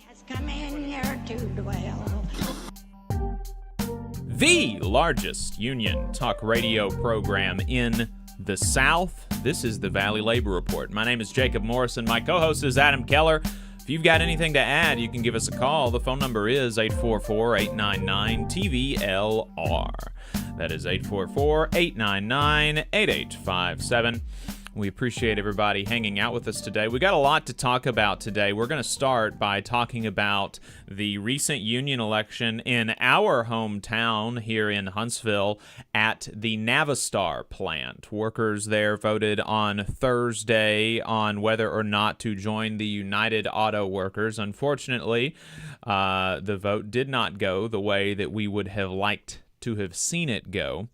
Has come in here to dwell. The largest union talk radio program in the South. This is the Valley Labor Report. My name is Jacob Morrison. My co-host is Adam Keller. If you've got anything to add, you can give us a call. The phone number is 844-899-TVLR. That is 844-899-8857. We appreciate everybody hanging out with us today. We got a lot to talk about today. We're going to start by talking about the recent union election in our hometown here in Huntsville at the Navistar plant. Workers there voted on Thursday on whether or not to join the United Auto Workers. Unfortunately, the vote did not go the way that we would have liked to have seen it go.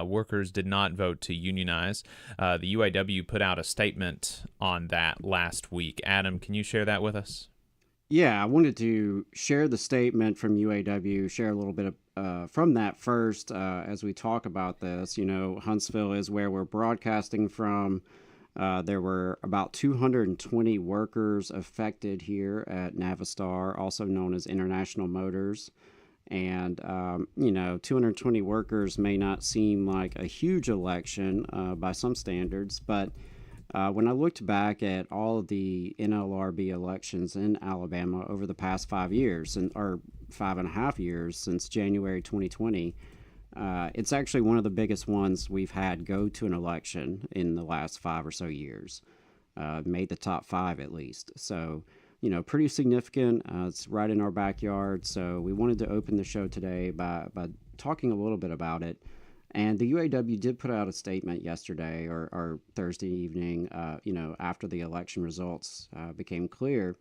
Workers did not vote to unionize. The UAW put out a statement on that last week. Adam, can you share that with us? Yeah, I wanted to share the statement from UAW, share a little bit from that first as we talk about this. You know, Huntsville is where we're broadcasting from. There were about 220 workers affected here at Navistar, also known as International Motors. And, 220 workers may not seem like a huge election by some standards, but when I looked back at all of the NLRB elections in Alabama over the past 5 years, or 5.5 years since January 2020, it's actually one of the biggest ones we've had go to an election in the last 5 or so years, made the top 5 at least. So, pretty significant. It's right in our backyard. So we wanted to open the show today by talking a little bit about it. And the UAW did put out a statement yesterday or Thursday evening, after the election results became clear.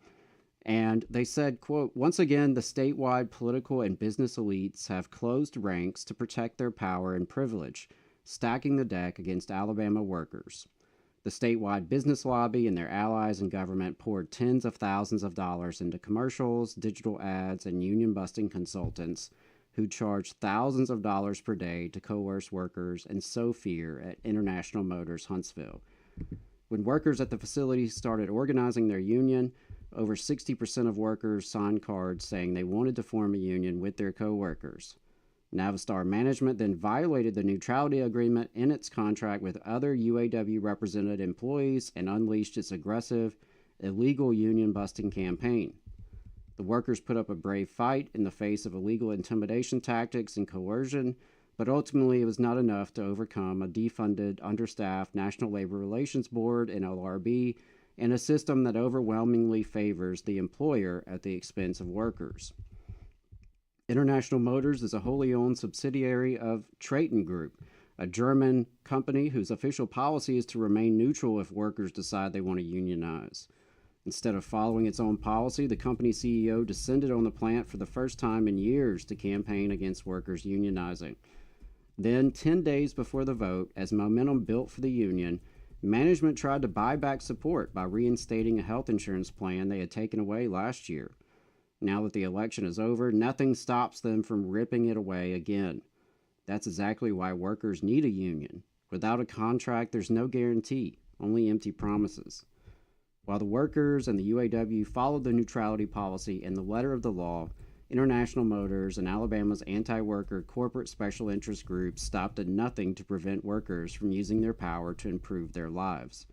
And they said, quote, "Once again, the statewide political and business elites have closed ranks to protect their power and privilege, stacking the deck against Alabama workers. The statewide business lobby and their allies in government poured tens of thousands of dollars into commercials, digital ads, and union-busting consultants who charged thousands of dollars per day to coerce workers and sow fear at International Motors Huntsville. When workers at the facility started organizing their union, over 60% of workers signed cards saying they wanted to form a union with their co-workers. Navistar management then violated the neutrality agreement in its contract with other UAW-represented employees and unleashed its aggressive, illegal union-busting campaign. The workers put up a brave fight in the face of illegal intimidation tactics and coercion, but ultimately it was not enough to overcome a defunded, understaffed National Labor Relations Board, NLRB, and a system that overwhelmingly favors the employer at the expense of workers. International Motors is a wholly owned subsidiary of Traton Group, a German company whose official policy is to remain neutral if workers decide they want to unionize. Instead of following its own policy, the company CEO descended on the plant for the first time in years to campaign against workers unionizing. Then, 10 days before the vote, as momentum built for the union, management tried to buy back support by reinstating a health insurance plan they had taken away last year. Now that the election is over, nothing stops them from ripping it away again. That's exactly why workers need a union. Without a contract, there's no guarantee, only empty promises. While the workers and the UAW followed the neutrality policy and the letter of the law, International Motors and Alabama's anti-worker corporate special interest groups stopped at nothing to prevent workers from using their power to improve their lives.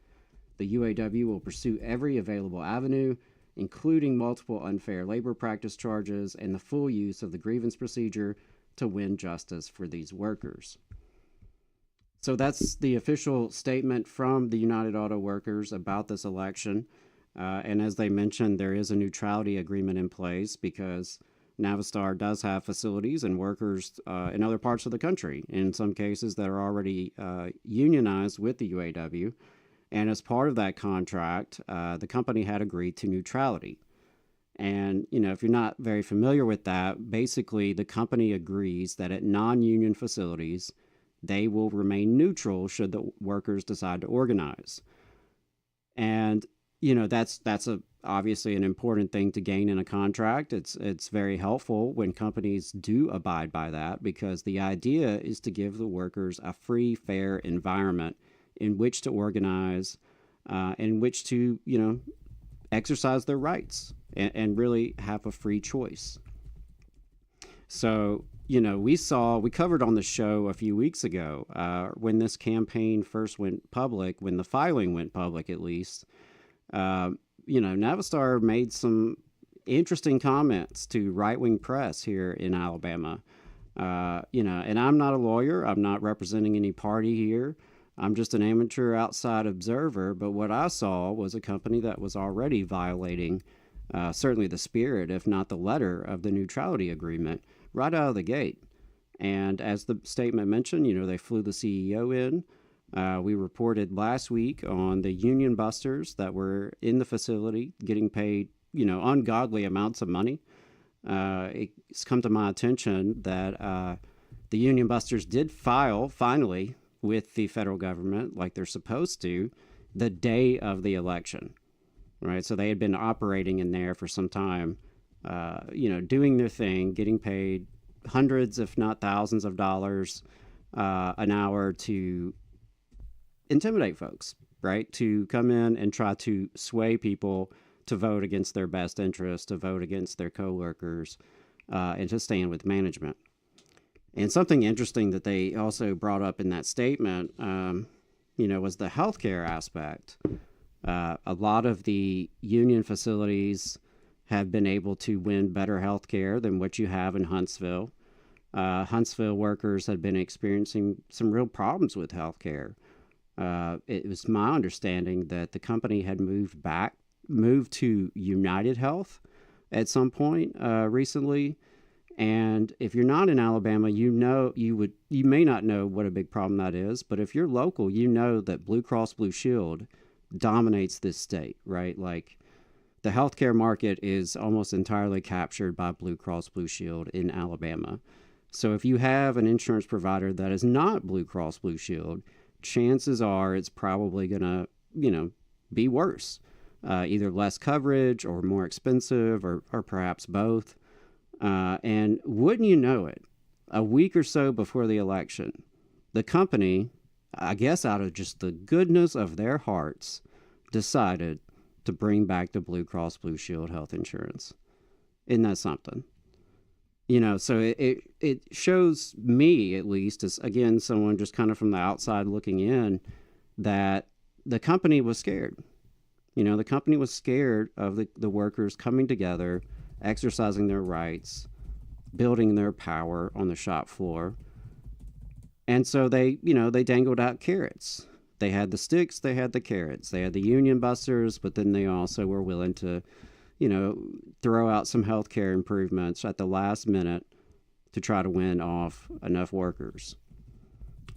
The UAW will pursue every available avenue, including multiple unfair labor practice charges and the full use of the grievance procedure to win justice for these workers." So that's the official statement from the United Auto Workers about this election. And as they mentioned, there is a neutrality agreement in place because Navistar does have facilities and workers in other parts of the country, in some cases that are already unionized with the UAW. And as part of that contract, the company had agreed to neutrality. And, if you're not very familiar with that, basically the company agrees that at non-union facilities, they will remain neutral should the workers decide to organize. And, that's obviously an important thing to gain in a contract. It's very helpful when companies do abide by that, because the idea is to give the workers a free, fair environment in which to organize, in which to, exercise their rights. and really have a free choice. So, we covered on the show a few weeks ago when this campaign first went public, when the filing went public at least, Navistar made some interesting comments to right-wing press here in Alabama. And I'm not a lawyer. I'm not representing any party here. I'm just an amateur outside observer. But what I saw was a company that was already violating certainly the spirit, if not the letter, of the neutrality agreement right out of the gate. And as the statement mentioned, they flew the CEO in. We reported last week on the union busters that were in the facility getting paid, ungodly amounts of money. It's come to my attention that the union busters did file finally with the federal government, like they're supposed to, the day of the election, right? So they had been operating in there for some time, doing their thing, getting paid hundreds, if not thousands of dollars an hour to intimidate folks, right? To come in and try to sway people to vote against their best interest, to vote against their coworkers, and to stand with management. And something interesting that they also brought up in that statement, was the healthcare aspect. A lot of the union facilities have been able to win better healthcare than what you have in Huntsville. Huntsville workers had been experiencing some real problems with healthcare. It was my understanding that the company had moved to United Health at some point recently. And if you're not in Alabama, you may not know what a big problem that is. But if you're local, you know that Blue Cross Blue Shield dominates this state, right? Like the healthcare market is almost entirely captured by Blue Cross Blue Shield in Alabama. So if you have an insurance provider that is not Blue Cross Blue Shield, chances are it's probably going to, be worse. Either less coverage or more expensive or perhaps both. And wouldn't you know it, a week or so before the election, the company, I guess out of just the goodness of their hearts, decided to bring back the Blue Cross Blue Shield health insurance. Isn't that something? So it shows me, at least, as again, someone just kind of from the outside looking in, that the company was scared. The company was scared of the workers coming together, exercising their rights, building their power on the shop floor. And so they dangled out carrots. They had the sticks, they had the carrots. They had the union busters, but then they also were willing to, throw out some healthcare improvements at the last minute to try to win off enough workers.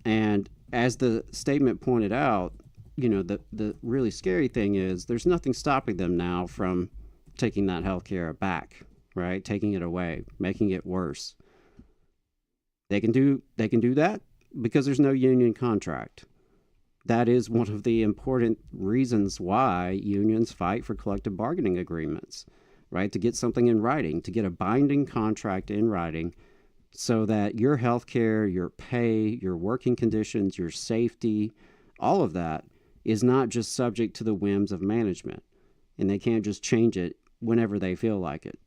And as the statement pointed out, the really scary thing is there's nothing stopping them now from taking that healthcare back, right? Taking it away, making it worse. They can do that because there's no union contract. That is one of the important reasons why unions fight for collective bargaining agreements, right? To get something in writing, to get a binding contract in writing so that your healthcare, your pay, your working conditions, your safety, all of that is not just subject to the whims of management. And they can't just change it whenever they feel like it,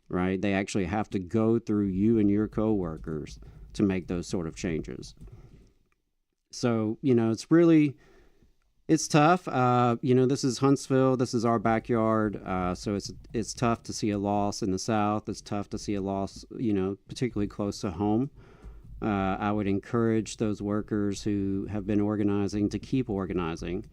right? They actually have to go through you and your coworkers to make those sort of changes. So, it's tough. This is Huntsville. This is our backyard. So it's tough to see a loss in the South. It's tough to see a loss, particularly close to home. I would encourage those workers who have been organizing to keep organizing.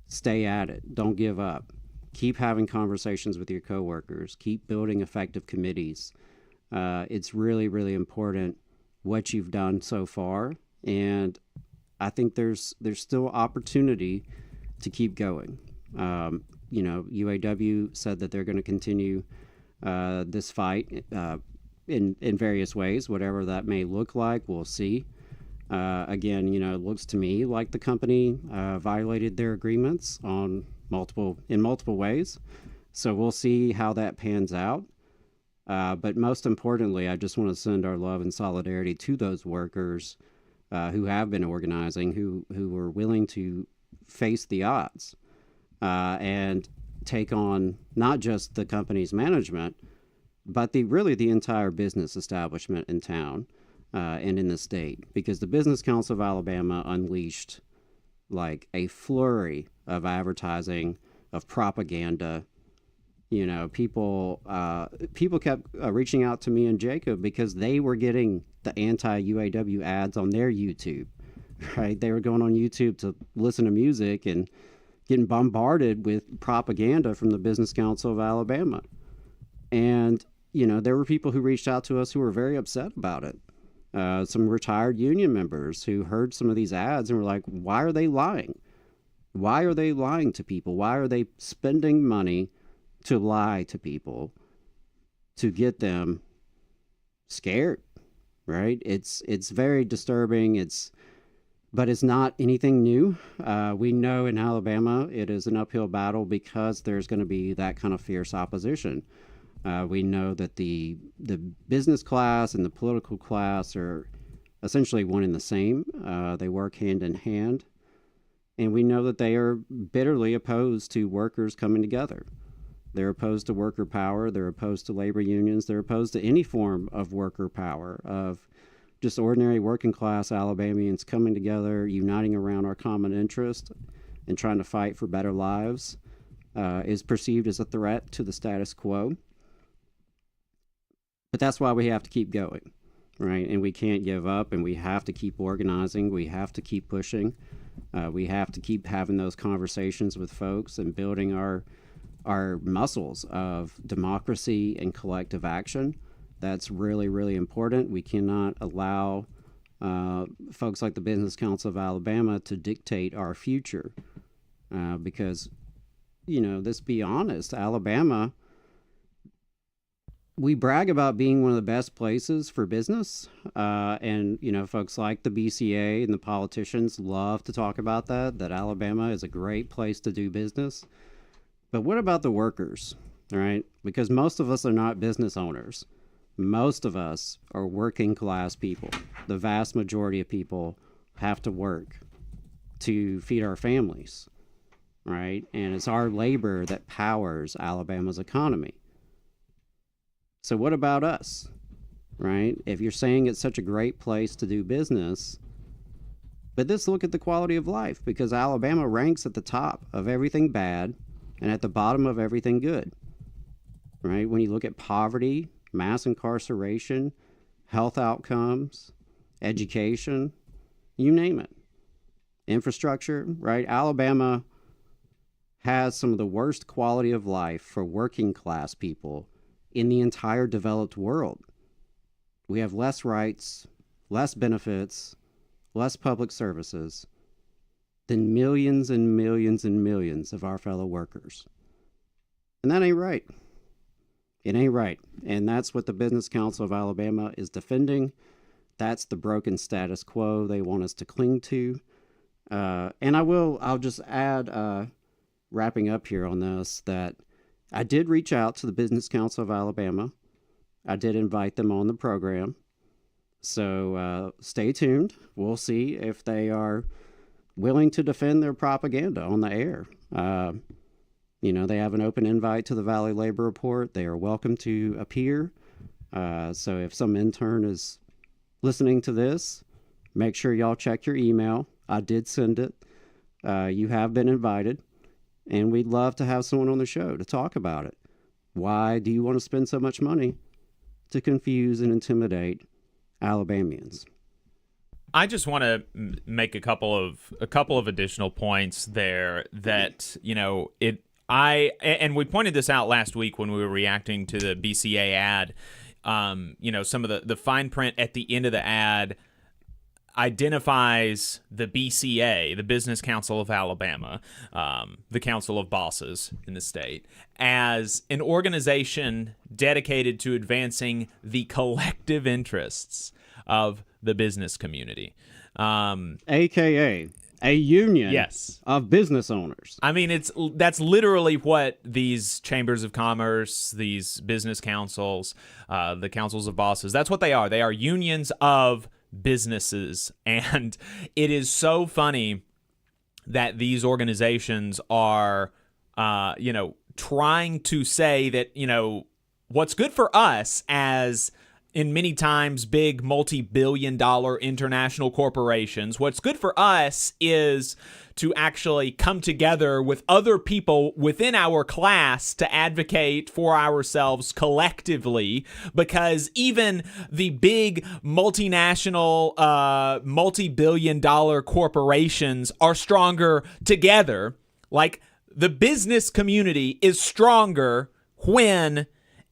Stay at it. Don't give up. Keep having conversations with your coworkers. Keep building effective committees. It's really, really important what you've done so far. And I think there's still opportunity to keep going. UAW said that they're going to continue this fight in various ways, whatever that may look like. We'll see. Again, it looks to me like the company violated their agreements in multiple ways. So we'll see how that pans out. But most importantly, I just want to send our love and solidarity to those workers who have been organizing, who were willing to face the odds. And take on not just the company's management, but the entire business establishment in town and in the state, because the Business Council of Alabama unleashed like a flurry of advertising, of propaganda. You know, people kept reaching out to me and Jacob because they were getting the anti-UAW ads on their YouTube, right? They were going on YouTube to listen to music and getting bombarded with propaganda from the Business Council of Alabama. And, you know, there were people who reached out to us who were very upset about it. Some retired union members who heard some of these ads and were like, why are they lying? Why are they lying to people? Why are they spending money to lie to people to get them scared, right? It's very disturbing. But it's not anything new. We know in Alabama it is an uphill battle because there's going to be that kind of fierce opposition. We know that the business class and the political class are essentially one and the same. They work hand in hand. And we know that they are bitterly opposed to workers coming together. They're opposed to worker power. They're opposed to labor unions. They're opposed to any form of worker power, of just ordinary working class Alabamians coming together, uniting around our common interest and trying to fight for better lives, is perceived as a threat to the status quo. But that's why we have to keep going, right? And we can't give up, and we have to keep organizing. We have to keep pushing. We have to keep having those conversations with folks and building our muscles of democracy and collective action. That's really, really important. We cannot allow folks like the Business Council of Alabama to dictate our future because, you know, let's be honest, Alabama, we brag about being one of the best places for business. And, you know, folks like the BCA and the politicians love to talk about that Alabama is a great place to do business. But what about the workers, right? Because most of us are not business owners. Most of us are working class people. The vast majority of people have to work to feed our families, right? And it's our labor that powers Alabama's economy. So what about us, right? If you're saying it's such a great place to do business, but let's look at the quality of life, because Alabama ranks at the top of everything bad and at the bottom of everything good, right? When you look at poverty, mass incarceration, health outcomes, education, you name it, infrastructure, right? Alabama has some of the worst quality of life for working class people in the entire developed world. We have less rights, less benefits, less public services than millions and millions and millions of our fellow workers. And that ain't right. It ain't right. And that's what the Business Council of Alabama is defending. That's the broken status quo they want us to cling to. And I'll just add, wrapping up here on this, that I did reach out to the Business Council of Alabama. I did invite them on the program. So stay tuned. We'll see if they are willing to defend their propaganda on the air. You know, they have an open invite to the Valley Labor Report. They are welcome to appear. So if some intern is listening to this, make sure y'all check your email. I did send it. You have been invited. And we'd love to have someone on the show to talk about it. Why do you want to spend so much money to confuse and intimidate Alabamians? I just want to make a couple of additional points there that, you know, and we pointed this out last week when we were reacting to the BCA ad. You know, some of the fine print at the end of the ad identifies the BCA, the Business Council of Alabama, the Council of Bosses in the state, as an organization dedicated to advancing the collective interests of the business community. AKA a union, yes, of business owners. I mean, that's literally what these chambers of commerce, these business councils, the councils of bosses, that's what they are. They are unions of businesses. And it is so funny that these organizations are, you know, trying to say that, what's good for us as in many times big multi-billion-dollar international corporations, what's good for us is to actually come together with other people within our class to advocate for ourselves collectively, because even the big multinational, multi-billion-dollar corporations are stronger together. Like, the business community is stronger when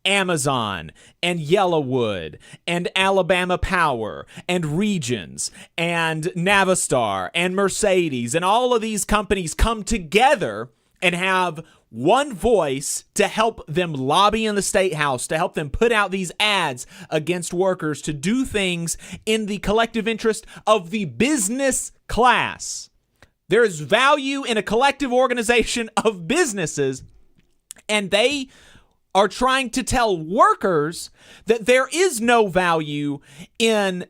Amazon and Yellowwood and Alabama Power and Regions and Navistar and Mercedes and all of these companies come together and have one voice to help them lobby in the State House, to help them put out these ads against workers, to do things in the collective interest of the business class. There is value in a collective organization of businesses, and they are trying to tell workers that there is no value in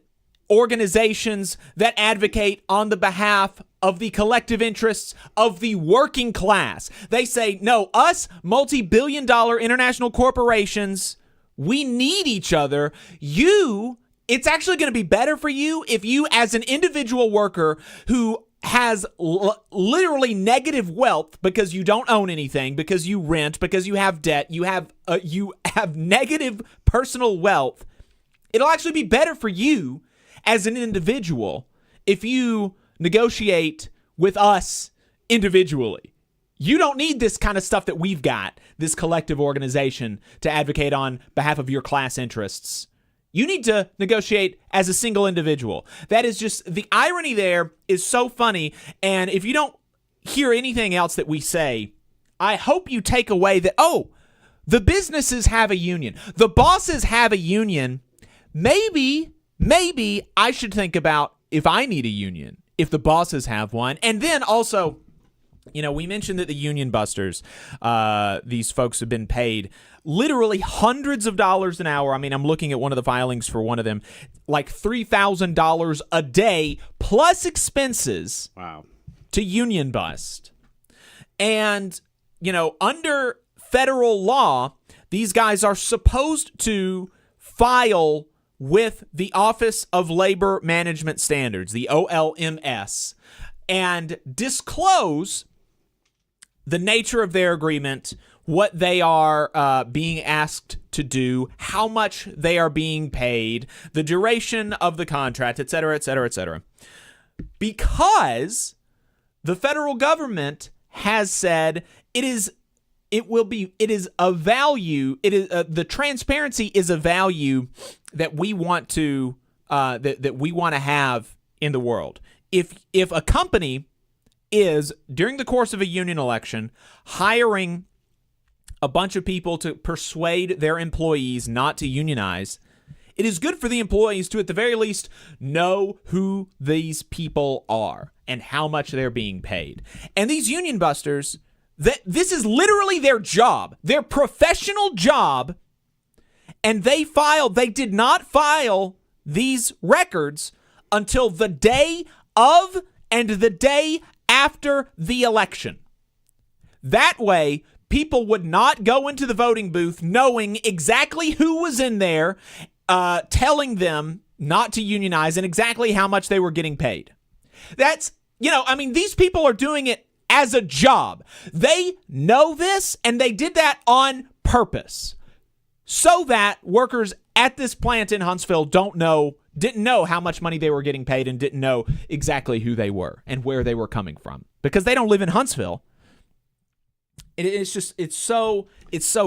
organizations that advocate on the behalf of the collective interests of the working class. They say, no, us multi-billion-dollar international corporations, we need each other. It's actually going to be better for you if you, as an individual worker who has literally negative wealth because you don't own anything, because you rent, because you have debt, you have negative personal wealth. It'll actually be better for you as an individual if you negotiate with us individually. You don't need this kind of stuff that we've got, this collective organization to advocate on behalf of your class interests. You need to negotiate as a single individual. That is just, the irony there is so funny. And if you don't hear anything else that we say, I hope you take away that, the businesses have a union. The bosses have a union. Maybe I should think about if I need a union, if the bosses have one. And then also, we mentioned that the union busters, these folks have been paid literally hundreds of dollars an hour. I mean, I'm looking at one of the filings for one of them, like $3,000 a day plus expenses. Wow. To union bust. And, under federal law, these guys are supposed to file with the Office of Labor Management Standards, the OLMS, and disclose the nature of their agreement, what they are being asked to do, how much they are being paid, the duration of the contract, et cetera, et cetera, et cetera. Because the federal government has said the transparency is a value that we want to that we want to have in the world. If a company is, during the course of a union election, hiring a bunch of people to persuade their employees not to unionize, it is good for the employees to, at the very least, know who these people are and how much they're being paid. And these union busters, this is literally their job, their professional job, and they did not file these records until the day of and the day after the election. That way, people would not go into the voting booth knowing exactly who was in there, telling them not to unionize and exactly how much they were getting paid. That's, these people are doing it as a job. They know this, and they did that on purpose so that workers at this plant in Huntsville didn't know how much money they were getting paid and didn't know exactly who they were and where they were coming from, because they don't live in Huntsville. It's so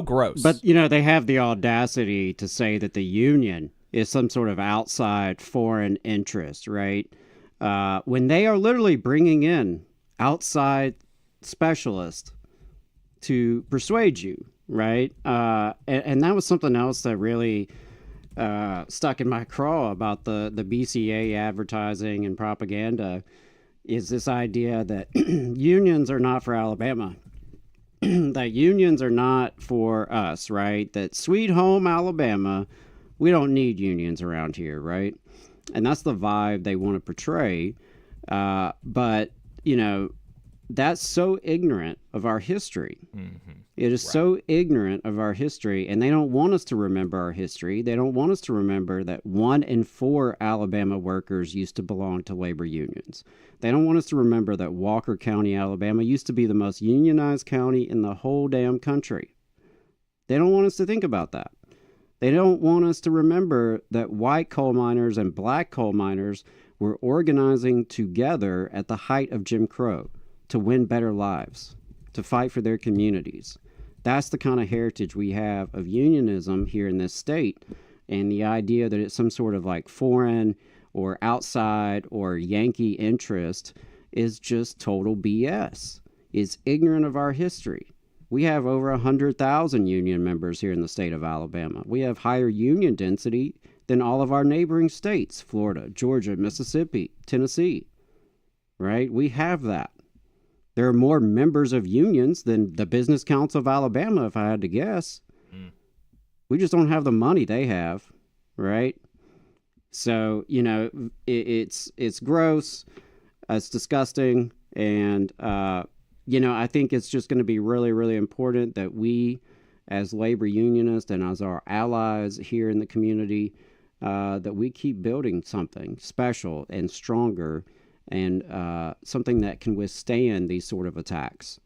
gross. But, they have the audacity to say that the union is some sort of outside foreign interest, right? When they are literally bringing in outside specialists to persuade you, right? And that was something else that really stuck in my craw about the BCA advertising and propaganda, is this idea that unions are not for Alabama. That unions are not for us, right? That sweet home Alabama, we don't need unions around here, right? And that's the vibe they want to portray. But, that's so ignorant of our history. Mm-hmm. It is so ignorant of our history, and they don't want us to remember our history. They don't want us to remember that 1 in 4 Alabama workers used to belong to labor unions. They don't want us to remember that Walker County, Alabama used to be the most unionized county in the whole damn country. They don't want us to think about that. They don't want us to remember that white coal miners and black coal miners were organizing together at the height of Jim Crow to win better lives, to fight for their communities. That's the kind of heritage we have of unionism here in this state, and the idea that it's some sort of like foreign or outside or Yankee interest is just total BS. It's ignorant of our history. We have over 100,000 union members here in the state of Alabama. We have higher union density than all of our neighboring states, Florida, Georgia, Mississippi, Tennessee, right? We have that. There are more members of unions than the Business Council of Alabama, if I had to guess. We just don't have the money they have, right? So, you know, it's gross, it's disgusting, and, you know, I think it's just going to be really, really important that we, as labor unionists and as our allies here in the community, that we keep building something special and stronger, and something that can withstand these sort of attacks.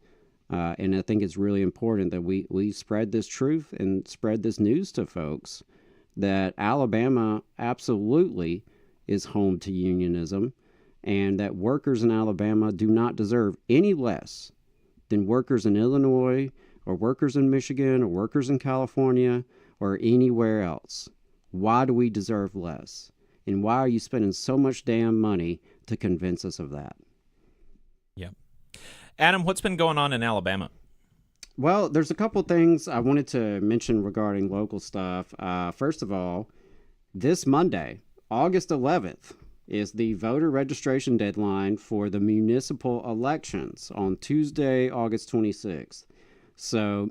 And I think it's really important that we spread this truth and spread this news to folks that Alabama absolutely is home to unionism, and that workers in Alabama do not deserve any less than workers in Illinois or workers in Michigan or workers in California or anywhere else. Why do we deserve less? And why are you spending so much damn money to convince us of that? Yeah. Adam, what's been going on in Alabama? Well, there's a couple things I wanted to mention regarding local stuff. First of all, this Monday, August 11th, is the voter registration deadline for the municipal elections on Tuesday, August 26th. So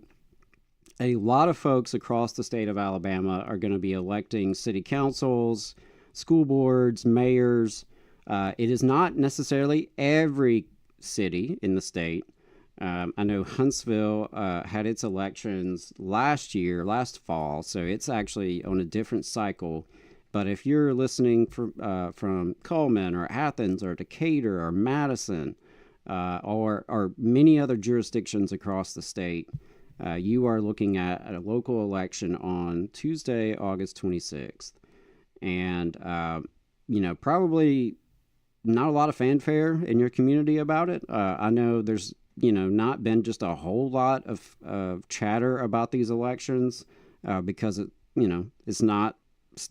a lot of folks across the state of Alabama are going to be electing city councils, school boards, mayors. It is not necessarily every city in the state. I know Huntsville had its elections last fall, so it's actually on a different cycle. But if you're listening from Coleman or Athens or Decatur or Madison or many other jurisdictions across the state, you are looking at a local election on Tuesday, August 26th. And, you know, probably not a lot of fanfare in your community about it. I know there's, you know, not been just a whole lot of chatter about these elections because, you know, it's not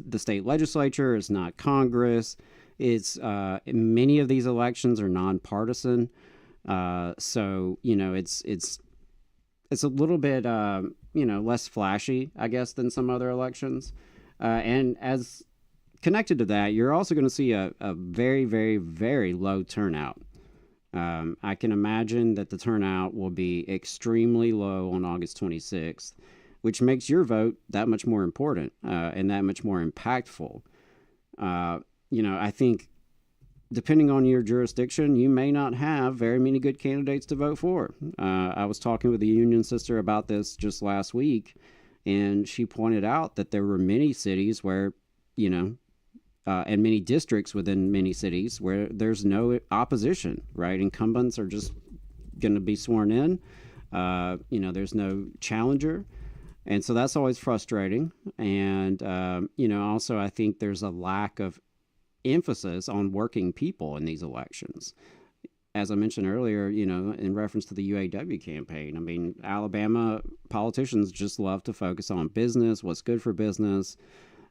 the state legislature, it's not Congress. It's many of these elections are nonpartisan. So, you know, it's a little bit, you know, less flashy, I guess, than some other elections. And as connected to that, you're also going to see a very, very, very low turnout. I can imagine that the turnout will be extremely low on August 26th, which makes your vote that much more important and that much more impactful. You know, I think depending on your jurisdiction, you may not have very many good candidates to vote for. I was talking with a union sister about this just last week, and she pointed out that there were many cities where, you know, and many districts within many cities where there's no opposition, right? Incumbents are just going to be sworn in. You know, there's no challenger. And so that's always frustrating. And, you know, also I think there's a lack of emphasis on working people in these elections. As I mentioned earlier, you know, in reference to the UAW campaign, I mean, Alabama politicians just love to focus on business, what's good for business.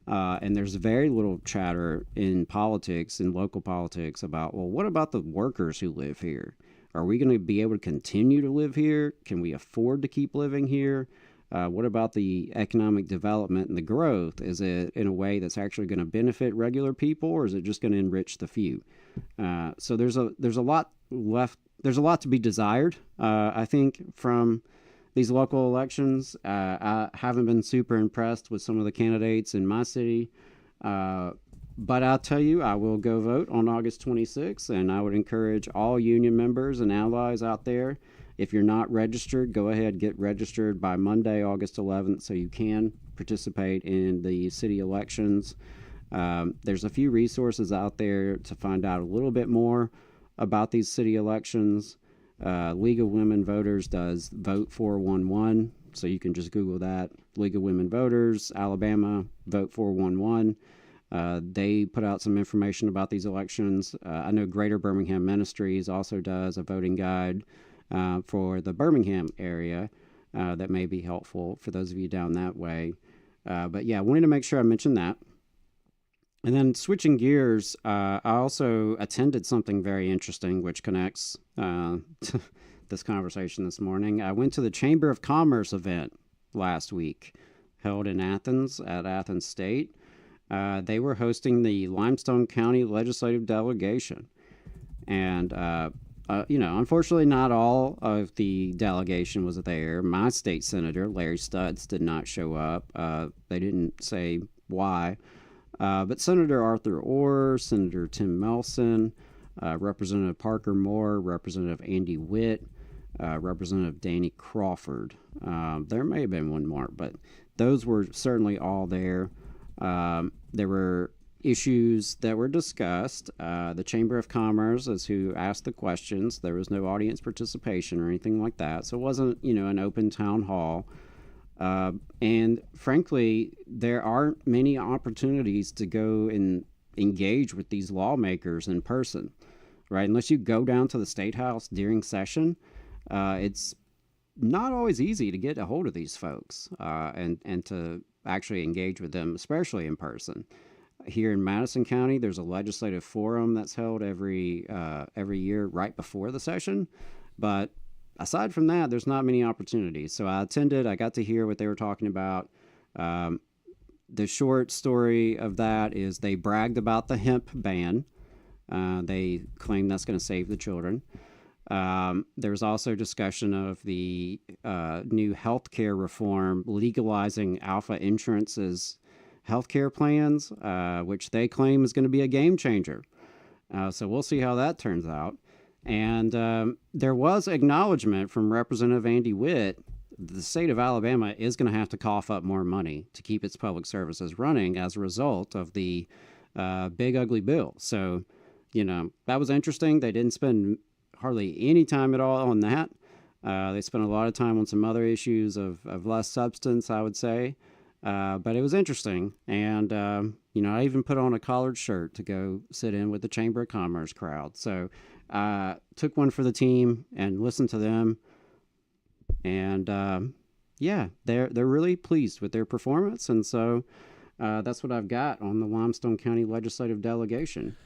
And there's very little chatter in politics, in local politics, about, well, what about the workers who live here? Are we going to be able to continue to live here? Can we afford to keep living here? What about the economic development and the growth? Is it in a way that's actually going to benefit regular people, or is it just going to enrich the few? So there's a lot left. There's a lot to be desired, I think, from these local elections. I haven't been super impressed with some of the candidates in my city, but I'll tell you, I will go vote on August 26th, and I would encourage all union members and allies out there If you're not registered, go ahead, get registered by Monday, August 11th, so you can participate in the city elections. There's a few resources out there to find out a little bit more about these city elections. League of Women Voters does Vote 411, so you can just Google that. League of Women Voters, Alabama, Vote 411. They put out some information about these elections. I know Greater Birmingham Ministries also does a voting guide for the Birmingham area that may be helpful for those of you down that way. But yeah, I wanted to make sure I mentioned that. And then switching gears, I also attended something very interesting which connects to this conversation this morning. I went to the Chamber of Commerce event last week, held in Athens at Athens State. They were hosting the Limestone County Legislative Delegation. And, unfortunately, not all of the delegation was there. My state senator, Larry Stutz, did not show up. They didn't say why. But Senator Arthur Orr, Senator Tim Melson, Representative Parker Moore, Representative Andy Witt, Representative Danny Crawford. There may have been one more, but those were certainly all there. There were issues that were discussed. The Chamber of Commerce is who asked the questions. There was no audience participation or anything like that. So it wasn't, an open town hall. And frankly, there aren't many opportunities to go and engage with these lawmakers in person, right? Unless you go down to the State House during session, it's not always easy to get a hold of these folks and to actually engage with them, especially in person. Here in Madison County, there's a legislative forum that's held every year right before the session, but aside from that, there's not many opportunities. So I attended. I got to hear what they were talking about. The short story of that is they bragged about the hemp ban. They claim that's going to save the children. There was also discussion of the new healthcare reform legalizing Alpha Insurance's healthcare plans, which they claim is going to be a game changer. So we'll see how that turns out. And there was acknowledgement from Representative Andy Witt. The state of Alabama is going to have to cough up more money to keep its public services running as a result of the big ugly bill. So, that was interesting. They didn't spend hardly any time at all on that. They spent a lot of time on some other issues of less substance, I would say. But it was interesting. And, I even put on a collared shirt to go sit in with the Chamber of Commerce crowd. So took one for the team and listened to them. And, they're really pleased with their performance. And so that's what I've got on the Limestone County Legislative Delegation.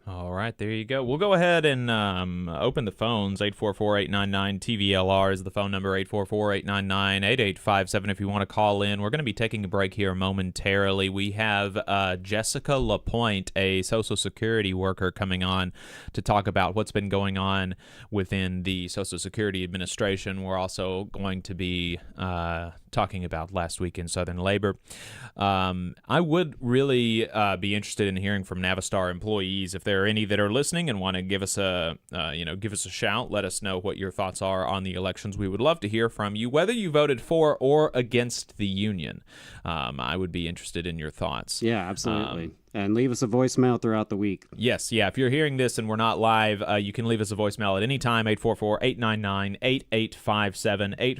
All right, there you go. We'll go ahead and open the phones. 844-899-TVLR is the phone number, 844-899-8857 if you want to call in. We're going to be taking a break here momentarily. We have Jessica LaPointe, a Social Security worker, coming on to talk about what's been going on within the Social Security Administration. We're also going to be talking about last week in Southern labor. I would really be interested in hearing from Navistar employees. If there are any that are listening and want to give us a shout, let us know what your thoughts are on the elections. We would love to hear from you, whether you voted for or against the union. I would be interested in your thoughts. Yeah, absolutely. And leave us a voicemail throughout the week. Yes, yeah. If you're hearing this and we're not live, you can leave us a voicemail at any time, 844-899-8857,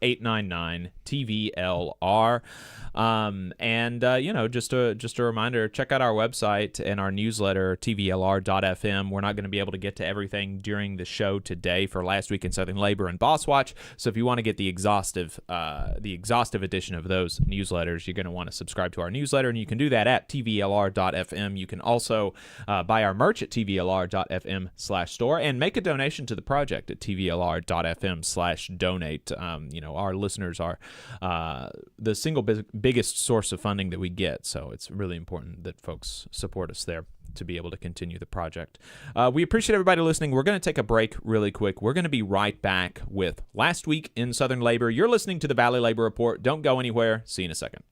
844-899-TVLR. Just a reminder, check out our website and our newsletter, TVLR.fm. We're not going to be able to get to everything during the show today for Last Week in Southern Labor and Bosswatch. So if you want to get the exhaustive edition of those newsletters, you're going to want to subscribe to our newsletter, and you can do that at TVLR.fm. You can also buy our merch at tvlr.fm/store and make a donation to the project at tvlr.fm/donate. Our listeners are the single biggest source of funding that we get, so it's really important that folks support us there to be able to continue the project. We appreciate everybody listening. We're going to take a break really quick. We're going to be right back with Last Week in Southern Labor. You're listening to the Valley Labor Report. Don't go anywhere. See you in a second.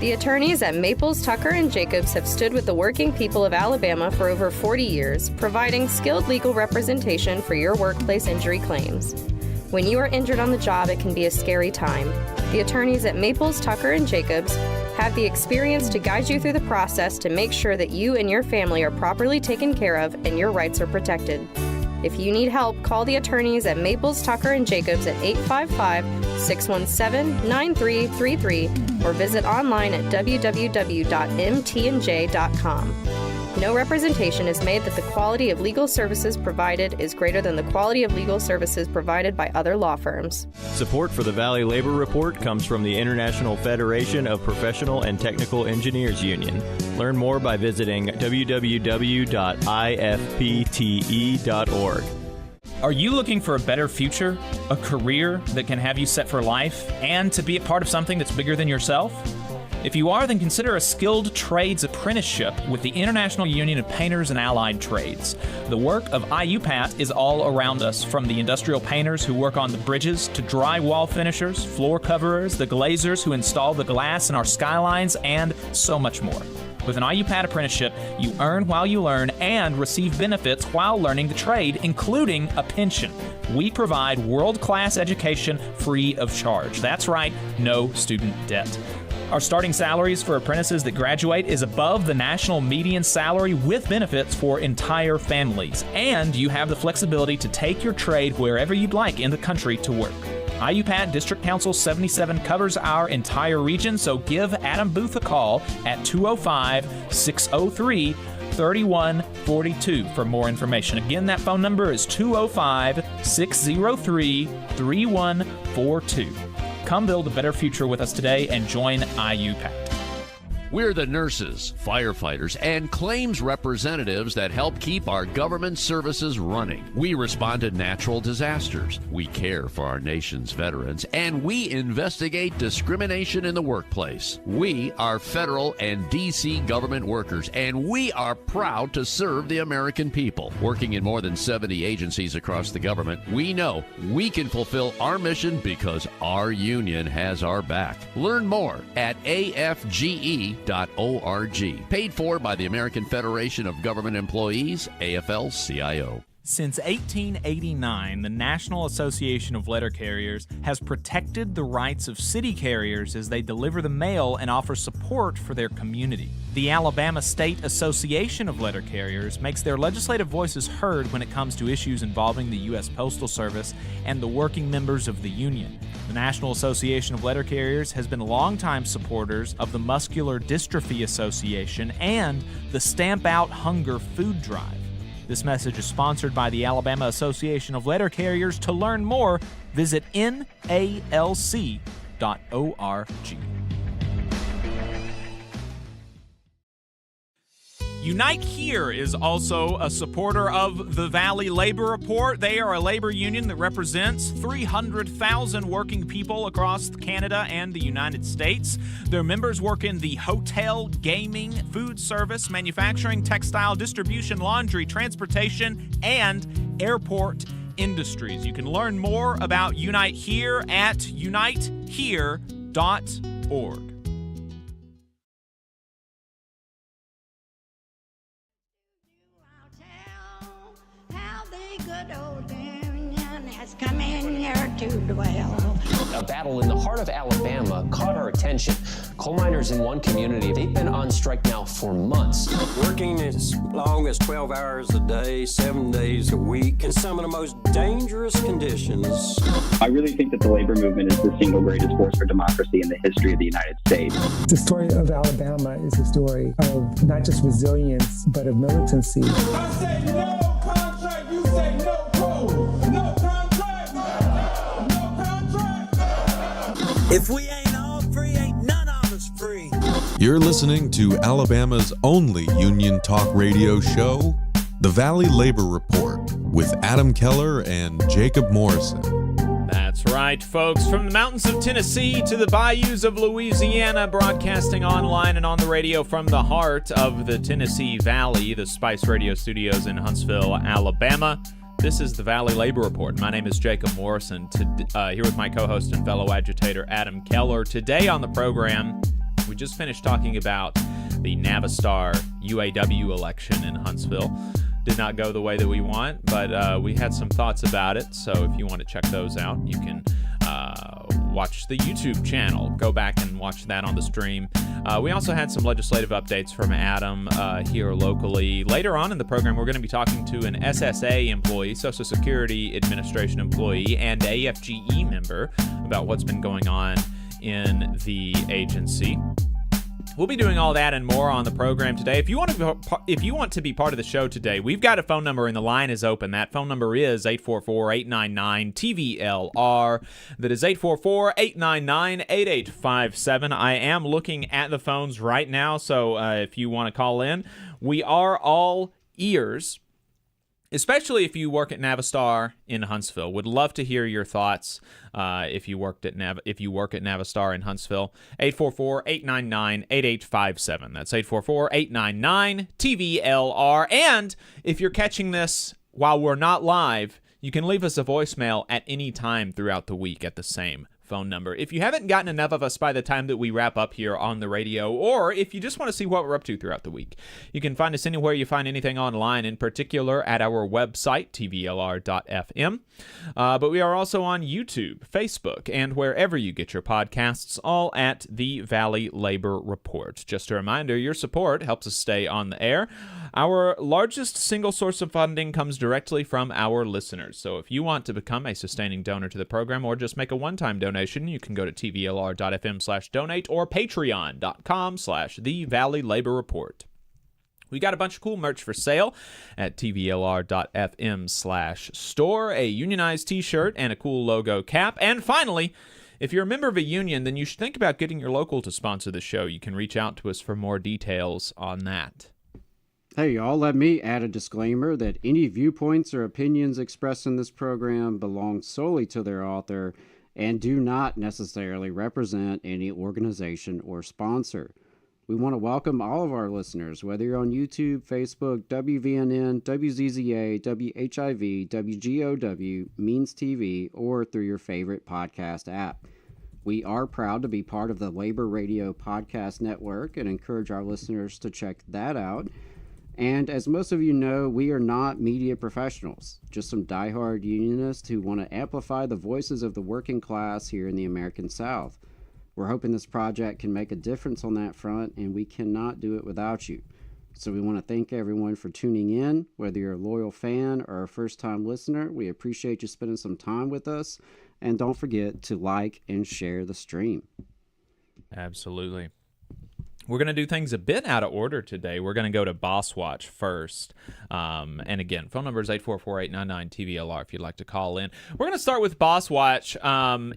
The attorneys at Maples, Tucker & Jacobs have stood with the working people of Alabama for over 40 years, providing skilled legal representation for your workplace injury claims. When you are injured on the job, it can be a scary time. The attorneys at Maples, Tucker & Jacobs have the experience to guide you through the process to make sure that you and your family are properly taken care of and your rights are protected. If you need help, call the attorneys at Maples, Tucker & Jacobs at 855-617-9333 or visit online at www.mtnj.com. No representation is made that the quality of legal services provided is greater than the quality of legal services provided by other law firms. Support for the Valley Labor Report comes from the International Federation of Professional and Technical Engineers Union. Learn more by visiting www.ifpte.org. Are you looking for a better future, a career that can have you set for life, and to be a part of something that's bigger than yourself? If you are, then consider a skilled trades apprenticeship with the International Union of Painters and Allied Trades. The work of IUPAT is all around us, from the industrial painters who work on the bridges to drywall finishers, floor coverers, the glazers who install the glass in our skylines, and so much more. With an IUPAT apprenticeship, you earn while you learn and receive benefits while learning the trade, including a pension. We provide world-class education free of charge. That's right, no student debt. Our starting salaries for apprentices that graduate is above the national median salary with benefits for entire families. And you have the flexibility to take your trade wherever you'd like in the country to work. IUPAT District Council 77 covers our entire region, so give Adam Booth a call at 205-603-3142 for more information. Again, that phone number is 205-603-3142. Come build a better future with us today and join IUPAT. We're the nurses, firefighters, and claims representatives that help keep our government services running. We respond to natural disasters. We care for our nation's veterans, and we investigate discrimination in the workplace. We are federal and D.C. government workers, and we are proud to serve the American people. Working in more than 70 agencies across the government, we know we can fulfill our mission because our union has our back. Learn more at AFGE.org. Paid for by the American Federation of Government Employees, AFL-CIO. Since 1889, the National Association of Letter Carriers has protected the rights of city carriers as they deliver the mail and offer support for their community. The Alabama State Association of Letter Carriers makes their legislative voices heard when it comes to issues involving the U.S. Postal Service and the working members of the union. The National Association of Letter Carriers has been longtime supporters of the Muscular Dystrophy Association and the Stamp Out Hunger Food Drive. This message is sponsored by the Alabama Association of Letter Carriers. To learn more, visit NALC.org. Unite Here is also a supporter of the Valley Labor Report. They are a labor union that represents 300,000 working people across Canada and the United States. Their members work in the hotel, gaming, food service, manufacturing, textile, distribution, laundry, transportation, and airport industries. You can learn more about Unite Here at unitehere.org. How the good old Union has come in here to dwell. A battle in the heart of Alabama caught our attention. Coal miners in one community, they've been on strike now for months. Working as long as 12 hours a day, 7 days a week, in some of the most dangerous conditions. I really think that the labor movement is the single greatest force for democracy in the history of the United States. The story of Alabama is a story of not just resilience, but of militancy. I say no contract, you say no code. No contract, no contract. If we ain't all free, ain't none of us free. You're listening to Alabama's only union talk radio show, The Valley Labor Report, with Adam Keller and Jacob Morrison. That's right, folks. From the mountains of Tennessee to the bayous of Louisiana, broadcasting online and on the radio from the heart of the Tennessee Valley, the Spice Radio Studios in Huntsville, Alabama. This is the Valley Labor Report. My name is Jacob Morrison, here with my co-host and fellow agitator, Adam Keller. Today on the program, We just finished talking about the Navistar UAW election in Huntsville. Did not go the way that we want, but we had some thoughts about it. So if you want to check those out, you can watch the YouTube channel. Go back and watch that on the stream. We also had some legislative updates from Adam here locally. Later on in the program, we're going to be talking to an SSA employee, Social Security Administration employee, and AFGE member about what's been going on in the agency. We'll be doing all that and more on the program today. If you want to be part of the show today, we've got a phone number and the line is open. That phone number is 844-899-TVLR. That is 844-899-8857. I am looking at the phones right now, so if you want to call in, we are all ears. Especially if you work at Navistar in Huntsville. Would love to hear your thoughts if you work at Navistar in Huntsville. 844-899-8857. That's 844-899-TVLR. And if you're catching this while we're not live, you can leave us a voicemail at any time throughout the week at the same phone number. If you haven't gotten enough of us by the time that we wrap up here on the radio, or if you just want to see what we're up to throughout the week, you can find us anywhere you find anything online, in particular at our website, tvlr.fm. But we are also on YouTube, Facebook, and wherever you get your podcasts, all at the Valley Labor Report. Just a reminder, your support helps us stay on the air. Our largest single source of funding comes directly from our listeners. So if you want to become a sustaining donor to the program or just make a one-time donation, you can go to tvlr.fm/donate or patreon.com/The Valley Labor Report. We got a bunch of cool merch for sale at tvlr.fm/store, a unionized t-shirt and a cool logo cap. And finally, if you're a member of a union, then you should think about getting your local to sponsor the show. You can reach out to us for more details on that. Hey, y'all, let me add a disclaimer that any viewpoints or opinions expressed in this program belong solely to their author and do not necessarily represent any organization or sponsor. We want to welcome all of our listeners, whether you're on YouTube, Facebook, WVNN, WZZA, WHIV, WGOW, Means TV, or through your favorite podcast app. We are proud to be part of the Labor Radio Podcast Network and encourage our listeners to check that out. And as most of you know, we are not media professionals, just some diehard unionists who want to amplify the voices of the working class here in the American South. We're hoping this project can make a difference on that front, and we cannot do it without you. So we want to thank everyone for tuning in, whether you're a loyal fan or a first-time listener. We appreciate you spending some time with us, and don't forget to like and share the stream. Absolutely. We're going to do things a bit out of order today. We're going to go to Bosswatch first. And again, phone number is 844-899-TVLR if you'd like to call in. We're going to start with Bosswatch.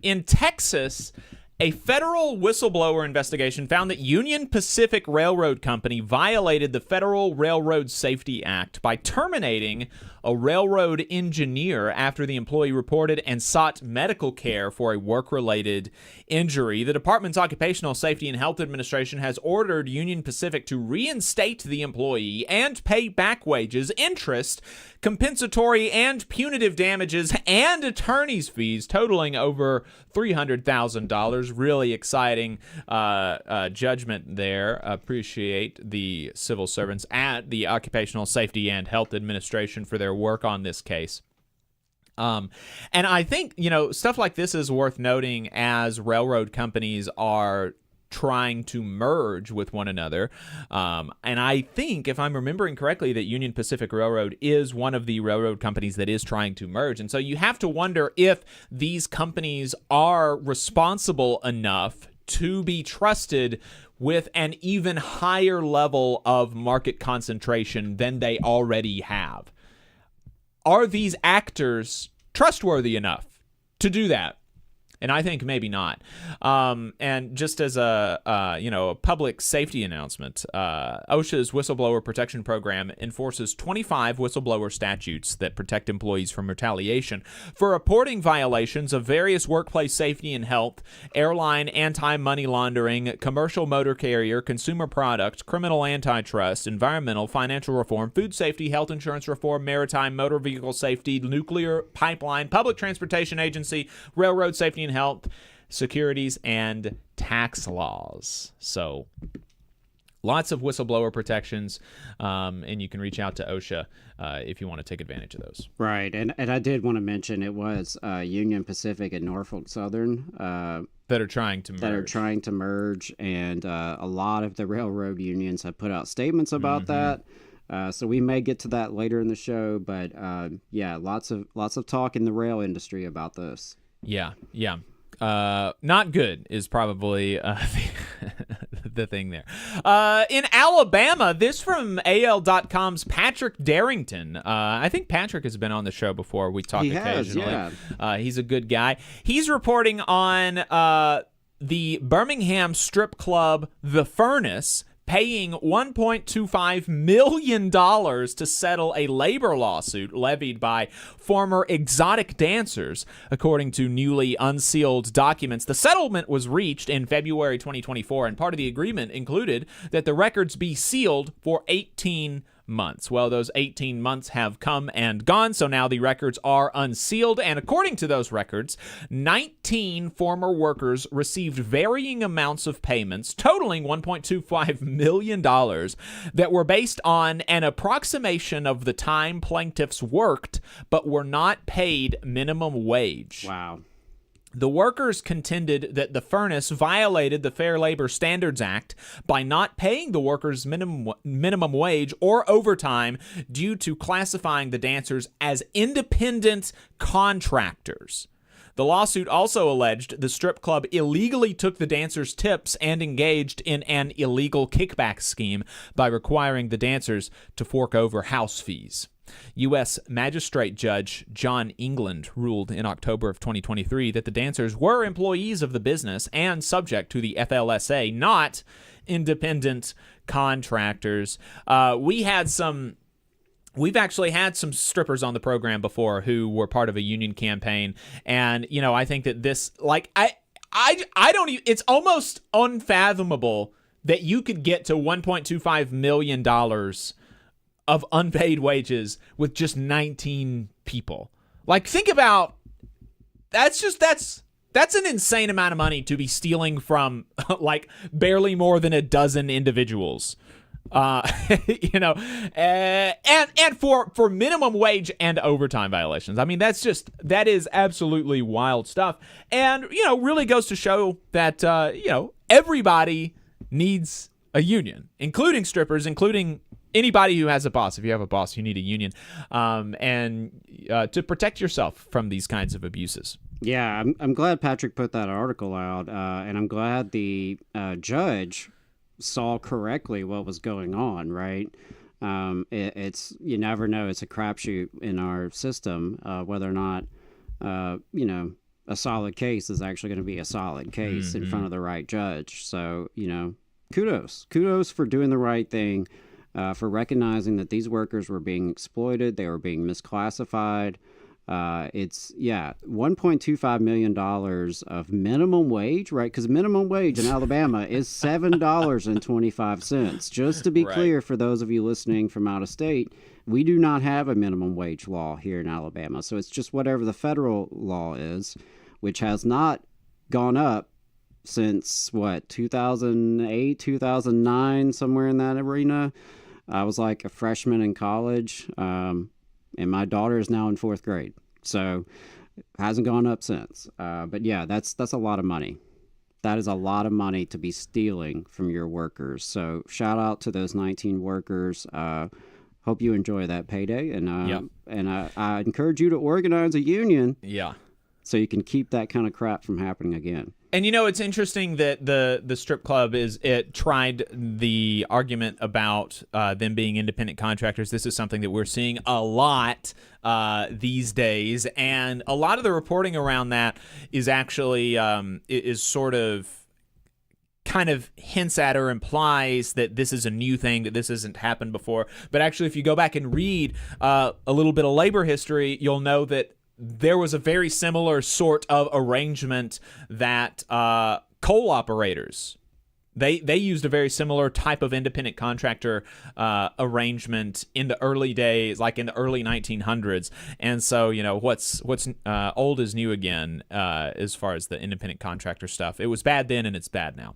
In Texas, a federal whistleblower investigation found that Union Pacific Railroad Company violated the Federal Railroad Safety Act by terminating a railroad engineer after the employee reported and sought medical care for a work-related injury. The Department's Occupational Safety and Health Administration has ordered Union Pacific to reinstate the employee and pay back wages, interest, compensatory and punitive damages, and attorney's fees totaling over $300,000. Really exciting judgment there. Appreciate the civil servants at the Occupational Safety and Health Administration for their work on this case. And I think, stuff like this is worth noting as railroad companies are trying to merge with one another. And I think, if I'm remembering correctly, that Union Pacific Railroad is one of the railroad companies that is trying to merge. And so you have to wonder if these companies are responsible enough to be trusted with an even higher level of market concentration than they already have. Are these actors trustworthy enough to do that? And I think maybe not. And just as a public safety announcement, OSHA's Whistleblower Protection Program enforces 25 whistleblower statutes that protect employees from retaliation for reporting violations of various workplace safety and health, airline anti-money laundering, commercial motor carrier, consumer product, criminal antitrust, environmental, financial reform, food safety, health insurance reform, maritime, motor vehicle safety, nuclear pipeline, public transportation agency, railroad safety and health, securities, and tax laws. So lots of whistleblower protections, and you can reach out to OSHA if you want to take advantage of those. Right, and I did want to mention it was Union Pacific and Norfolk Southern that are trying to merge. And a lot of the railroad unions have put out statements about that. So we may get to that later in the show, but yeah, lots of talk in the rail industry about this. Yeah. Not good is probably the thing there. In Alabama, this from AL.com's Patrick Darrington. I think Patrick has been on the show before. We talk occasionally. Yeah. He's a good guy. He's reporting on the Birmingham strip club, The Furnace, paying $1.25 million to settle a labor lawsuit levied by former exotic dancers, according to newly unsealed documents. The settlement was reached in February 2024, and part of the agreement included that the records be sealed for 18 months. Well, those 18 months have come and gone, so now the records are unsealed, and according to those records, 19 former workers received varying amounts of payments totaling $1.25 million that were based on an approximation of the time plaintiffs worked but were not paid minimum wage. Wow. The workers contended that the Furnace violated the Fair Labor Standards Act by not paying the workers minimum wage or overtime due to classifying the dancers as independent contractors. The lawsuit also alleged the strip club illegally took the dancers' tips and engaged in an illegal kickback scheme by requiring the dancers to fork over house fees. U.S. Magistrate Judge John England ruled in October of 2023 that the dancers were employees of the business and subject to the FLSA, not independent contractors. We've actually had some strippers on the program before who were part of a union campaign, and I think that this, I don't even, it's almost unfathomable that you could get to $1.25 million of unpaid wages with just 19 people. Think about, that's an insane amount of money to be stealing from barely more than a dozen individuals. And for minimum wage and overtime violations. I mean, that is absolutely wild stuff. And, really goes to show that, everybody needs a union, including strippers, including anybody who has a boss. If you have a boss, you need a union, and to protect yourself from these kinds of abuses. Yeah, I'm glad Patrick put that article out, and I'm glad the judge saw correctly what was going on, right? It's, you never know. It's a crapshoot in our system, whether or not, a solid case is actually going to be a solid case in front of the right judge. So, kudos for doing the right thing. For recognizing that these workers were being exploited, they were being misclassified. It's $1.25 million of minimum wage, right? Because minimum wage in Alabama is $7.25. Just to be clear, for those of you listening from out of state, we do not have a minimum wage law here in Alabama. So it's just whatever the federal law is, which has not gone up since 2008, 2009, somewhere in that arena. I was like a freshman in college, and my daughter is now in 4th grade, so hasn't gone up since. But yeah, that's a lot of money. That is a lot of money to be stealing from your workers. So shout out to those 19 workers. Hope you enjoy that payday, and I encourage you to organize a union. Yeah. So you can keep that kind of crap from happening again. And it's interesting that the strip club tried the argument about them being independent contractors. This is something that we're seeing a lot these days, and a lot of the reporting around that is actually is sort of kind of hints at or implies that this is a new thing, that this hasn't happened before. But actually, if you go back and read a little bit of labor history, you'll know that there was a very similar sort of arrangement that coal operators They used a very similar type of independent contractor arrangement in the early days, like in the early 1900s. And so, what's old is new again as far as the independent contractor stuff. It was bad then, and it's bad now.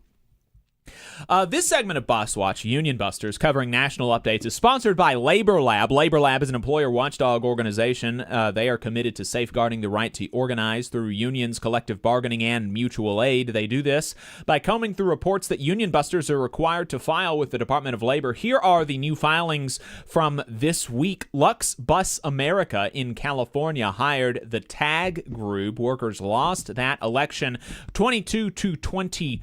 This segment of Bosswatch, Union Busters, covering national updates, is sponsored by Labor Lab. Labor Lab is an employer watchdog organization. They are committed to safeguarding the right to organize through unions, collective bargaining, and mutual aid. They do this by combing through reports that Union Busters are required to file with the Department of Labor. Here are the new filings from this week. Lux Bus America in California hired the TAG group. Workers lost that election 22-23.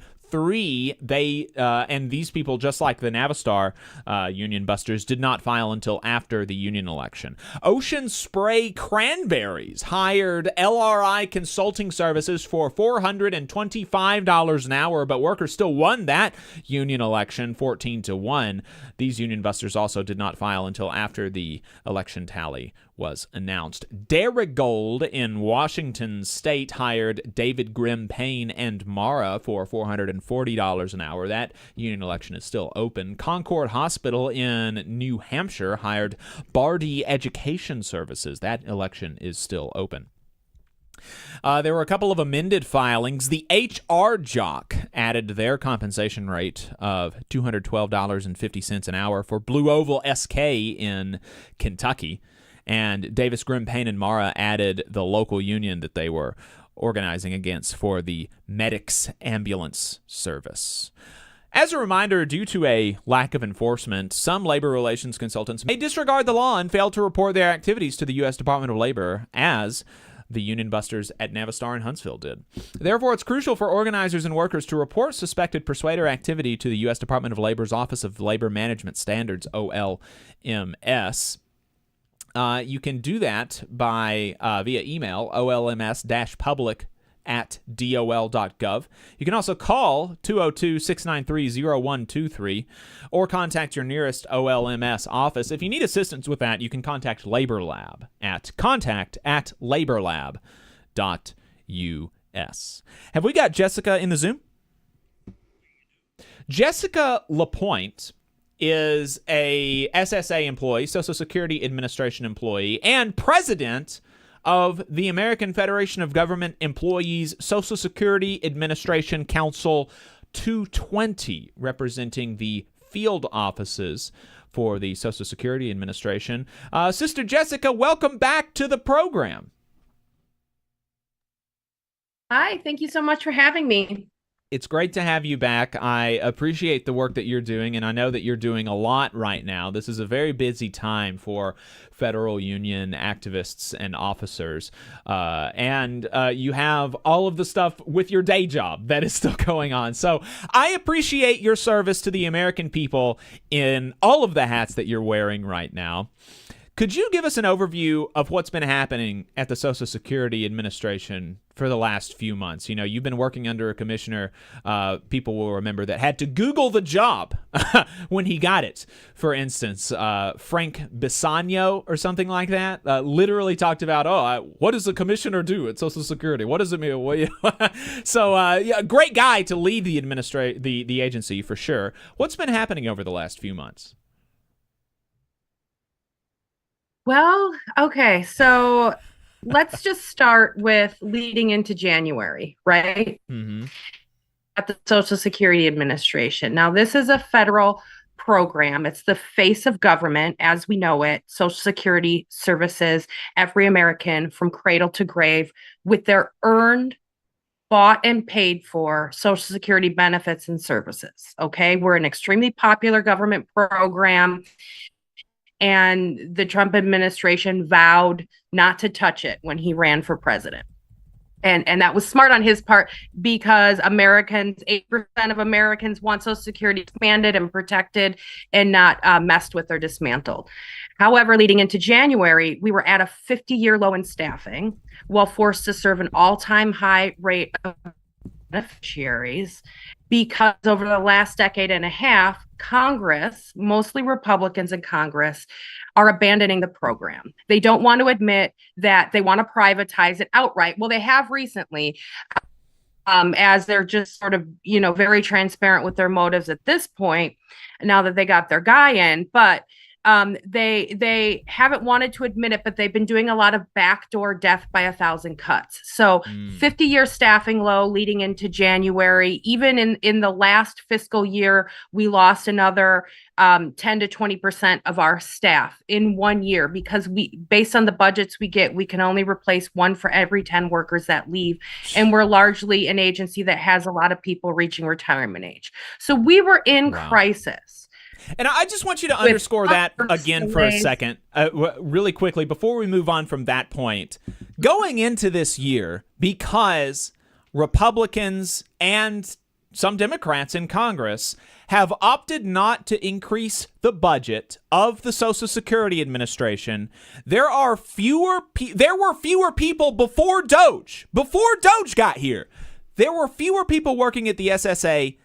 They and these people, just like the Navistar Union Busters, did not file until after the union election. Ocean Spray Cranberries hired LRI Consulting Services for $425 an hour, but workers still won that union election 14-1. These Union Busters also did not file until after the election tally was announced. Darigold in Washington State hired David Grimm Payne and Mara for $440 an hour. That union election is still open. Concord Hospital in New Hampshire hired Bardi Education Services. That election is still open. There were a couple of amended filings. The HR Jock added their compensation rate of $212.50 an hour for Blue Oval SK in Kentucky. And Davis Grimm Payne and Mara added the local union that they were organizing against for the Medics Ambulance Service. As a reminder, due to a lack of enforcement, some labor relations consultants may disregard the law and fail to report their activities to the U.S. Department of Labor, as the Union Busters at Navistar and Huntsville did. Therefore, it's crucial for organizers and workers to report suspected persuader activity to the U.S. Department of Labor's Office of Labor Management Standards, OLMS. You can do that by via email, olms-public@dol.gov. You can also call 202-693-0123 or contact your nearest OLMS office. If you need assistance with that, you can contact Labor Lab at contact@laborlab.us. Have we got Jessica in the Zoom? Jessica LaPointe is a SSA employee, Social Security Administration employee, and president of the American Federation of Government Employees Social Security Administration Council 220, representing the field offices for the Social Security Administration. Sister Jessica, welcome back to the program. Hi, thank you so much for having me. It's great to have you back. I appreciate the work that you're doing, and I know that you're doing a lot right now. This is a very busy time for federal union activists and officers, and you have all of the stuff with your day job that is still going on. So I appreciate your service to the American people in all of the hats that you're wearing right now. Could you give us an overview of what's been happening at the Social Security Administration for the last few months? You know, you've been working under a commissioner, people will remember, that had to Google the job when he got it. For instance, Frank Bisagno or something like that literally talked about, what does the commissioner do at Social Security? What does it mean? So, yeah, great guy to lead the agency for sure. What's been happening over the last few months? Well, okay, so let's just start with leading into January, right? Mm-hmm. At the Social Security Administration. Now, this is a federal program. It's the face of government as we know it. Social Security services every American from cradle to grave with their earned, bought, and paid for Social Security benefits and services. Okay, we're an extremely popular government program. And the Trump administration vowed not to touch it when he ran for president. And that was smart on his part, because 8% of Americans want Social Security expanded and protected and not messed with or dismantled. However, leading into January, we were at a 50-year low in staffing while forced to serve an all-time high rate of beneficiaries, because over the last decade and a half, Congress, mostly Republicans in Congress, are abandoning the program. They don't want to admit that they want to privatize it outright. Well, they have recently. as they're just sort of, very transparent with their motives at this point, now that they got their guy in. But they haven't wanted to admit it, but they've been doing a lot of backdoor death by 1,000 cuts. So 50-year staffing low leading into January. Even in the last fiscal year, we lost another 10 to 20% of our staff in 1 year, because based on the budgets we get, we can only replace 1 for every 10 workers that leave. And we're largely an agency that has a lot of people reaching retirement age. So we were in crisis. And I just want you to underscore that again for a second, really quickly, before we move on from that point. Going into this year, because Republicans and some Democrats in Congress have opted not to increase the budget of the Social Security Administration, there were fewer people before Doge got here. There were fewer people working at the SSA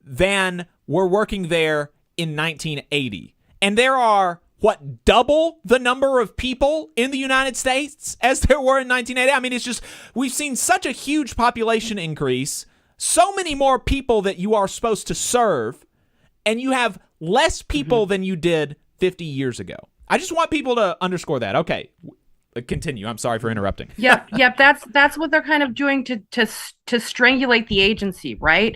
than were working there in 1980. And there are, double the number of people in the United States as there were in 1980? I mean, it's just, we've seen such a huge population increase, so many more people that you are supposed to serve, and you have less people than you did 50 years ago. I just want people to underscore that. Okay, continue. I'm sorry for interrupting. Yep. That's what they're kind of doing to strangulate the agency, right?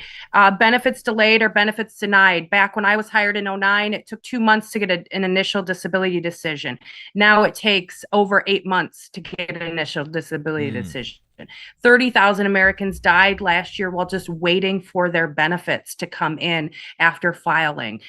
Benefits delayed or benefits denied. Back when I was hired in 2009, it took 2 months to get an initial disability decision. Now it takes over 8 months to get an initial disability decision. 30,000 Americans died last year while just waiting for their benefits to come in after filing.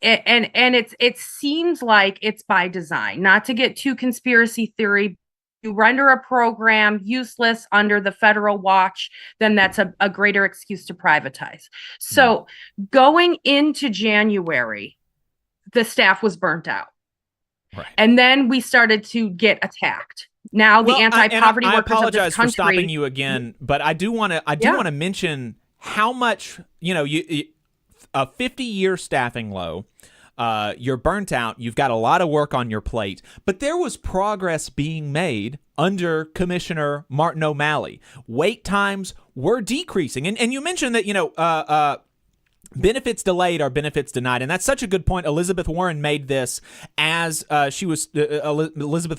It seems like it's by design, not to get too conspiracy theory. You render a program useless under the federal watch, then that's a greater excuse to privatize. So going into January, the staff was burnt out. Right. And then we started to get attacked. Now the anti-poverty workers I apologize of this country, for stopping you again, but I do want to mention how much, a 50-year staffing low, you're burnt out, you've got a lot of work on your plate, but there was progress being made under Commissioner Martin O'Malley. Wait times were decreasing. And you mentioned that, benefits delayed are benefits denied, and that's such a good point. Elizabeth Warren made this Elizabeth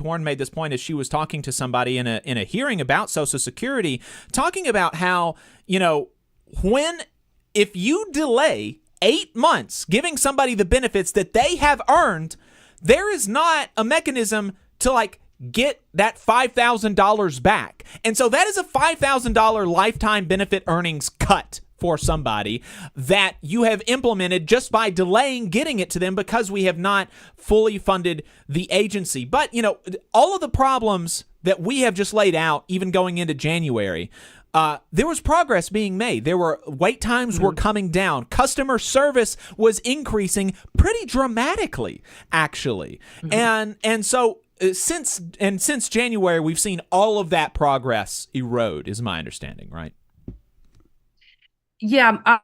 Warren made this point as she was talking to somebody in a hearing about Social Security, talking about how, if you delay 8 months giving somebody the benefits that they have earned, there is not a mechanism to get that $5,000 back. And so that is a $5,000 lifetime benefit earnings cut for somebody that you have implemented just by delaying getting it to them because we have not fully funded the agency. But, all of the problems that we have just laid out, even going into January, there was progress being made. There were wait times were coming down. Customer service was increasing pretty dramatically, actually. And so since January, we've seen all of that progress erode, is my understanding, right? Yeah.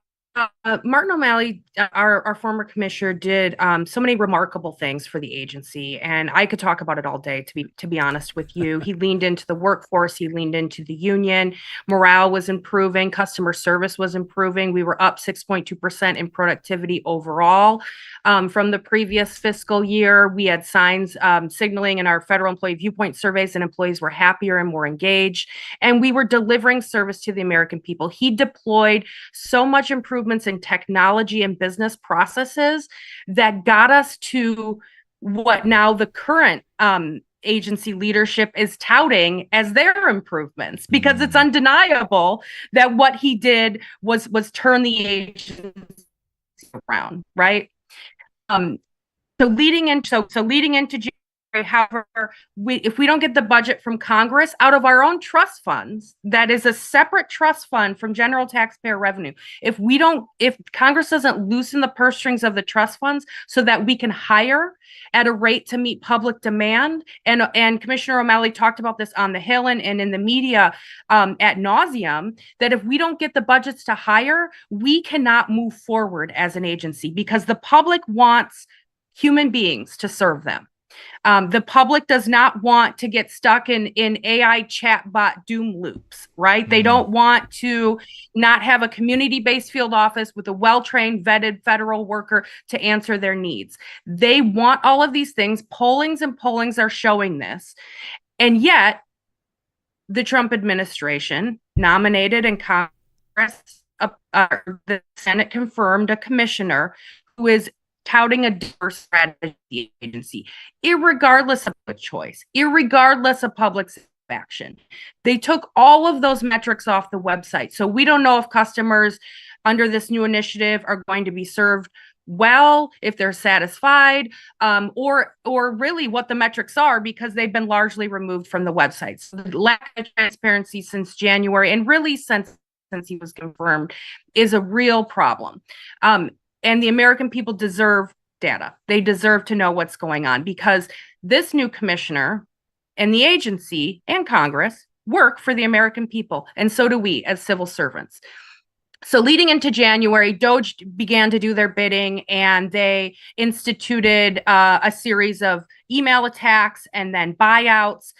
Martin O'Malley, our former commissioner, did so many remarkable things for the agency, and I could talk about it all day. To be honest with you, he leaned into the workforce, he leaned into the union. Morale was improving, customer service was improving. We were up 6.2% in productivity overall from the previous fiscal year. We had signs signaling in our federal employee viewpoint surveys that employees were happier and more engaged, and we were delivering service to the American people. He deployed so much improvements in technology and business processes that got us to what now the current agency leadership is touting as their improvements, because it's undeniable that what he did was turn the agency around, right? So leading into January, however, if we don't get the budget from Congress out of our own trust funds, that is a separate trust fund from general taxpayer revenue. If Congress doesn't loosen the purse strings of the trust funds so that we can hire at a rate to meet public demand, and Commissioner O'Malley talked about this on the Hill and in the media ad nauseum, that if we don't get the budgets to hire, we cannot move forward as an agency, because the public wants human beings to serve them. The public does not want to get stuck in AI chatbot doom loops, right? They don't want to not have a community-based field office with a well-trained, vetted federal worker to answer their needs. They want all of these things. Pollings are showing this. And yet, the Trump administration nominated and Congress, the Senate confirmed a commissioner who is touting a diverse strategy agency, irregardless of the choice, irregardless of public action. They took all of those metrics off the website. So we don't know if customers under this new initiative are going to be served well, if they're satisfied, or really what the metrics are, because they've been largely removed from the website. So the lack of transparency since January, and really since he was confirmed, is a real problem. And the American people deserve data. They deserve to know what's going on, because this new commissioner and the agency and Congress work for the American people, and so do we as civil servants. So leading into January, DOGE began to do their bidding, and they instituted a series of email attacks and then buyouts,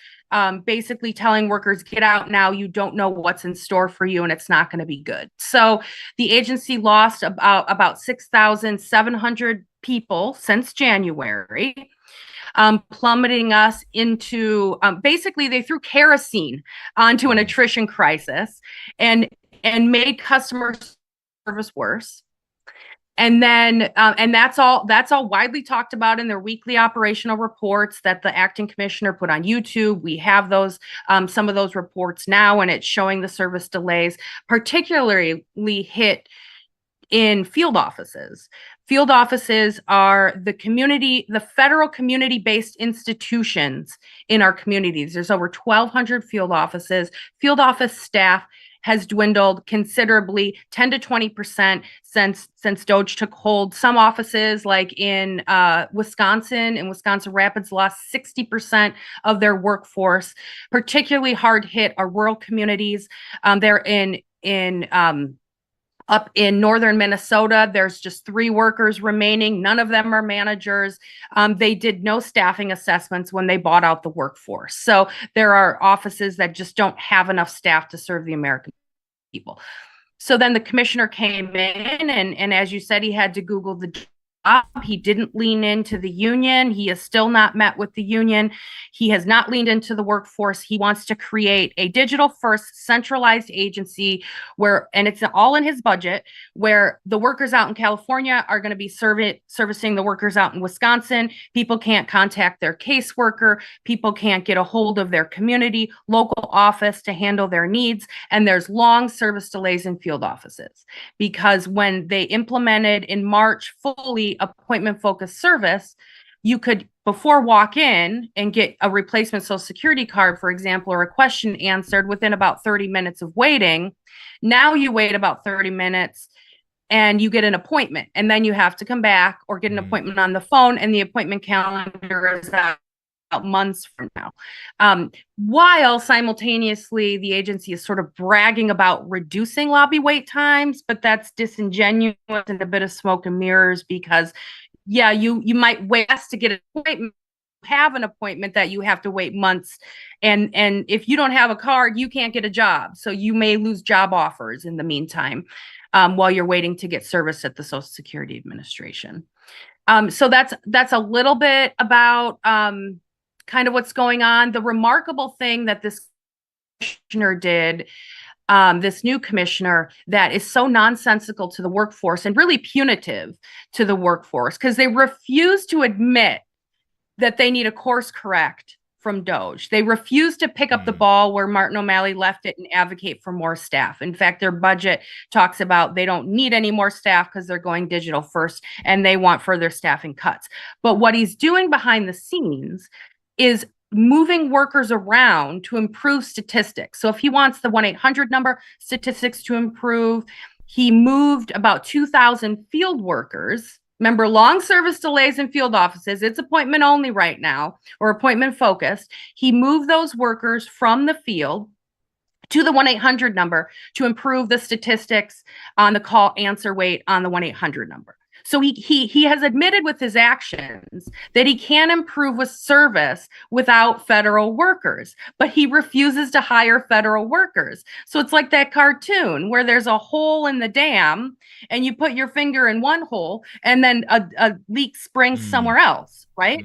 basically telling workers, get out now, you don't know what's in store for you, and it's not going to be good. So the agency lost about 6,700 people since January, plummeting us into, basically they threw kerosene onto an attrition crisis and made customer service worse. And then, and that's all widely talked about in their weekly operational reports that the acting commissioner put on YouTube. We have those, some of those reports now, and it's showing the service delays, particularly hit in field offices. Field offices are the federal community-based institutions in our communities. There's over 1,200 field offices. Field office staff has dwindled considerably, 10 to 20% since DOGE took hold. Some offices, like in Wisconsin Rapids, lost 60% of their workforce. Particularly hard hit are rural communities. They're up in northern Minnesota. There's just 3 workers remaining. None of them are managers. They did no staffing assessments when they bought out the workforce. So there are offices that just don't have enough staff to serve the American people. So then the commissioner came in, and as you said, he had to Google the job. He didn't lean into the union. He has still not met with the union. He has not leaned into the workforce. He wants to create a digital first centralized agency where, and it's all in his budget, where the workers out in California are going to be servicing the workers out in Wisconsin. People can't contact their caseworker. People can't get a hold of their community local office to handle their needs. And there's long service delays in field offices, because when they implemented in March fully appointment focused service, you could before walk in and get a replacement social security card, for example, or a question answered within about 30 minutes of waiting. Now you wait about 30 minutes and you get an appointment, and then you have to come back or get an appointment on the phone, and the appointment calendar is out months from now. While simultaneously the agency is sort of bragging about reducing lobby wait times, but that's disingenuous and a bit of smoke and mirrors, because you might wait to get an appointment, have an appointment that you have to wait months, and if you don't have a card, you can't get a job, so you may lose job offers in the meantime, while you're waiting to get service at the Social Security Administration. So that's a little bit about kind of what's going on. The remarkable thing that this commissioner did, this new commissioner, that is so nonsensical to the workforce and really punitive to the workforce, because they refuse to admit that they need a course correct from DOGE. They refuse to pick up the ball where Martin O'Malley left it and advocate for more staff. In fact, their budget talks about they don't need any more staff because they're going digital first and they want further staffing cuts. But what he's doing behind the scenes is moving workers around to improve statistics. So if he wants the 1-800 number statistics to improve, he moved about 2,000 field workers. Remember, long service delays in field offices, it's appointment only right now, or appointment focused. He moved those workers from the field to the 1-800 number to improve the statistics on the call answer rate on the 1-800 number. So he has admitted with his actions that he can improve with service without federal workers, but he refuses to hire federal workers. So it's like that cartoon where there's a hole in the dam and you put your finger in one hole and then a leak springs somewhere else, right?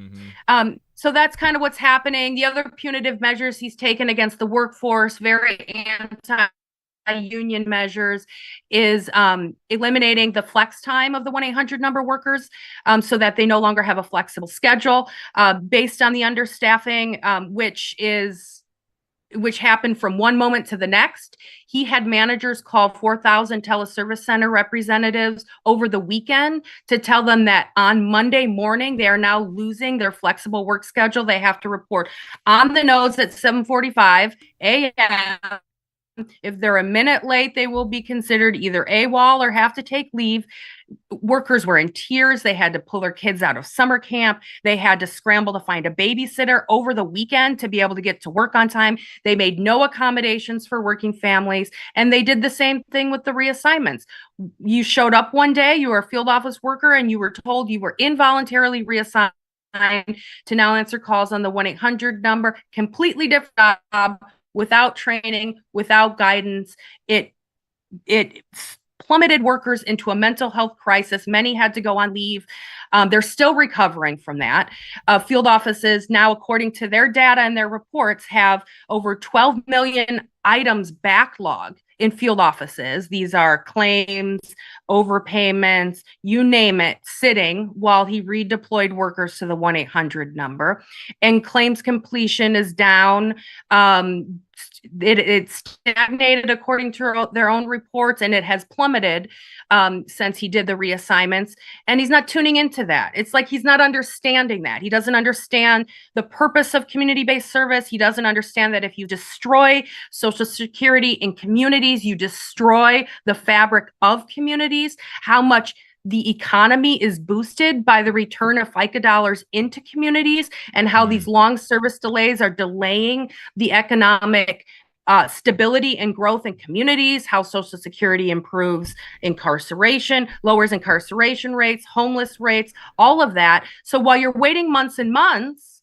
So that's kind of what's happening. The other punitive measures he's taken against the workforce, very anti-union measures, is eliminating the flex time of the 1-800 number workers, so that they no longer have a flexible schedule based on the understaffing, which happened from one moment to the next. He had managers call 4,000 teleservice center representatives over the weekend to tell them that on Monday morning, they are now losing their flexible work schedule. They have to report on the nose at 7:45 a.m. If they're a minute late, they will be considered either AWOL or have to take leave. Workers were in tears. They had to pull their kids out of summer camp. They had to scramble to find a babysitter over the weekend to be able to get to work on time. They made no accommodations for working families. And they did the same thing with the reassignments. You showed up one day, you were a field office worker, and you were told you were involuntarily reassigned to now answer calls on the 1-800 number. Completely different job, without training, without guidance. It plummeted workers into a mental health crisis. Many had to go on leave. They're still recovering from that. Field offices now, according to their data and their reports, have over 12 million items backlogged in field offices. These are claims, overpayments, you name it, sitting while he redeployed workers to the 1-800 number. And claims completion is down. It stagnated according to their own reports, and it has plummeted since he did the reassignments. And he's not tuning into that. It's like he's not understanding that. He doesn't understand the purpose of community-based service. He doesn't understand that if you destroy Social Security in communities, you destroy the fabric of communities, how much the economy is boosted by the return of FICA dollars into communities, and how these long service delays are delaying the economic stability and growth in communities, how Social Security improves incarceration, lowers incarceration rates, homeless rates, all of that. So while you're waiting months and months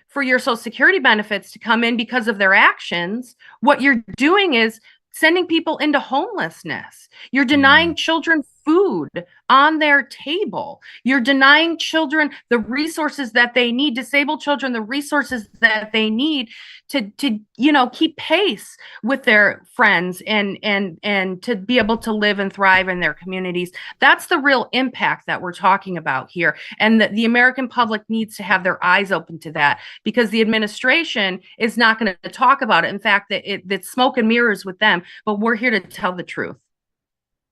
for your Social Security benefits to come in because of their actions, what you're doing is sending people into homelessness. You're denying children food on their table. You're denying children the resources that they need, disabled children the resources that they need to keep pace with their friends and to be able to live and thrive in their communities. That's the real impact that we're talking about here. And the American public needs to have their eyes open to that, because the administration is not going to talk about it. In fact, it's smoke and mirrors with them, but we're here to tell the truth.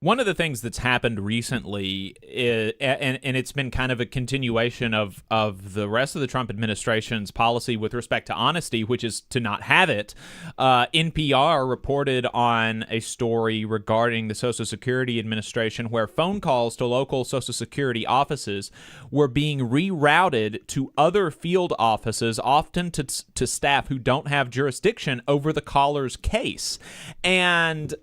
One of the things that's happened recently is, and it's been kind of a continuation of the rest of the Trump administration's policy with respect to honesty, which is to not have it. NPR reported on a story regarding the Social Security Administration where phone calls to local Social Security offices were being rerouted to other field offices, often to staff who don't have jurisdiction over the caller's case. And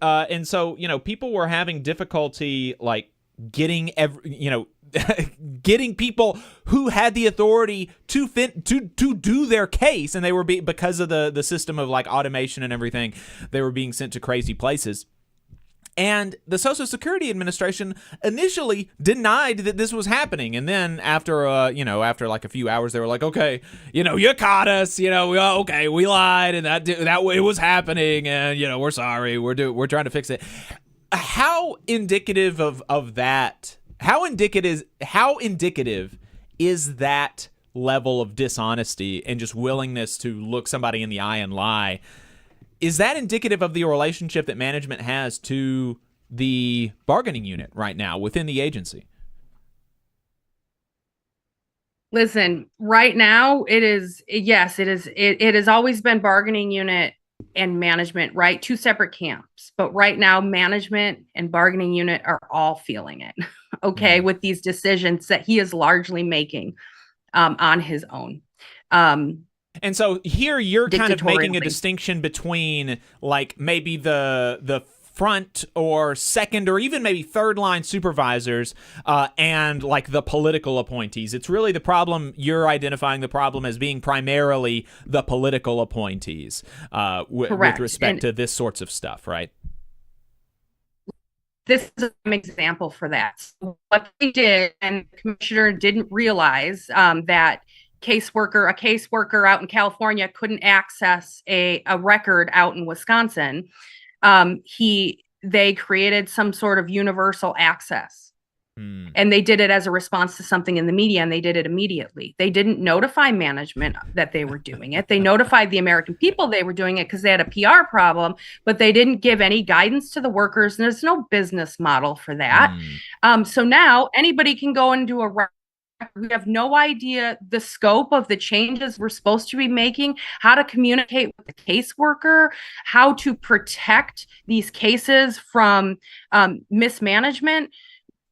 so, people were having difficulty like getting getting people who had the authority to do their case, and they were because of the system of like automation and everything, they were being sent to crazy places. And the Social Security Administration initially denied that this was happening, and then after like a few hours, they were like, "Okay, you caught us. Okay, we lied, and that it was happening, and we're sorry. We're trying to fix it." How indicative of that? How indicative is that level of dishonesty and just willingness to look somebody in the eye and lie? Is that indicative of the relationship that management has to the bargaining unit right now within the agency? Listen, right now it is. It has always been bargaining unit and management, right? Two separate camps. But right now, management and bargaining unit are all feeling it, okay, with these decisions that he is largely making on his own. And so here you're kind of making a distinction between like maybe the front or second or even maybe third line supervisors and like the political appointees. It's really the problem. You're identifying the problem as being primarily the political appointees with respect to this sorts of stuff, right? This is an example for that. So what they did, and the commissioner didn't realize that a caseworker out in California couldn't access a record out in Wisconsin. They created some sort of universal access. And they did it as a response to something in the media, and they did it immediately. They didn't notify management that they were doing it. They notified the American people they were doing it because they had a PR problem, but they didn't give any guidance to the workers. And there's no business model for that. So now anybody can go and do a record. We have no idea the scope of the changes we're supposed to be making, how to communicate with the caseworker, how to protect these cases from mismanagement.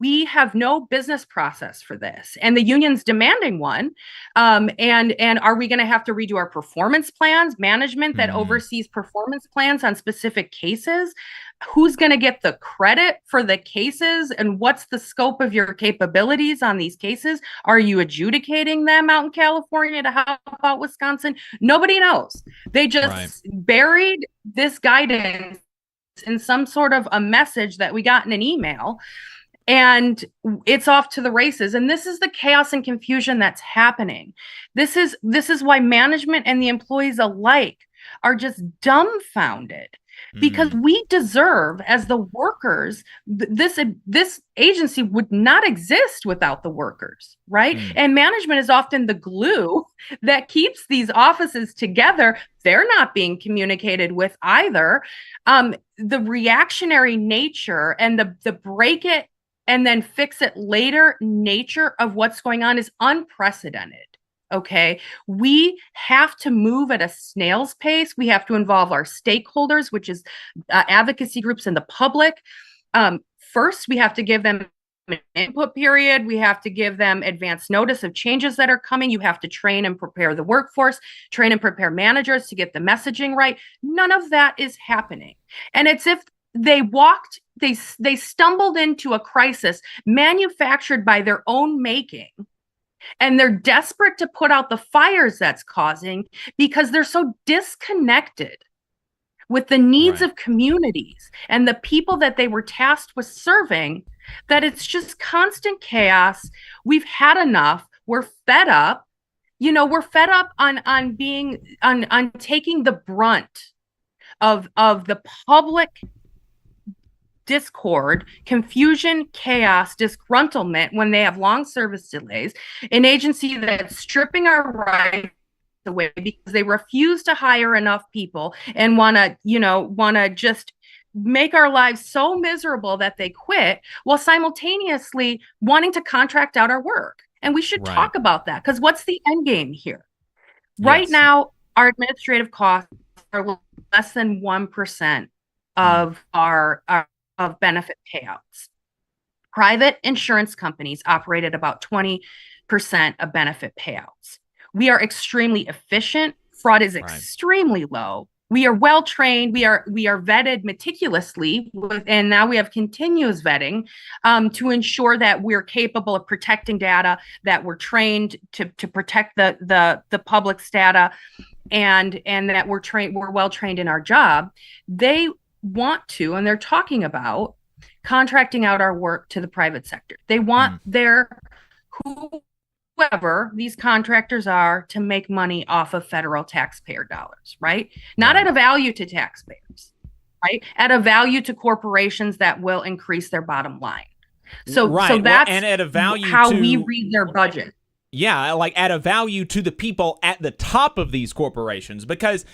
We have no business process for this, and the union's demanding one. And are we going to have to redo our performance plans? Management that oversees performance plans on specific cases? Who's going to get the credit for the cases, and what's the scope of your capabilities on these cases? Are you adjudicating them out in California to help out Wisconsin? Nobody knows. They just buried this guidance in some sort of a message that we got in an email. And it's off to the races. And this is the chaos and confusion that's happening. This is why management and the employees alike are just dumbfounded, because we deserve, as the workers, this agency would not exist without the workers, right? And management is often the glue that keeps these offices together. They're not being communicated with either. The reactionary nature and the break it and then fix it later nature of what's going on is unprecedented. Okay, we have to move at a snail's pace. We have to involve our stakeholders, which is advocacy groups and the public. First, we have to give them an input period. We have to give them advance notice of changes that are coming. You have to train and prepare the workforce, train and prepare managers to get the messaging right. None of that is happening. And it's if they stumbled into a crisis manufactured by their own making, and they're desperate to put out the fires that's causing because they're so disconnected with the needs of communities and the people that they were tasked with serving, that it's just constant chaos. We've had enough. We're fed up. We're fed up on taking the brunt of the public discord, confusion, chaos, disgruntlement when they have long service delays, an agency that's stripping our rights away because they refuse to hire enough people and want to just make our lives so miserable that they quit, while simultaneously wanting to contract out our work. And we should talk about that, because what's the end game here? Right now, our administrative costs are less than 1% of our benefit payouts. Private insurance companies operate at about 20% of benefit payouts. We are extremely efficient. Fraud is extremely low. We are well trained. We are vetted meticulously, and now we have continuous vetting to ensure that we're capable of protecting data, that we're trained to protect the public's data, and that we're well trained in our job. They want to, and they're talking about contracting out our work to the private sector. They want whoever these contractors are to make money off of federal taxpayer dollars, right? Not at a value to taxpayers, right? At a value to corporations that will increase their bottom line. So that's and at a value how we read their budget. Yeah, like at a value to the people at the top of these corporations, because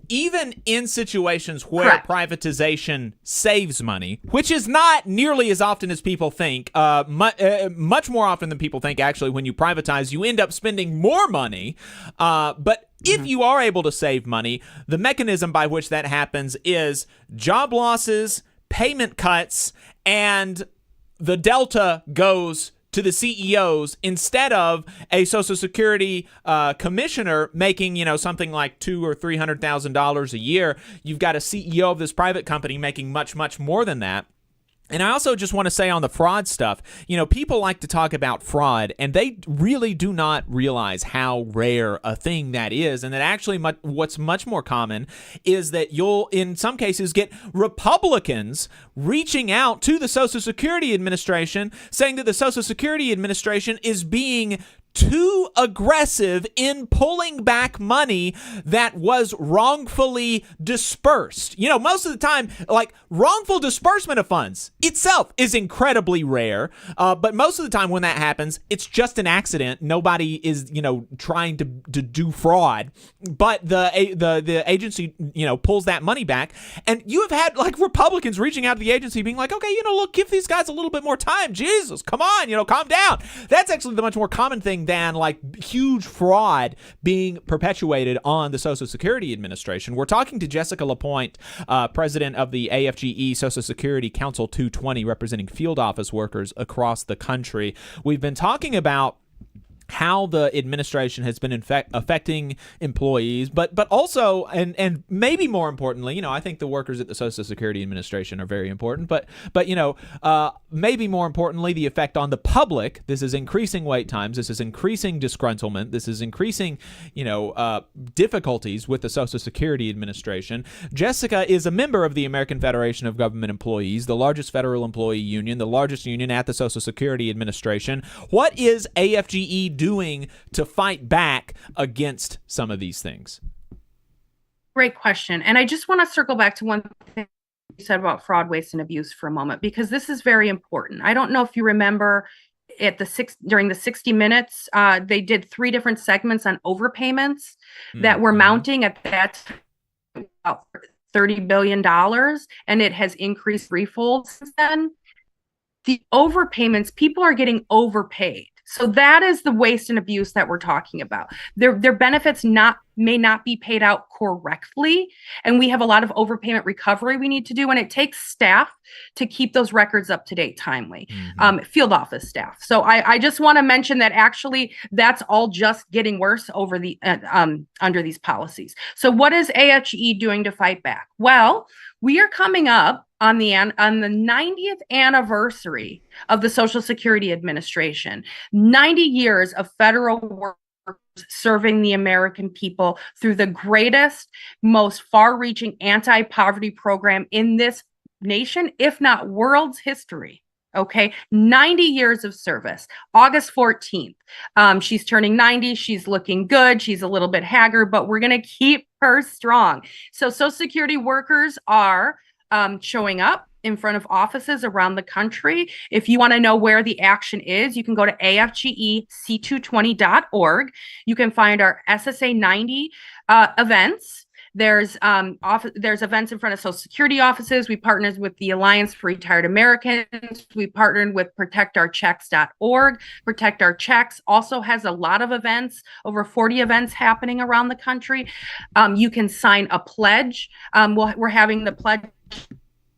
even in situations where privatization saves money, which is not nearly as often as people think, much more often than people think, actually, when you privatize, you end up spending more money. But if you are able to save money, the mechanism by which that happens is job losses, payment cuts, and the delta goes to the CEOs instead of a Social Security commissioner making, something like $200,000 or $300,000 a year. You've got a CEO of this private company making much, much more than that. And I also just want to say on the fraud stuff, people like to talk about fraud, and they really do not realize how rare a thing that is. And that actually what's much more common is that you'll, in some cases, get Republicans reaching out to the Social Security Administration saying that the Social Security Administration is being too aggressive in pulling back money that was wrongfully dispersed. Most of the time, like, wrongful disbursement of funds itself is incredibly rare. But most of the time when that happens, it's just an accident. Nobody is, trying to do fraud. But the agency, pulls that money back. And you have had, like, Republicans reaching out to the agency being like, okay, look, give these guys a little bit more time. Jesus, come on, calm down. That's actually the much more common thing than like huge fraud being perpetuated on the Social Security Administration. We're talking to Jessica LaPointe, president of the AFGE Social Security Council 220, representing field office workers across the country. We've been talking about how the administration has been affecting employees, but also, and maybe more importantly, I think the workers at the Social Security Administration are very important, but maybe more importantly, the effect on the public. This is increasing wait times. This is increasing disgruntlement. This is increasing, difficulties with the Social Security Administration. Jessica is a member of the American Federation of Government Employees, the largest federal employee union, the largest union at the Social Security Administration. What is AFGE doing to fight back against some of these things? Great question. And I just want to circle back to one thing you said about fraud, waste, and abuse for a moment, because this is very important. I don't know if you remember during the 60 Minutes, they did 3 different segments on overpayments that were mounting at that time about $30 billion, and it has increased threefold since then. The overpayments, people are getting overpaid. So that is the waste and abuse that we're talking about. Their benefits may not be paid out correctly, and we have a lot of overpayment recovery we need to do, and it takes staff to keep those records up to date timely, field office staff. So I just want to mention that actually that's all just getting worse over the under these policies. So what is AFGE doing to fight back? Well, we are coming up on the 90th anniversary of the Social Security Administration, 90 years of federal work serving the American people through the greatest, most far-reaching anti-poverty program in this nation, if not world's history. Okay, 90 years of service. August 14th. She's turning 90. She's looking good. She's a little bit haggard, but we're going to keep her strong. So Social Security workers are showing up in front of offices around the country. If you want to know where the action is, you can go to afgec220.org. You can find our SSA 90 events. There's events in front of Social Security offices. We partnered with the Alliance for Retired Americans. We partnered with protectourchecks.org. Protect Our Checks also has a lot of events, over 40 events happening around the country. You can sign a pledge. We're having the pledge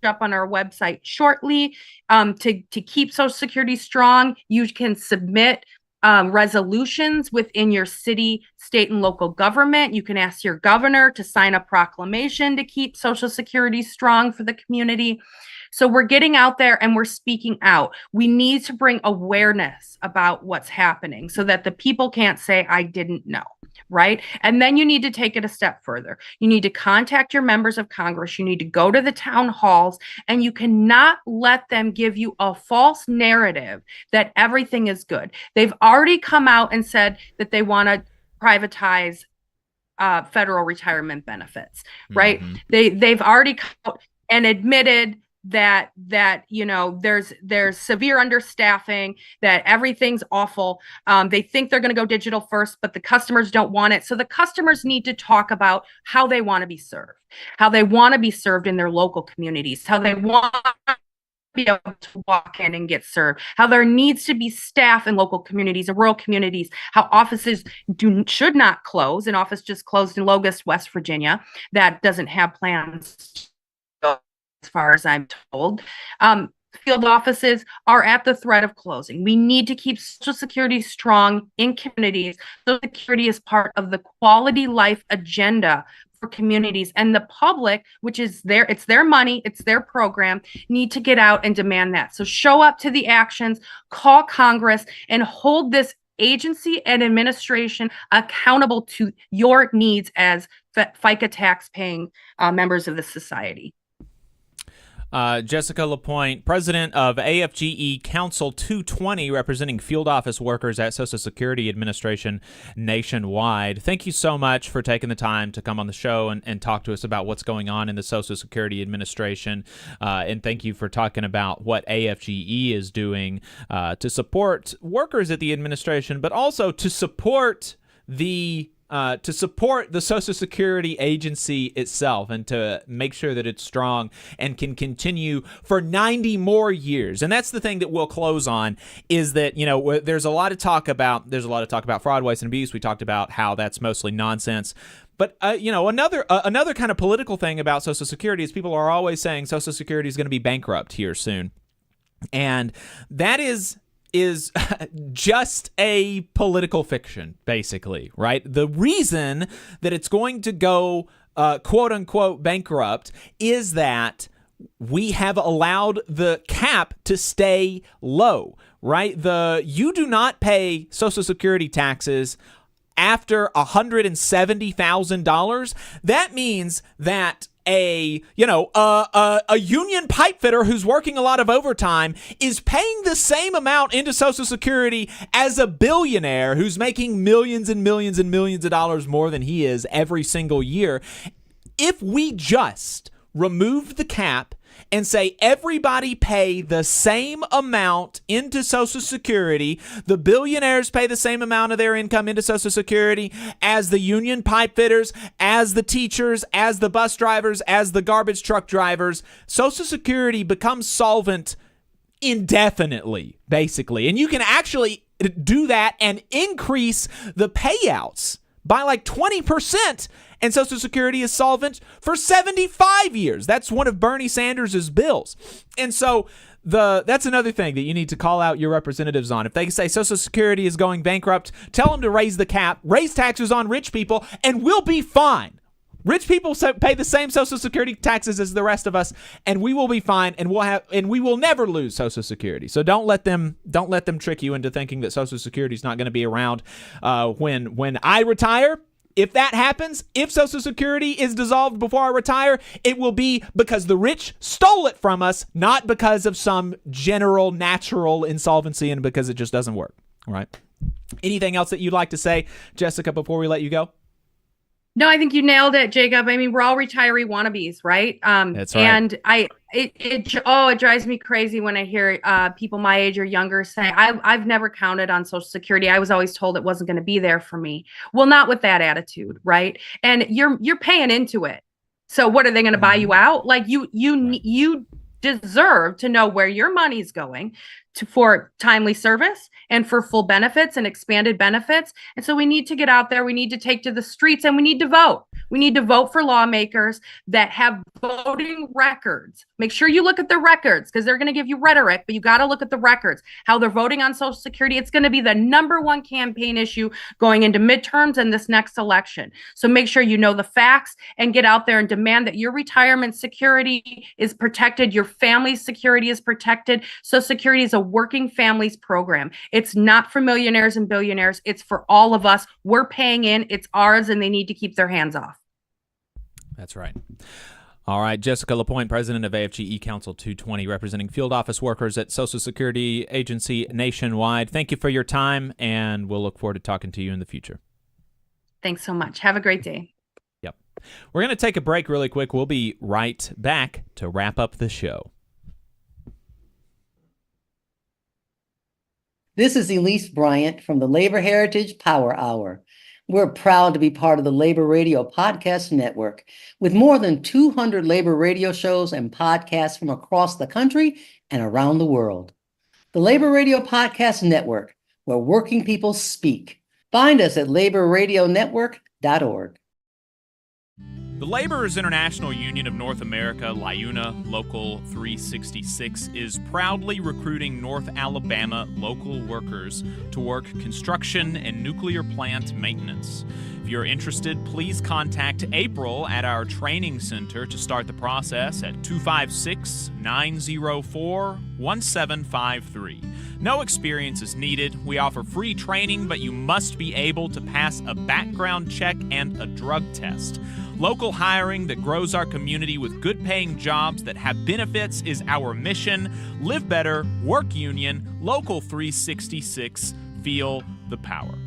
up on our website shortly. To keep Social Security strong, you can submit resolutions within your city, state, and local government. You can ask your governor to sign a proclamation to keep Social Security strong for the community. So we're getting out there and we're speaking out. We need to bring awareness about what's happening so that the people can't say, I didn't know, right? And then you need to take it a step further. You need to contact your members of Congress. You need to go to the town halls, and you cannot let them give you a false narrative that everything is good. They've already come out and said that they want to privatize federal retirement benefits, right? They've already come out and admitted that there's severe understaffing, that everything's awful. They think they're going to go digital first, but the customers don't want it. So the customers need to talk about how they want to be served, how they want to be served in their local communities, how they want to be able to walk in and get served, how there needs to be staff in local communities and rural communities, how offices should not close. An office just closed in Locust, West Virginia, that doesn't have plans, as far as I'm told. field offices are at the threat of closing. We need to keep Social Security strong in communities. Social Security is part of the quality life agenda for communities, and the public, which is it's their money, it's their program, need to get out and demand that. So show up to the actions, call Congress, and hold this agency and administration accountable to your needs as FICA tax-paying members of the society. Jessica LaPointe, president of AFGE Council 220, representing field office workers at Social Security Administration nationwide. Thank you so much for taking the time to come on the show and talk to us about what's going on in the Social Security Administration. And thank you for talking about what AFGE is doing to support workers at the administration, but also to support the Social Security agency itself and to make sure that it's strong and can continue for 90 more years. And that's the thing that we'll close on, is that, there's a lot of talk about fraud, waste, and abuse. We talked about how that's mostly nonsense. But, another kind of political thing about Social Security is people are always saying Social Security is going to be bankrupt here soon. And that is just a political fiction, basically, right? The reason that it's going to go quote unquote bankrupt is that we have allowed the cap to stay low, right? You do not pay Social Security taxes after $170,000. That means that a union pipe fitter who's working a lot of overtime is paying the same amount into Social Security as a billionaire who's making millions and millions and millions of dollars more than he is every single year. If we just removed the cap and say everybody pay the same amount into Social Security, the billionaires pay the same amount of their income into Social Security as the union pipe fitters, as the teachers, as the bus drivers, as the garbage truck drivers, Social Security becomes solvent indefinitely, basically. And you can actually do that and increase the payouts by like 20%, and Social Security is solvent for 75 years. That's one of Bernie Sanders' bills. And so that's another thing that you need to call out your representatives on. If they say Social Security is going bankrupt, tell them to raise the cap, raise taxes on rich people, and we'll be fine. Rich people pay the same Social Security taxes as the rest of us, and we will be fine, and we will never lose Social Security. So don't let them trick you into thinking that Social Security is not going to be around when I retire. If that happens, if Social Security is dissolved before I retire, it will be because the rich stole it from us, not because of some general natural insolvency and because it just doesn't work. All right. Anything else that you'd like to say, Jessica, before we let you go? No, I think you nailed it, Jacob. I mean, we're all retiree wannabes, right? That's right. And it drives me crazy when I hear people my age or younger say, I've never counted on Social Security. I was always told it wasn't going to be there for me. Well, not with that attitude, right? And you're paying into it. So what are they going to buy you out? Like you deserve to know where your money's going for timely service and for full benefits and expanded benefits. And so we need to get out there. We need to take to the streets and we need to vote. We need to vote for lawmakers that have voting records. Make sure you look at the records because they're going to give you rhetoric, but you got to look at the records, how they're voting on Social Security. It's going to be the #1 campaign issue going into midterms and this next election. So make sure you know the facts and get out there and demand that your retirement security is protected. Your family's security is protected. Social Security is a working families program. It's not for millionaires and billionaires. It's for all of us. We're paying in. It's ours, and they need to keep their hands off. That's right. All right, Jessica LaPointe, president of AFGE Council 220, representing field office workers at Social Security Agency nationwide. Thank you for your time, and we'll look forward to talking to you in the future. Thanks so much. Have a great day. Yep. We're going to take a break really quick. We'll be right back to wrap up the show. This is Elise Bryant from the Labor Heritage Power Hour. We're proud to be part of the Labor Radio Podcast Network, with more than 200 labor radio shows and podcasts from across the country and around the world. The Labor Radio Podcast Network, where working people speak. Find us at laborradionetwork.org. The Laborers International Union of North America, LIUNA Local 366, is proudly recruiting North Alabama local workers to work construction and nuclear plant maintenance. If you're interested, please contact April at our training center to start the process at 256-904-1753. No experience is needed. We offer free training, but you must be able to pass a background check and a drug test. Local hiring that grows our community with good-paying jobs that have benefits is our mission. Live better, work union, Local 366, feel the power.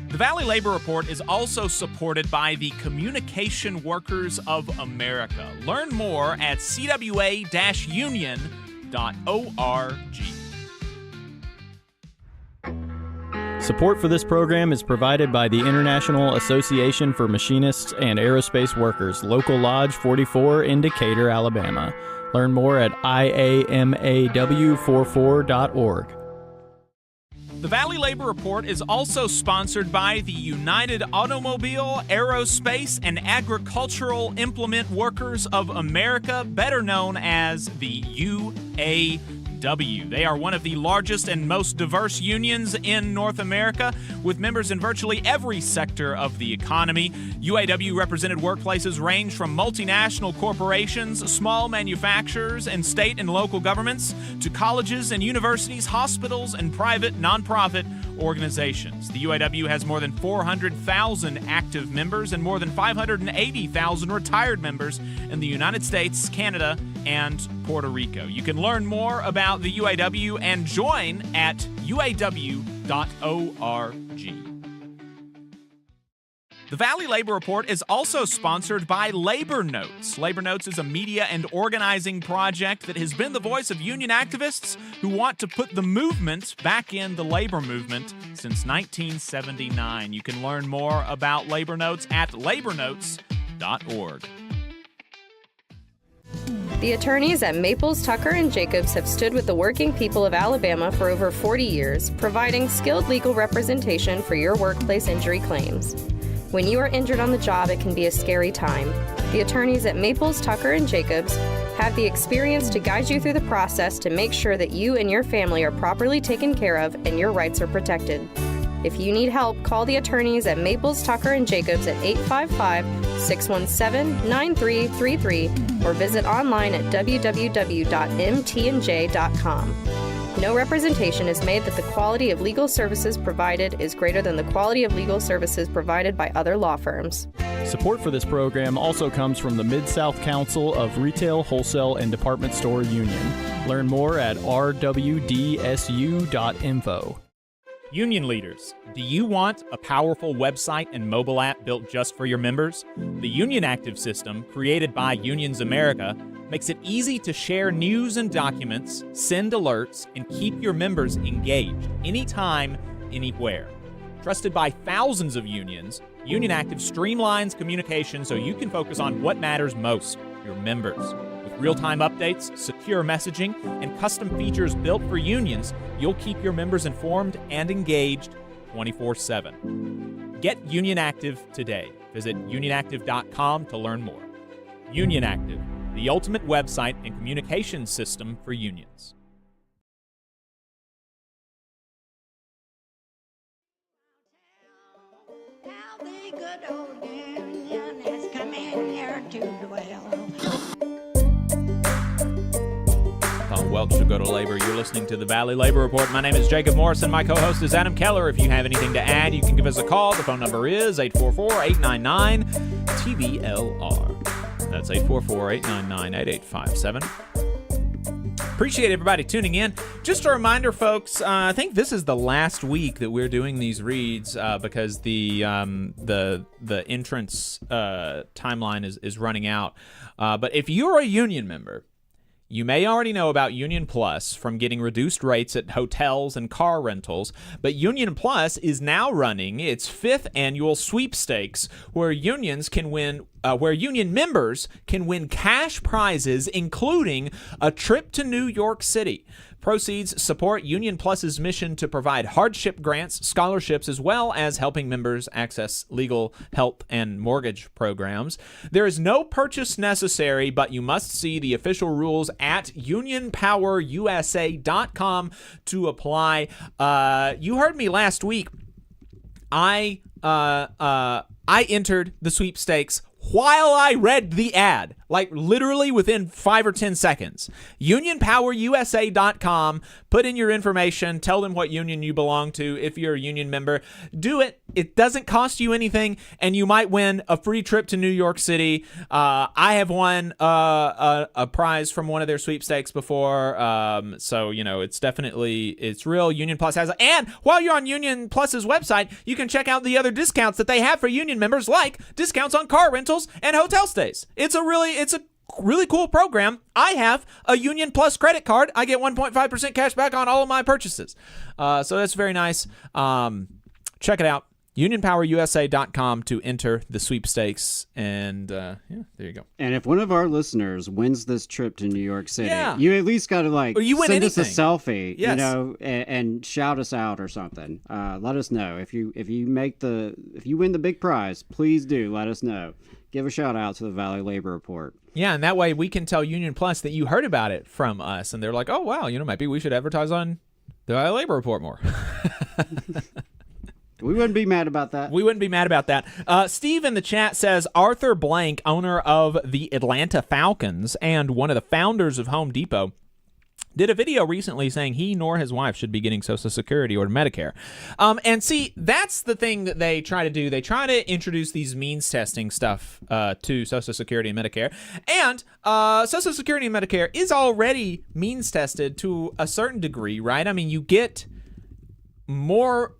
The Valley Labor Report is also supported by the Communication Workers of America. Learn more at cwa-union.org. Support for this program is provided by the International Association for Machinists and Aerospace Workers, Local Lodge 44 in Decatur, Alabama. Learn more at iamaw44.org. The Valley Labor Report is also sponsored by the United Automobile, Aerospace, and Agricultural Implement Workers of America, better known as the UAW. They are one of the largest and most diverse unions in North America, with members in virtually every sector of the economy. UAW-represented workplaces range from multinational corporations, small manufacturers, and state and local governments, to colleges and universities, hospitals, and private nonprofit organizations. The UAW has more than 400,000 active members and more than 580,000 retired members in the United States, Canada, and Puerto Rico. You can learn more about the UAW and join at uaw.org. The Valley Labor Report is also sponsored by Labor Notes. Labor Notes is a media and organizing project that has been the voice of union activists who want to put the movement back in the labor movement since 1979. You can learn more about Labor Notes at labornotes.org. The attorneys at Maples, Tucker, and Jacobs have stood with the working people of Alabama for over 40 years, providing skilled legal representation for your workplace injury claims. When you are injured on the job, it can be a scary time. The attorneys at Maples, Tucker, and Jacobs have the experience to guide you through the process to make sure that you and your family are properly taken care of and your rights are protected. If you need help, call the attorneys at Maples, Tucker, and Jacobs at 855-617-9333 or visit online at www.mtnj.com. No representation is made that the quality of legal services provided is greater than the quality of legal services provided by other law firms. Support for this program also comes from the Mid-South Council of Retail, Wholesale, and Department Store Union. Learn more at rwdsu.info. Union leaders, do you want a powerful website and mobile app built just for your members? The Union Active system, created by Unions America, makes it easy to share news and documents, send alerts, and keep your members engaged anytime, anywhere. Trusted by thousands of unions, Union Active streamlines communication so you can focus on what matters most, your members. With real-time updates, secure messaging, and custom features built for unions, you'll keep your members informed and engaged 24/7. Get Union Active today. Visit unionactive.com to learn more. Union Active, the ultimate website and communication system for unions. How the good old union has come in here to dwell. Tom Welch to Go to Labor. You're listening to the Valley Labor Report. My name is Jacob Morrison. My co-host is Adam Keller. If you have anything to add, you can give us a call. The phone number is 844-899-TVLR. That's 844-899-8857. Appreciate everybody tuning in. Just a reminder, folks, I think this is the last week that we're doing these reads because the entrance timeline is running out. But if you're a union member, you may already know about Union Plus from getting reduced rates at hotels and car rentals, but Union Plus is now running its 5th annual sweepstakes where unions can win where union members can win cash prizes, including a trip to New York City. Proceeds support Union Plus's mission to provide hardship grants, scholarships, as well as helping members access legal, health, and mortgage programs. There is no purchase necessary, but you must see the official rules at unionpowerusa.com to apply. You heard me last week. I entered the sweepstakes while I read the ad, like literally within 5 or 10 seconds. UnionPowerUSA.com. Put in your information. Tell them what union you belong to. If you're a union member, do it. It doesn't cost you anything, and you might win a free trip to New York City. I have won a prize from one of their sweepstakes before, so it's definitely, it's real. Union Plus has it. And while you're on Union Plus's website, you can check out the other discounts that they have for union members, like discounts on car rentals and hotel stays. It's a really cool program. I have a Union Plus credit card. I get 1.5% cash back on all of my purchases. So that's very nice. Check it out. UnionPowerUSA.com to enter the sweepstakes. And there you go. And if one of our listeners wins this trip to New York City, Yeah. you at least got to send us a selfie, Yes. and shout us out or something. Let us know if you win the big prize. Please do let us know. Give a shout out to the Valley Labor Report. Yeah, and that way we can tell Union Plus that you heard about it from us, and they're like, oh, wow, maybe we should advertise on the Valley Labor Report more. We wouldn't be mad about that. We wouldn't be mad about that. Steve in the chat says, Arthur Blank, owner of the Atlanta Falcons and one of the founders of Home Depot, did a video recently saying he nor his wife should be getting Social Security or Medicare. And see, that's the thing that they try to do. They try to introduce these means testing stuff to Social Security and Medicare. And Social Security and Medicare is already means tested to a certain degree, right? I mean, you get more,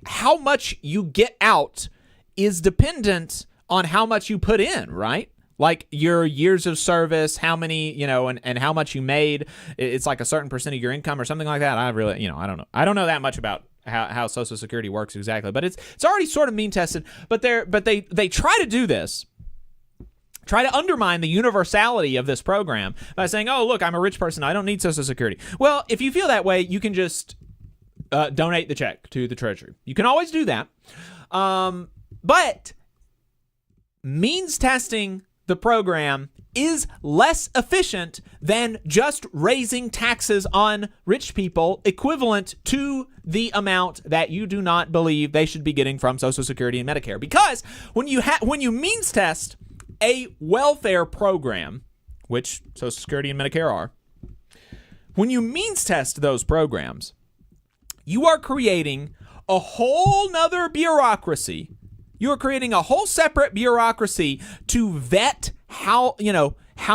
how much you get out is dependent on how much you put in, right? Like your years of service, how many, and how much you made. It's like a certain percent of your income or something like that. I really, I don't know. I don't know that much about how Social Security works exactly, but it's already sort of mean tested. But they try to do this, try to undermine the universality of this program by saying, oh, look, I'm a rich person. I don't need Social Security. Well, if you feel that way, you can just donate the check to the Treasury. You can always do that. But means testing the program is less efficient than just raising taxes on rich people equivalent to the amount that you do not believe they should be getting from Social Security and Medicare. Because when you means test a welfare program, which Social Security and Medicare are, when you means test those programs, you are creating a whole nother bureaucracy. You are creating a whole separate bureaucracy to vet how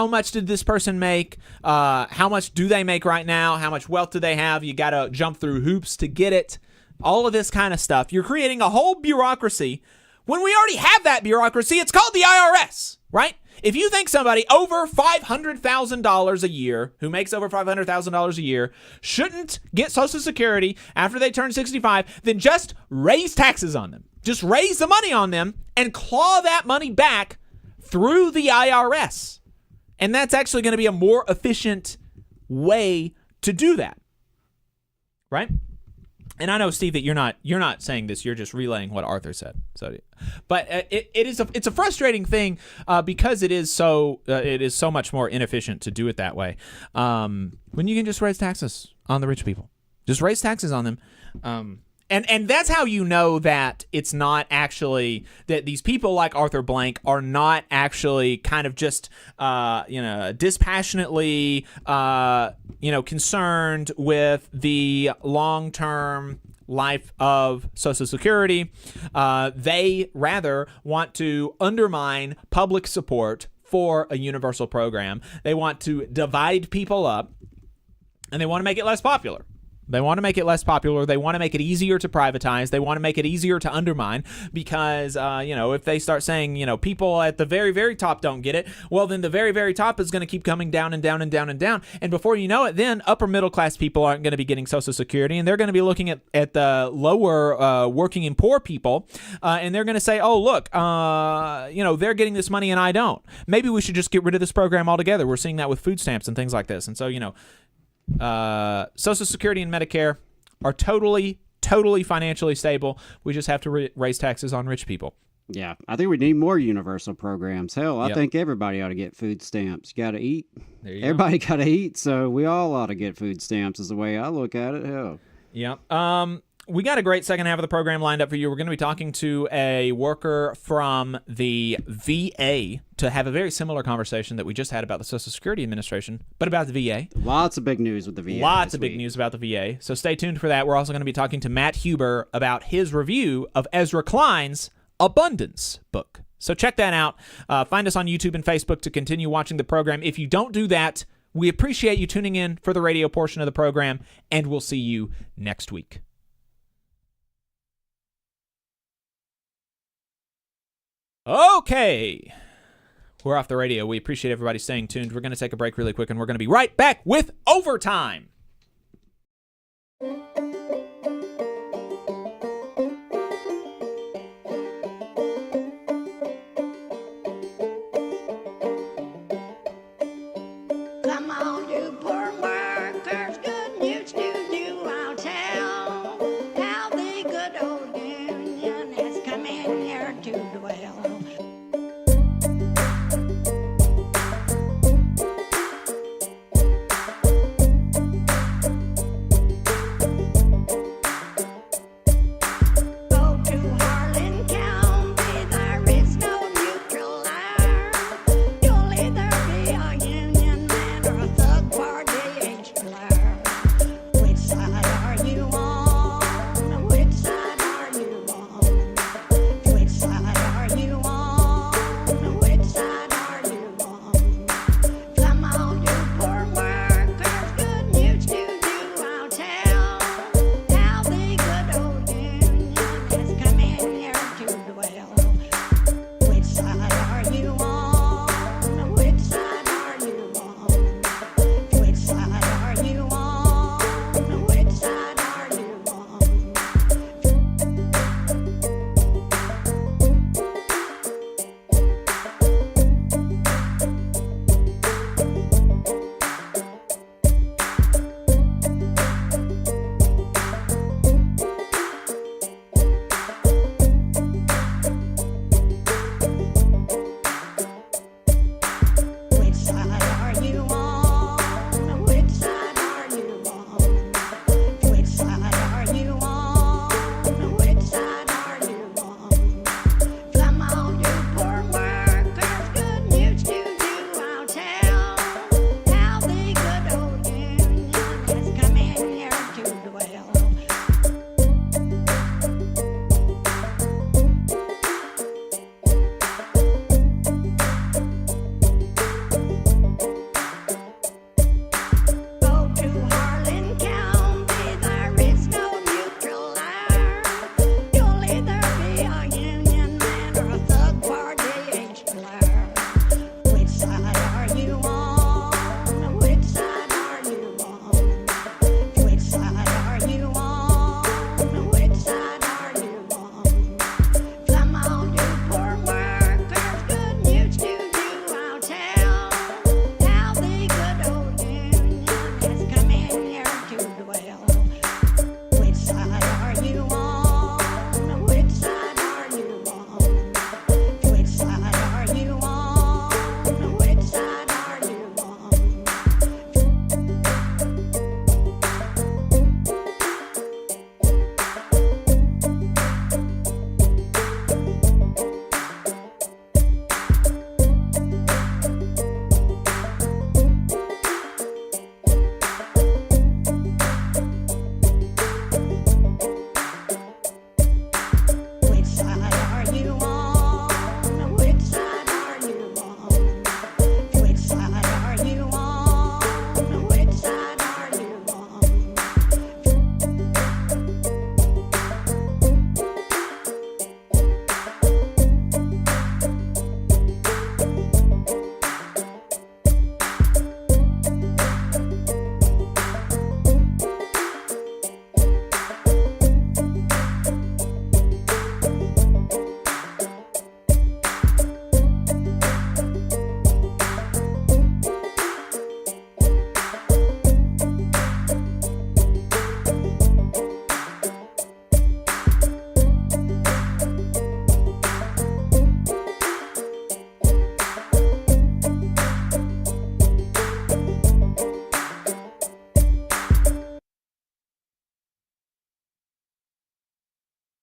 much did this person make? How much do they make right now? How much wealth do they have? You got to jump through hoops to get it. All of this kind of stuff. You're creating a whole bureaucracy when we already have that bureaucracy. It's called the IRS, right? If you think somebody over $500,000 a year, who makes over $500,000 a year, shouldn't get Social Security after they turn 65, then just raise taxes on them. Just raise the money on them and claw that money back through the IRS. And that's actually going to be a more efficient way to do that. Right? And I know, Steve, that you're not saying this. You're just relaying what Arthur said. So, but it's a frustrating thing because it is so much more inefficient to do it that way. When you can just raise taxes on the rich people, just raise taxes on them. And that's how you know that it's not actually, that these people like Arthur Blank are not actually kind of just, dispassionately, concerned with the long-term life of Social Security. They rather want to undermine public support for a universal program. They want to divide people up, and they want to make it less popular. They want to make it less popular. They want to make it easier to privatize. They want to make it easier to undermine because, if they start saying, people at the very, very top don't get it, well, then the very, very top is going to keep coming down and down and down and down. And before you know it, then upper middle class people aren't going to be getting Social Security, and they're going to be looking at the lower working and poor people, and they're going to say, oh, look, they're getting this money and I don't. Maybe we should just get rid of this program altogether. We're seeing that with food stamps and things like this. And so, Social Security and Medicare are totally financially stable. We just have to raise taxes on rich people. Yeah, I think we need more universal programs. Hell, I Yep. think everybody ought to get food stamps. You got to eat. There you Everybody got to eat, so we all ought to get food stamps is the way I look at it. Hell. Yeah. We got a great second half of the program lined up for you. We're going to be talking to a worker from the VA to have a very similar conversation that we just had about the Social Security Administration, but about the VA. Lots of big news with the VA. Lots of big news about the VA. So stay tuned for that. We're also going to be talking to Matt Huber about his review of Ezra Klein's Abundance book. So check that out. Find us on YouTube and Facebook to continue watching the program. If you don't do that, we appreciate you tuning in for the radio portion of the program, and we'll see you next week. Okay, we're off the radio. We appreciate everybody staying tuned. We're going to take a break really quick, and we're going to be right back with Overtime. Come on, you poor workers, good news to you I'll tell. How the good old union has come in here to dwell. Go to Harlan County, there is no neutral there. You'll either be a union man or a thug party agent.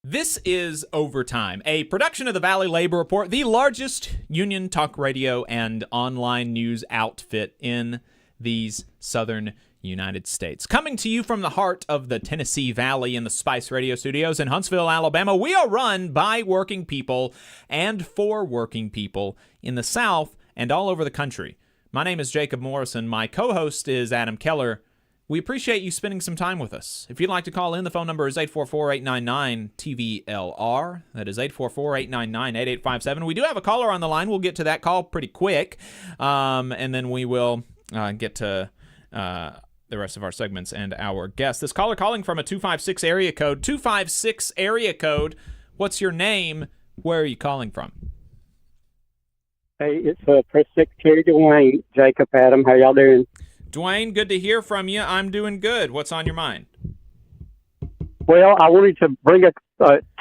This is Overtime, a production of the Valley Labor Report, the largest union talk radio and online news outfit in these southern United States. Coming to you from the heart of the Tennessee Valley in the Spice Radio Studios in Huntsville, Alabama, we are run by working people and for working people in the South and all over the country. My name is Jacob Morrison. My co-host is Adam Keller. We appreciate you spending some time with us. If you'd like to call in, the phone number is 844-899-TVLR. That is 844-899-8857. We do have a caller on the line. We'll get to that call pretty quick, and then we will get to the rest of our segments and our guests. This caller calling from a 256 area code. 256 area code. What's your name? Where are you calling from? Hey, it's Press Secretary Dwayne. Jacob, Adam, how y'all doing? Dwayne, good to hear from you. I'm doing good. What's on your mind? Well, I wanted to bring up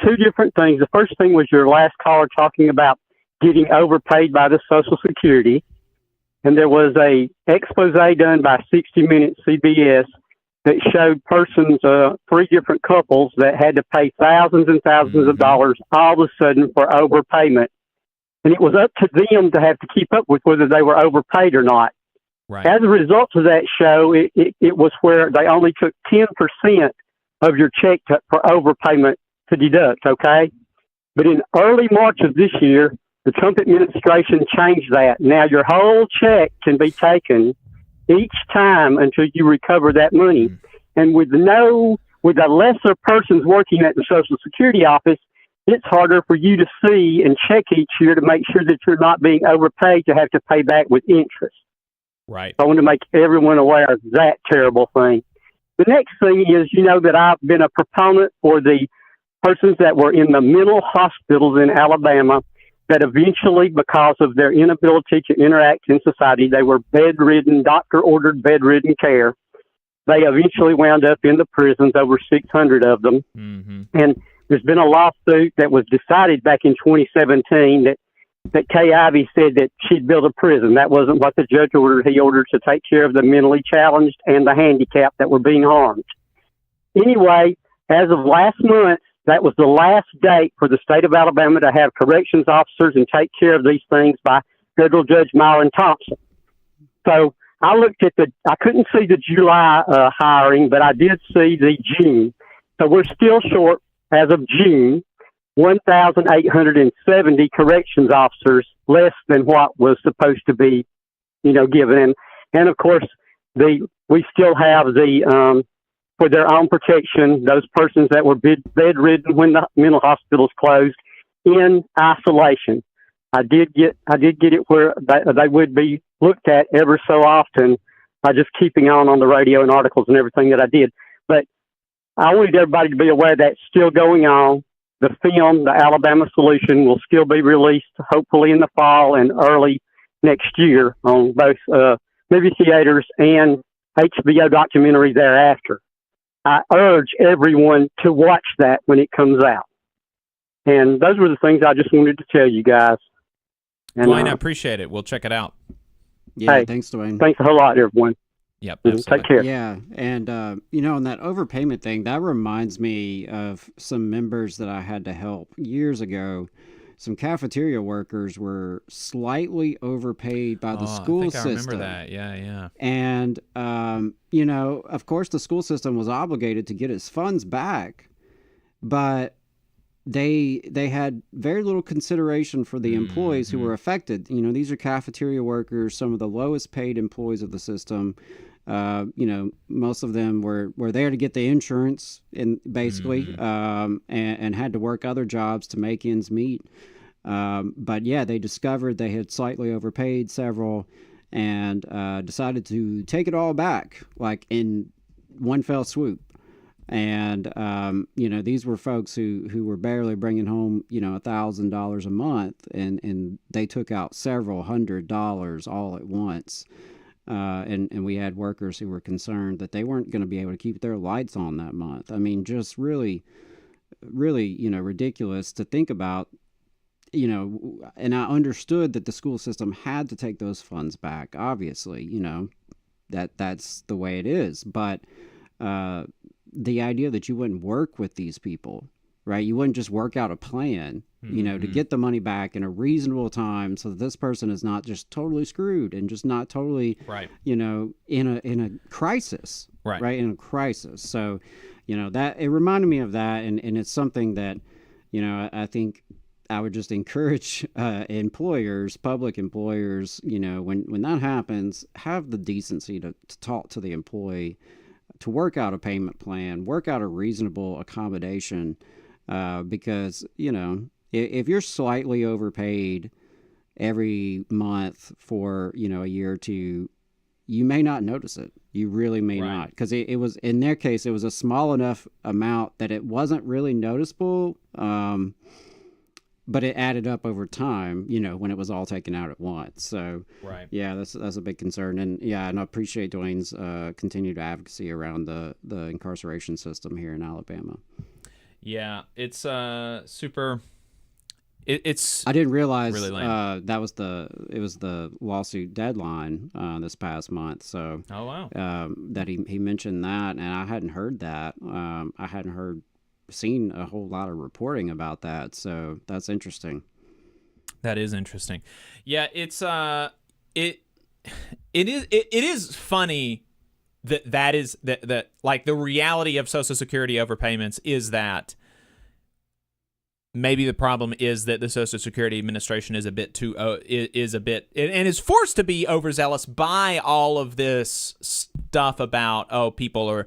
two different things. The first thing was your last caller talking about getting overpaid by the Social Security. And there was a expose done by 60 Minutes CBS that showed persons, three different couples that had to pay thousands and thousands of dollars all of a sudden for overpayment. And it was up to them to have to keep up with whether they were overpaid or not. Right. As a result of that show, it was where they only took 10% of your check for overpayment to deduct, okay? But in early March of this year, the Trump administration changed that. Now your whole check can be taken each time until you recover that money. And with the lesser persons working at the Social Security office, it's harder for you to see and check each year to make sure that you're not being overpaid to have to pay back with interest. Right. I want to make everyone aware of that terrible thing. The next thing is, you know, that I've been a proponent for the persons that were in the mental hospitals in Alabama that eventually, because of their inability to interact in society, they were bedridden, doctor-ordered bedridden care. They eventually wound up in the prisons, over 600 of them. Mm-hmm. And there's been a lawsuit that was decided back in 2017 that Kay Ivey said that she'd build a prison. That wasn't what the judge ordered. He ordered to take care of the mentally challenged and the handicapped that were being harmed. Anyway, as of last month, that was the last date for the state of Alabama to have corrections officers and take care of these things by federal Judge Myron Thompson. So I looked at I couldn't see the July hiring, but I did see the June. So we're still short as of June. 1,870 corrections officers, less than what was supposed to be, given. And of course, we still have for their own protection, those persons that were bedridden when the mental hospitals closed in isolation. I did get it where they would be looked at ever so often by just keeping on the radio and articles and everything that I did. But I wanted everybody to be aware that's still going on. The film, The Alabama Solution, will still be released hopefully in the fall and early next year on both movie theaters and HBO documentary thereafter. I urge everyone to watch that when it comes out. And those were the things I just wanted to tell you guys. And, Dwayne, I appreciate it. We'll check it out. Yeah, hey, thanks, Dwayne. Thanks a whole lot, everyone. Yep, absolutely. Take care. Yeah, and on that overpayment thing, that reminds me of some members that I had to help years ago. Some cafeteria workers were slightly overpaid by the school system. I remember that. Yeah. And of course, the school system was obligated to get its funds back, but they had very little consideration for the employees who were affected. These are cafeteria workers, some of the lowest paid employees of the system. Most of them were there to get the insurance basically, and had to work other jobs to make ends meet. But yeah, they discovered they had slightly overpaid several and decided to take it all back, like in one fell swoop. And, these were folks who were barely bringing home, $1,000 a month, and they took out several $100s all at once. And we had workers who were concerned that they weren't going to be able to keep their lights on that month. I mean, just really, really, ridiculous to think about, and I understood that the school system had to take those funds back, obviously, that's the way it is. But the idea that you wouldn't work with these people right? You wouldn't just work out a plan, to get the money back in a reasonable time so that this person is not just totally screwed and just not totally, right. In a crisis, right? In a crisis. So, that it reminded me of that. And it's something that, I think I would just encourage employers, public employers, when that happens, have the decency to talk to the employee, to work out a payment plan, work out a reasonable accommodation, because, if you're slightly overpaid every month for, a year or two, you may not notice it. You really may not. Because it was, in their case, it was a small enough amount that it wasn't really noticeable, but it added up over time, when it was all taken out at once. So, yeah, that's a big concern. And, and I appreciate Dwayne's continued advocacy around the incarceration system here in Alabama. Yeah, it's super... It's I didn't realize really lame. it was the lawsuit deadline this past month. So that he mentioned that, and I hadn't heard that. I hadn't seen a whole lot of reporting about that. So that's interesting. That is interesting. Yeah, it's it is funny that like the reality of Social Security overpayments is that. Maybe the problem is that the Social Security Administration is a bit and is forced to be overzealous by all of this stuff about people are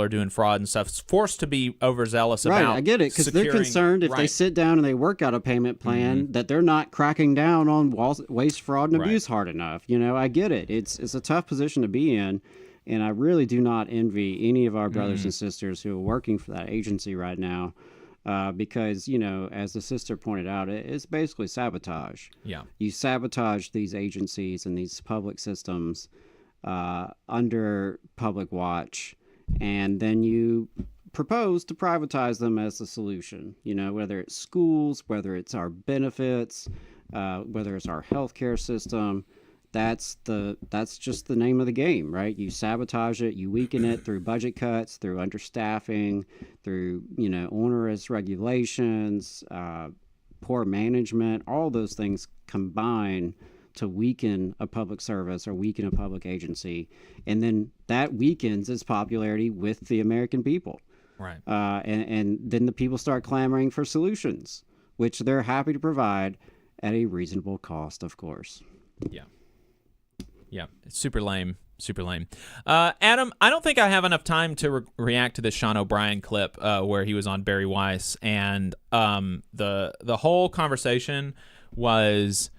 doing fraud and stuff. It's forced to be overzealous about. Right, I get it, because they're concerned if they sit down and they work out a payment plan that they're not cracking down on waste, fraud, and abuse hard enough. I get it. It's a tough position to be in, and I really do not envy any of our brothers and sisters who are working for that agency right now. Because, as the sister pointed out, it's basically sabotage. Yeah. You sabotage these agencies and these public systems under public watch, and then you propose to privatize them as the solution. Whether it's schools, whether it's our benefits, whether it's our healthcare system. That's just the name of the game, right? You sabotage it, you weaken it through budget cuts, through understaffing, through, onerous regulations, poor management. All those things combine to weaken a public service or weaken a public agency. And then that weakens its popularity with the American people. Right. And then the people start clamoring for solutions, which they're happy to provide at a reasonable cost, of course. Yeah. Yeah, it's super lame. Super lame. Adam, I don't think I have enough time to react to the Sean O'Brien clip where he was on Barry Weiss, and the whole conversation was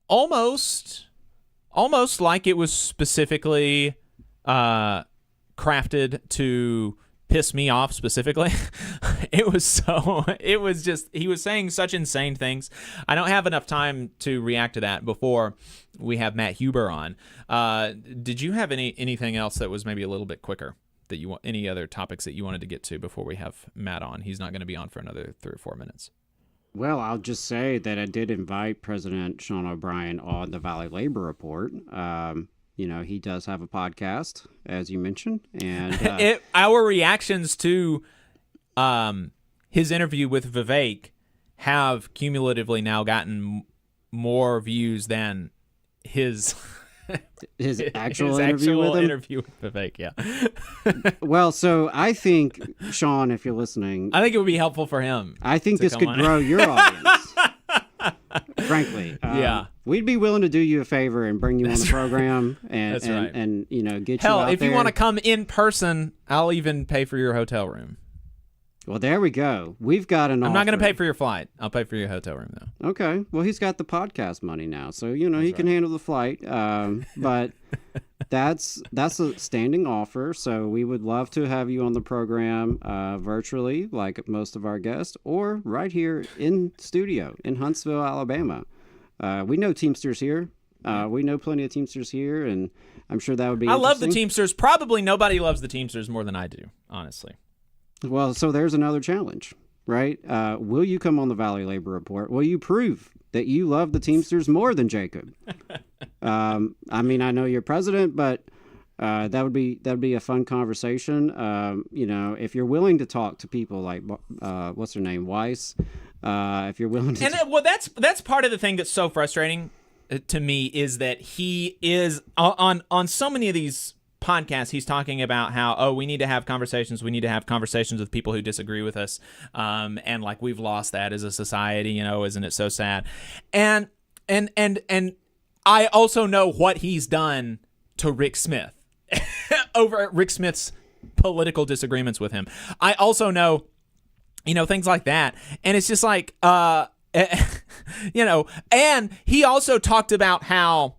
almost like it was specifically crafted to piss me off specifically. It was just, he was saying such insane things. I don't have enough time to react to that before we have Matt Huber on. Did you have anything else that was maybe a little bit quicker that you want, any other topics that you wanted to get to before we have Matt on? He's not going to be on for another 3 or 4 minutes. Well, I'll just say that I did invite President Sean O'Brien on the Valley Labor Report. He does have a podcast, as you mentioned, and our reactions to his interview with Vivek have cumulatively now gotten more views than his actual interview with Vivek. Yeah. Well, so I think, Sean, if you're listening, I think it would be helpful for him. I think this could grow your audience. Frankly, yeah, we'd be willing to do you a favor and bring you on the program, and That's right. and get Hell, you out if there. you want to come in person, I'll even pay for your hotel room. Well, there we go. We've got an offer. I'm not going to pay for your flight. I'll pay for your hotel room, though. Okay. Well, he's got the podcast money now, so he can handle the flight. But that's a standing offer. So we would love to have you on the program virtually, like most of our guests, or right here in studio in Huntsville, Alabama. We know Teamsters here. We know plenty of Teamsters here, and I'm sure that would be. I love the Teamsters. Probably nobody loves the Teamsters more than I do, honestly. Well, so there's another challenge, right? Will you come on the Valley Labor Report? Will you prove that you love the Teamsters more than Jacob? I mean, I know you're president, but That would be a fun conversation. If you're willing to talk to people like what's her name, Weiss. If you're willing to, that's part of the thing that's so frustrating to me is that he is on so many of these podcasts. He's talking about how we need to have conversations. We need to have conversations with people who disagree with us, and like we've lost that as a society. Isn't it so sad? And I also know what he's done to Rick Smith over Rick Smith's political disagreements with him. I also know, things like that. And it's just like, and he also talked about how,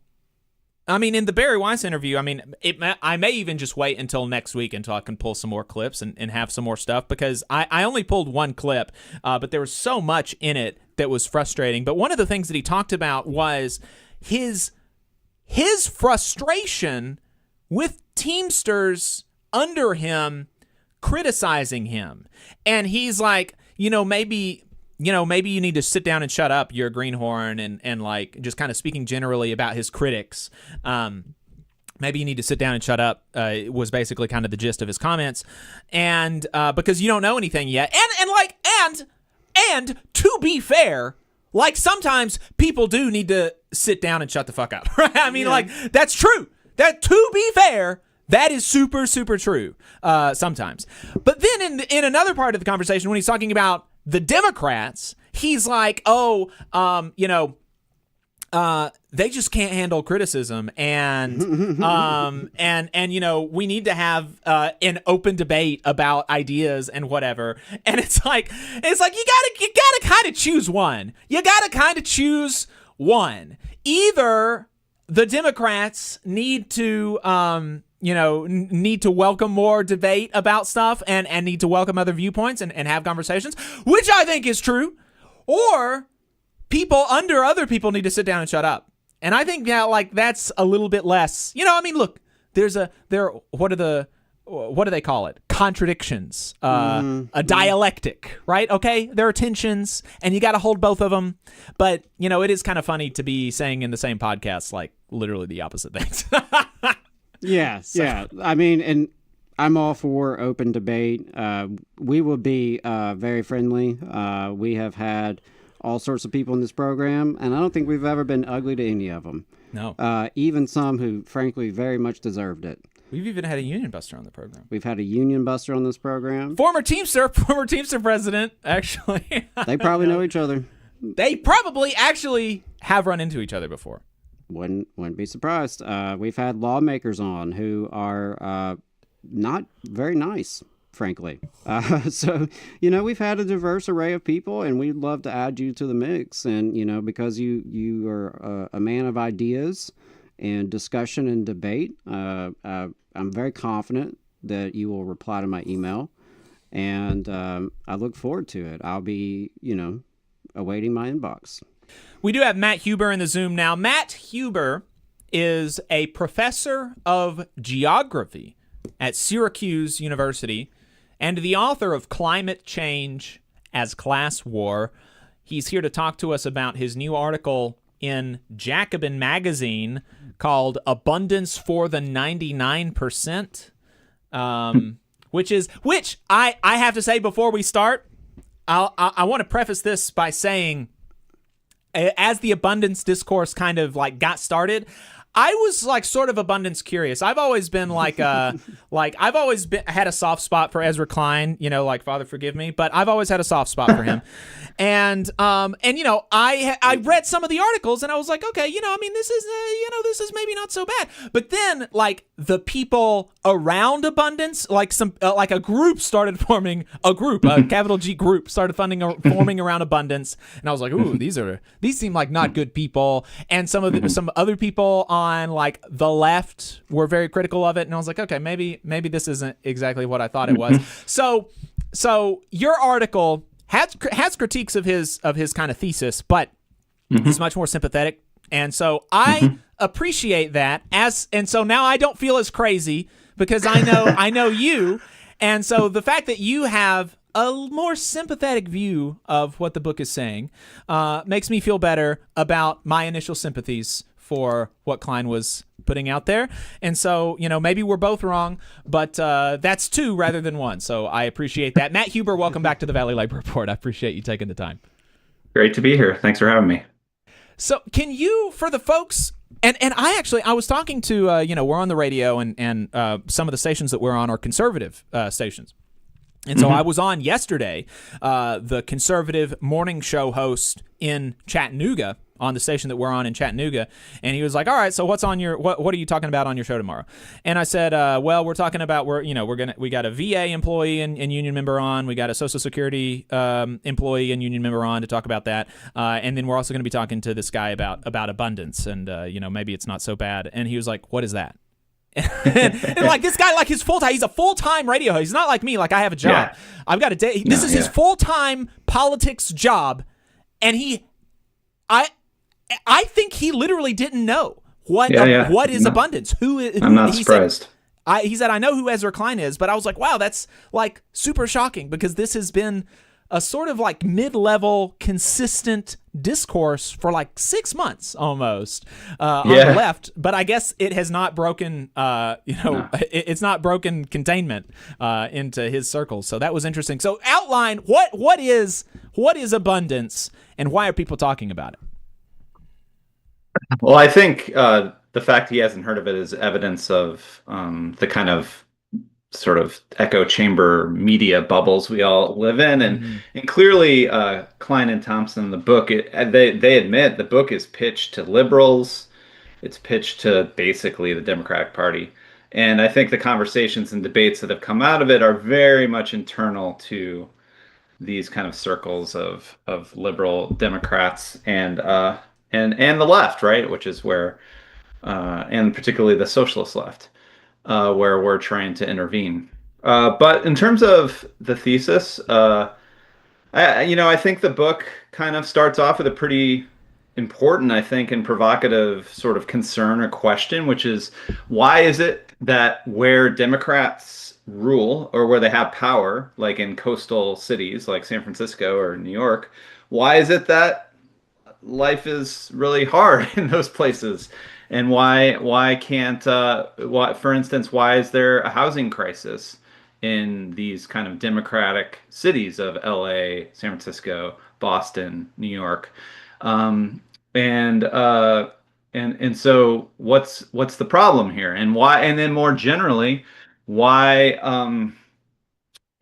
in the Barry Weiss interview, I may even just wait until next week until I can pull some more clips and have some more stuff, because I only pulled one clip, but there was so much in it that was frustrating. But one of the things that he talked about was his frustration with Teamsters under him criticizing him. And he's like, maybe you need to sit down and shut up, you're a greenhorn, and like just kind of speaking generally about his critics. Maybe you need to sit down and shut up, was basically kind of the gist of his comments. And because you don't know anything yet. And to be fair, like sometimes people do need to sit down and shut the fuck up. Right? Like that's true. That, to be fair, that is super, super true sometimes. But then in another part of the conversation, when he's talking about the Democrats, he's like, they just can't handle criticism, and we need to have an open debate about ideas and whatever. And it's like you gotta kind of choose one. You gotta kind of choose one. Either the Democrats need to need to welcome more debate about stuff and need to welcome other viewpoints and have conversations, which I think is true, or people under other people need to sit down and shut up. And I think that's a little bit less, look, what do they call it? Contradictions, a dialectic, right? Okay. There are tensions and you got to hold both of them. But it is kind of funny to be saying in the same podcast, like literally the opposite things. Yeah. And I'm all for open debate. We will be very friendly. We have had all sorts of people in this program, and I don't think we've ever been ugly to any of them. No. Even some who, frankly, very much deserved it. We've even had a union buster on the program. We've had a union buster on this program. Former Teamster president, actually. They probably know each other. They probably actually have run into each other before. Wouldn't be surprised. We've had lawmakers on who are not very nice, frankly. So, we've had a diverse array of people, and we'd love to add you to the mix. And, because you are a man of ideas and discussion and debate, I'm very confident that you will reply to my email. And I look forward to it. I'll be, awaiting my inbox. We do have Matt Huber in the Zoom now. Matt Huber is a professor of geography at Syracuse University and the author of Climate Change as Class War. He's here to talk to us about his new article in Jacobin magazine called Abundance for the 99%, which I have to say before we start, I want to preface this by saying, as the abundance discourse kind of got started, I was sort of abundance curious. I've always been had a soft spot for Ezra Klein, Father Forgive Me, but I've always had a soft spot for him. And I read some of the articles and I was like, okay, this is maybe not so bad. But then the people around abundance, a group started forming a capital G group started forming around abundance. And I was like, ooh, these seem like not good people. And some other people on the left were very critical of it. And I was like, okay, maybe this isn't exactly what I thought it was. So your article has critiques of his kind of thesis, but he's much more sympathetic. And so I appreciate that and so now I don't feel as crazy because I know you. And so the fact that you have a more sympathetic view of what the book is saying makes me feel better about my initial sympathies for what Klein was putting out there. And so, maybe we're both wrong, but that's two rather than one. So I appreciate that. Matt Huber, welcome back to the Valley Labor Report. I appreciate you taking the time. Great to be here. Thanks for having me. So can you, for the folks, and I was talking to, we're on the radio and some of the stations that we're on are conservative stations. And so I was on yesterday, the conservative morning show host in Chattanooga, on the station that we're on in Chattanooga, and he was like, "All right, so what are you talking about on your show tomorrow?" And I said, "Well, we're talking about we got a VA employee and union member on, we got a Social Security employee and union member on to talk about that, and then we're also going to be talking to this guy about abundance, and maybe it's not so bad." And he was like, "What is that?" and like this guy, like he's a full-time radio host. He's not like me, like I have a job. Yeah. I've got a day. This is his full-time politics job, and I think he literally didn't know what is abundance. I'm not surprised. He said, "I know who Ezra Klein is," but I was like, wow, that's like super shocking, because this has been a sort of like mid-level consistent discourse for like 6 months almost on the left, but I guess it has not broken it's not broken containment into his circles. So that was interesting. So outline what is abundance and why are people talking about it? Well, I think the fact he hasn't heard of it is evidence of the kind of sort of echo chamber media bubbles we all live in, and clearly Klein and Thompson, the book, they admit the book is pitched to liberals, it's pitched to basically the Democratic Party, and I think the conversations and debates that have come out of it are very much internal to these kind of circles of liberal Democrats and the left, right, which is where and particularly the socialist left. Where we're trying to intervene. But in terms of the thesis, I think the book kind of starts off with a pretty important, I think, and provocative sort of concern or question, which is, why is it that where Democrats rule or where they have power, like in coastal cities like San Francisco or New York, why is it that life is really hard in those places? And why can't for instance, why is there a housing crisis in these kind of democratic cities of LA, San Francisco, Boston, New York? And so what's the problem here, and why? And then more generally, why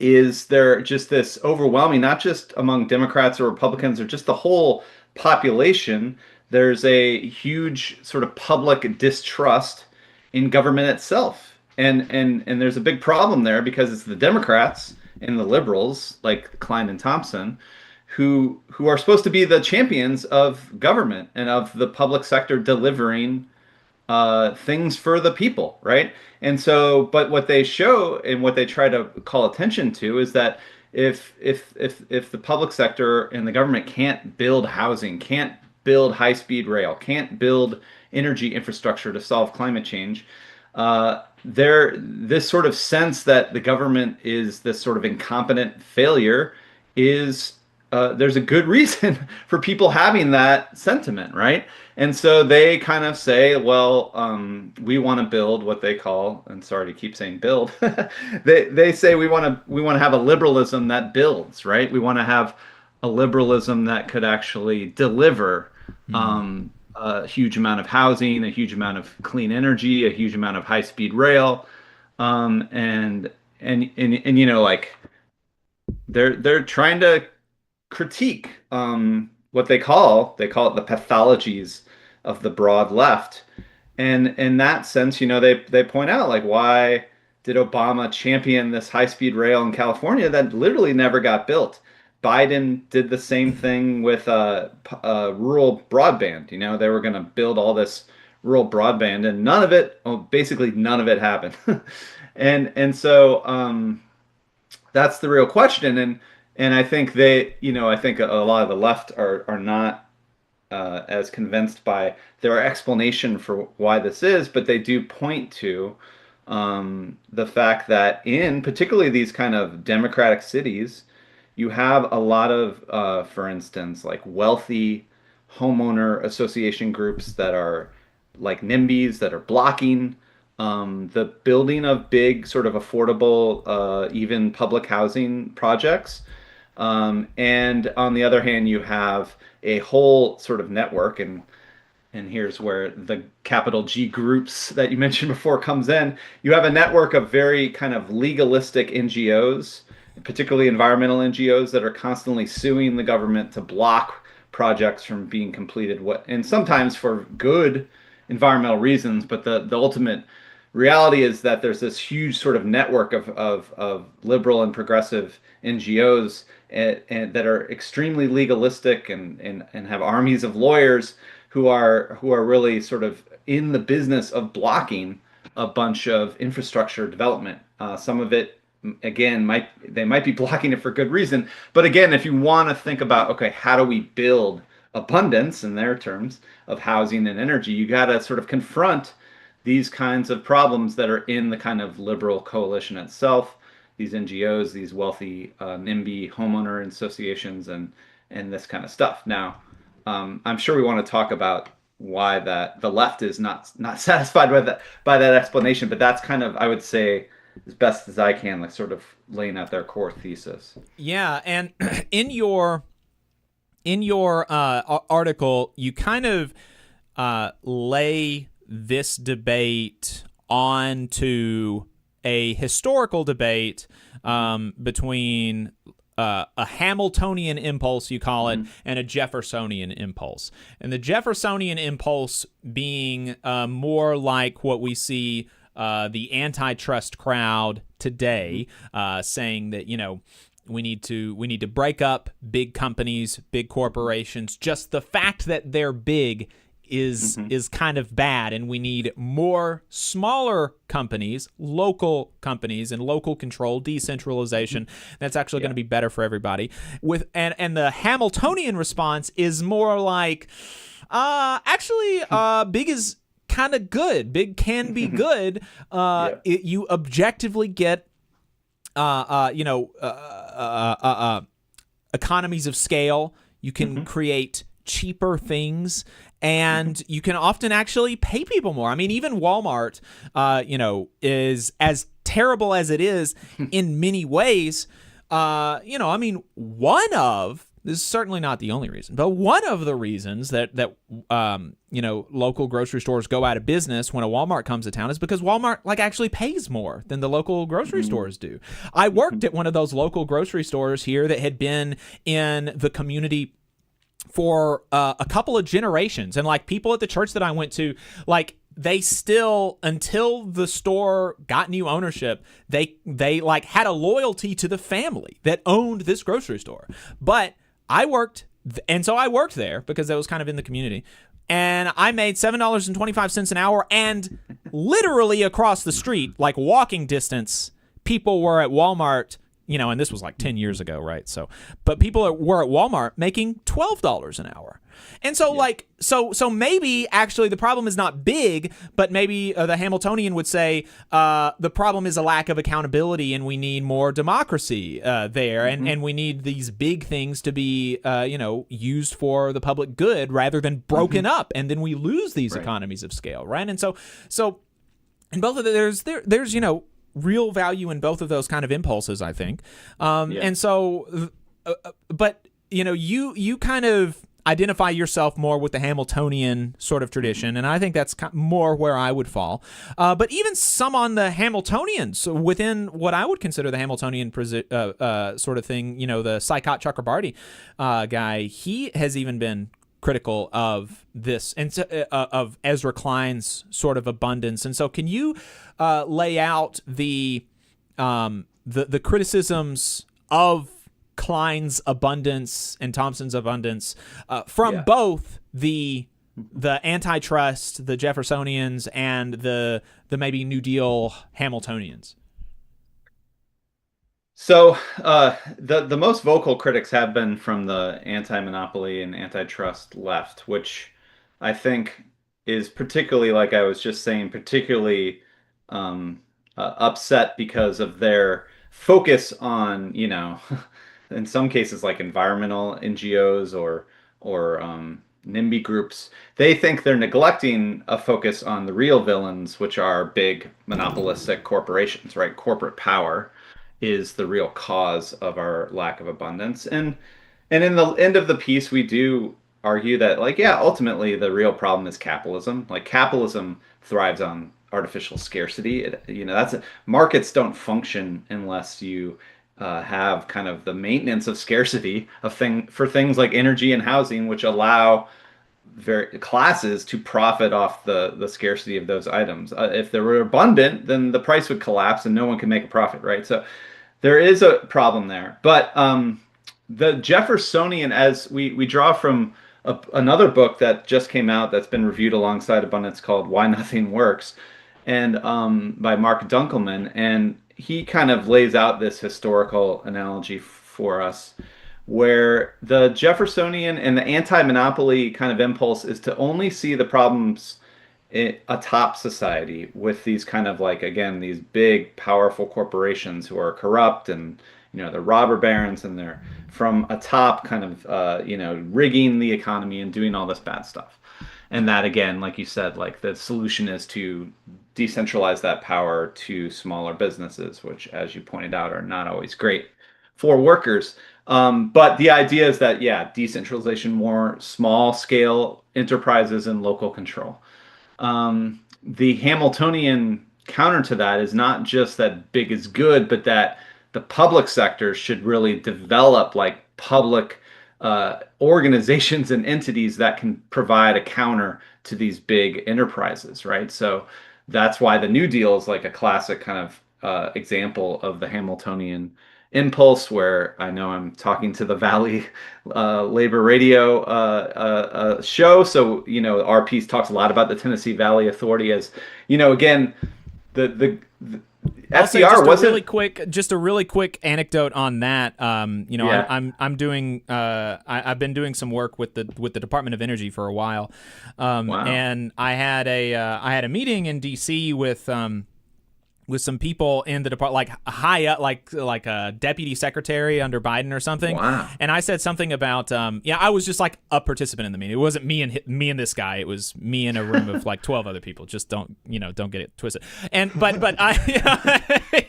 is there just this overwhelming, not just among Democrats or Republicans or just the whole population, there's a huge sort of public distrust in government itself. And there's a big problem there, because it's the Democrats and the liberals like Klein and Thompson who are supposed to be the champions of government and of the public sector delivering things for the people, right? And so, but what they show and what they try to call attention to is that if the public sector and the government can't build housing, can't build high-speed rail, can't build energy infrastructure to solve climate change, this sort of sense that the government is this sort of incompetent failure is there's a good reason for people having that sentiment, right? And so they kind of say, well, we want to build what they call, and sorry to keep saying build, they say we want to have a liberalism that builds, right? We want to have a liberalism that could actually deliver a huge amount of housing, a huge amount of clean energy, a huge amount of high-speed rail, and like they're trying to critique what they call it the pathologies of the broad left, and in that sense, they point out, like, why did Obama champion this high-speed rail in California that literally never got built? Biden did the same thing with rural broadband. They were going to build all this rural broadband, and basically none of it happened. and so that's the real question. And I think I think a lot of the left are not as convinced by their explanation for why this is, but they do point to the fact that in particularly these kind of democratic cities, you have a lot of, for instance, like wealthy homeowner association groups that are like NIMBYs that are blocking the building of big sort of affordable, even public housing projects. And on the other hand, you have a whole sort of network, and here's where the capital G groups that you mentioned before comes in. You have a network of very kind of legalistic NGOs, particularly environmental NGOs, that are constantly suing the government to block projects from being completed, and sometimes for good environmental reasons, but the ultimate reality is that there's this huge sort of network of liberal and progressive NGOs, and that are extremely legalistic, and have armies of lawyers who are really sort of in the business of blocking a bunch of infrastructure development. Some of it, again, they might be blocking it for good reason, but again, if you want to think about, okay, how do we build abundance in their terms of housing and energy, you got to sort of confront these kinds of problems that are in the kind of liberal coalition itself, these NGOs, these wealthy NIMBY homeowner associations, and this kind of stuff. Now, I'm sure we want to talk about why that the left is not satisfied by that explanation, but that's kind of, I would say, as best as I can, like sort of laying out their core thesis. Yeah, and in your article, you kind of lay this debate onto a historical debate between a Hamiltonian impulse, you call it, and a Jeffersonian impulse. And the Jeffersonian impulse being more like what we see the antitrust crowd today, saying that, we need to break up big companies, big corporations. Just the fact that they're big is kind of bad, and we need more smaller companies, local companies, and local control, decentralization. That's actually going to be better for everybody. And the Hamiltonian response is more like, big is kind of good. Big can be good. You objectively get economies of scale. You can create cheaper things, and you can often actually pay people more. I mean, even Walmart, is as terrible as it is in many ways. This is certainly not the only reason, but one of the reasons that local grocery stores go out of business when a Walmart comes to town is because Walmart actually pays more than the local grocery stores do. I worked at one of those local grocery stores here that had been in the community for a couple of generations, and people at the church that I went to, they still, until the store got new ownership, they had a loyalty to the family that owned this grocery store. But I worked there because I was kind of in the community, and I made $7.25 an hour, and literally across the street, walking distance, people were at Walmart. And this was 10 years ago, right? But people were at Walmart making $12 an hour. And so, so maybe actually the problem is not big, but maybe the Hamiltonian would say the problem is a lack of accountability, and we need more democracy there, and we need these big things to be, used for the public good rather than broken up, and then we lose these economies of scale, right? And so in both of there's real value in both of those kind of impulses, I think. And so, but you kind of identify yourself more with the Hamiltonian sort of tradition, and I think that's more where I would fall. But even some on the Hamiltonians within what I would consider the Hamiltonian sort of thing, the Saikat Chakrabarty guy, he has even been critical of this and of Ezra Klein's sort of abundance. And so, can you lay out the criticisms of Klein's abundance and Thompson's abundance from both the antitrust, the Jeffersonians, and the maybe New Deal Hamiltonians? So the most vocal critics have been from the anti-monopoly and antitrust left, which I think is particularly, like I was just saying, particularly upset because of their focus on, in some cases, environmental NGOs or NIMBY groups, they think they're neglecting a focus on the real villains, which are big monopolistic corporations, right? Corporate power is the real cause of our lack of abundance. And in the end of the piece, we do argue that, like, yeah, ultimately the real problem is capitalism. Like, capitalism thrives on artificial scarcity. Markets don't function unless you have kind of the maintenance of scarcity for things like energy and housing, which allow classes to profit off the scarcity of those items. If they were abundant, then the price would collapse and no one can make a profit, right? So there is a problem there. But the Jeffersonian, as we draw from another book that just came out that's been reviewed alongside Abundance called Why Nothing Works, and by Mark Dunkelman, and he kind of lays out this historical analogy for us where the Jeffersonian and the anti-monopoly kind of impulse is to only see the problems atop society with these kind of, like, again, these big powerful corporations who are corrupt, and they're robber barons, and they're from atop kind of rigging the economy and doing all this bad stuff. And that, again, like you said, like, the solution is to decentralize that power to smaller businesses, which, as you pointed out, are not always great for workers. But the idea is that, yeah, decentralization, more small scale enterprises and local control. The Hamiltonian counter to that is not just that big is good, but that the public sector should really develop, like, public organizations and entities that can provide a counter to these big enterprises, right? So that's why the New Deal is like a classic kind of example of the Hamiltonian impulse, where I know I'm talking to the Valley Labor Radio show. So, our piece talks a lot about the Tennessee Valley Authority as, again, the FDR wasn't just a really quick anecdote on that. Yeah. I've been doing some work with the Department of Energy for a while. Wow. And I had a meeting in DC with some people in the department, like high up, like a deputy secretary under Biden or something. Wow. And I said something about, I was just like a participant in the meeting. It wasn't me and this guy. It was me in a room of like 12 other people. Just don't get it twisted. And but I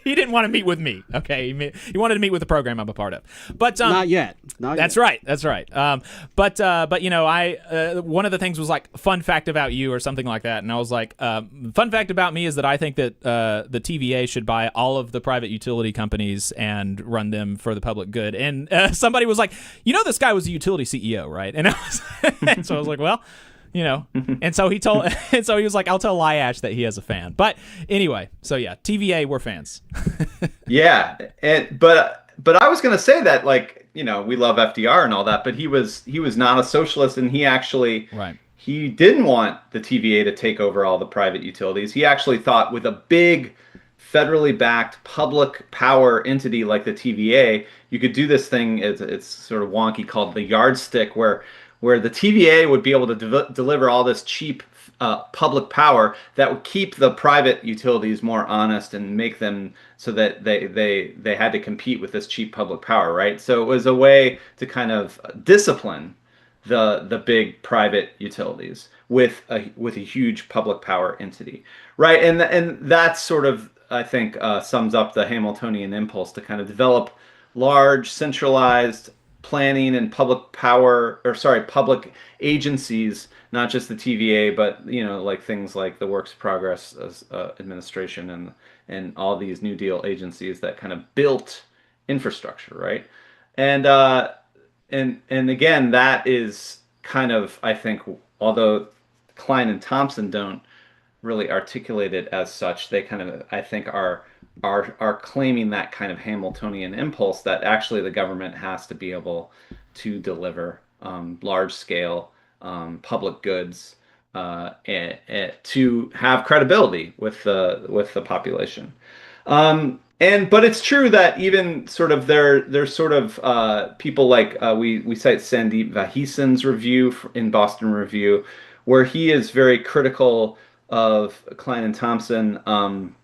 he didn't want to meet with me. Okay, he wanted to meet with the program I'm a part of. But not yet. That's right. But one of the things was like, fun fact about you or something like that, and I was like, fun fact about me is that I think that the TVA should buy all of the private utility companies and run them for the public good. And somebody was like, this guy was a utility CEO, right? And so I was like, well, and so he was like, I'll tell Lyash that he has a fan. But anyway, so yeah, TVA, we're fans. Yeah. But I was going to say that, like, we love FDR and all that, but he was not a socialist, and he actually, right. He didn't want the TVA to take over all the private utilities. He actually thought with a big federally backed public power entity like the TVA, you could do this thing, it's sort of wonky, called the yardstick, where the TVA would be able to deliver all this cheap public power that would keep the private utilities more honest and make them so that they had to compete with this cheap public power, right? So it was a way to kind of discipline the big private utilities with a huge public power entity, right? And that's sort of, I think, sums up the Hamiltonian impulse to kind of develop large centralized planning and public agencies, not just the TVA, but like things like the Works Progress Administration and all these New Deal agencies that kind of built infrastructure, right? And again, that is kind of, I think, although Klein and Thompson don't really articulate it as such, they kind of, I think, are claiming that kind of Hamiltonian impulse that actually the government has to be able to deliver large scale public goods to have credibility with the population. But it's true that even sort of there's sort of people like we cite Sandeep Vaheesan's review in Boston Review, where he is very critical of Klein and Thompson, and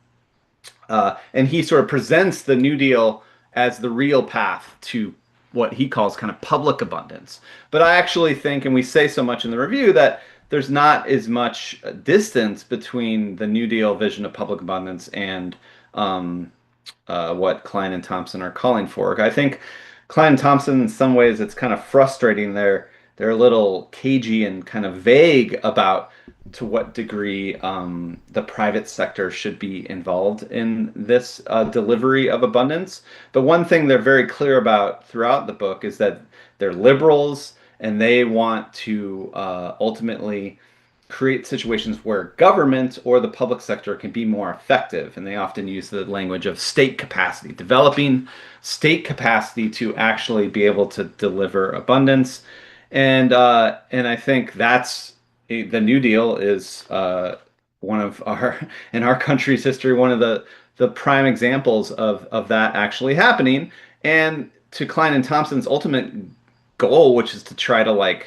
he sort of presents the New Deal as the real path to what he calls kind of public abundance. But I actually think, and we say so much in the review, that there's not as much distance between the New Deal vision of public abundance and what Klein and Thompson are calling for. I think Klein and Thompson, in some ways, it's kind of frustrating. They're a little cagey and kind of vague about to what degree the private sector should be involved in this delivery of abundance. But one thing they're very clear about throughout the book is that they're liberals and they want to ultimately create situations where government or the public sector can be more effective. And they often use the language of state capacity, developing state capacity to actually be able to deliver abundance. And I think that's the New Deal is one of in our country's history, one of the prime examples of that actually happening. And to Klein and Thompson's ultimate goal, which is to try to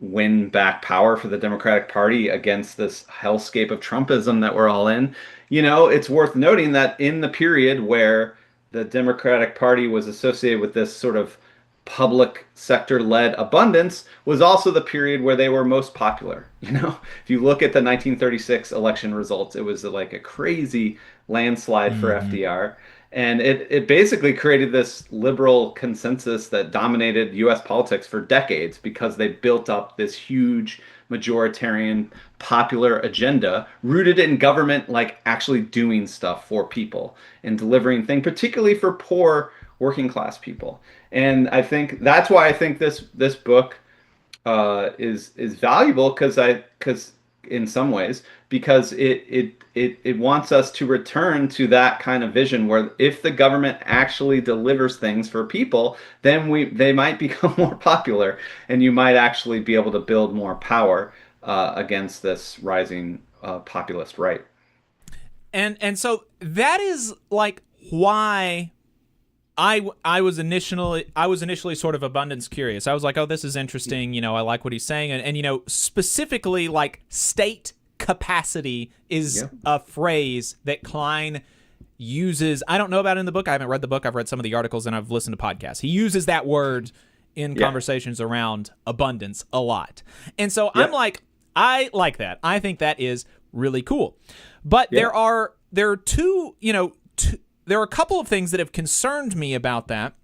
win back power for the Democratic Party against this hellscape of Trumpism that we're all in, it's worth noting that in the period where the Democratic Party was associated with this sort of public sector-led abundance was also the period where they were most popular. If you look at the 1936 election results, it was like a crazy landslide for FDR. And it basically created this liberal consensus that dominated U.S. politics for decades because they built up this huge majoritarian popular agenda rooted in government, actually doing stuff for people and delivering things, particularly for poor working class people. And I think that's why I think this book is valuable because in some ways because it wants us to return to that kind of vision where if the government actually delivers things for people, then they might become more popular and you might actually be able to build more power against this rising populist right. And so that is why I was initially sort of abundance curious. I was like, oh, this is interesting. I like what he's saying. And specifically state capacity is a phrase that Klein uses. I don't know about it in the book. I haven't read the book. I've read some of the articles and I've listened to podcasts. He uses that word in conversations around abundance a lot. And so I'm like, I like that. I think that is really cool. But there are two, there are a couple of things that have concerned me about that,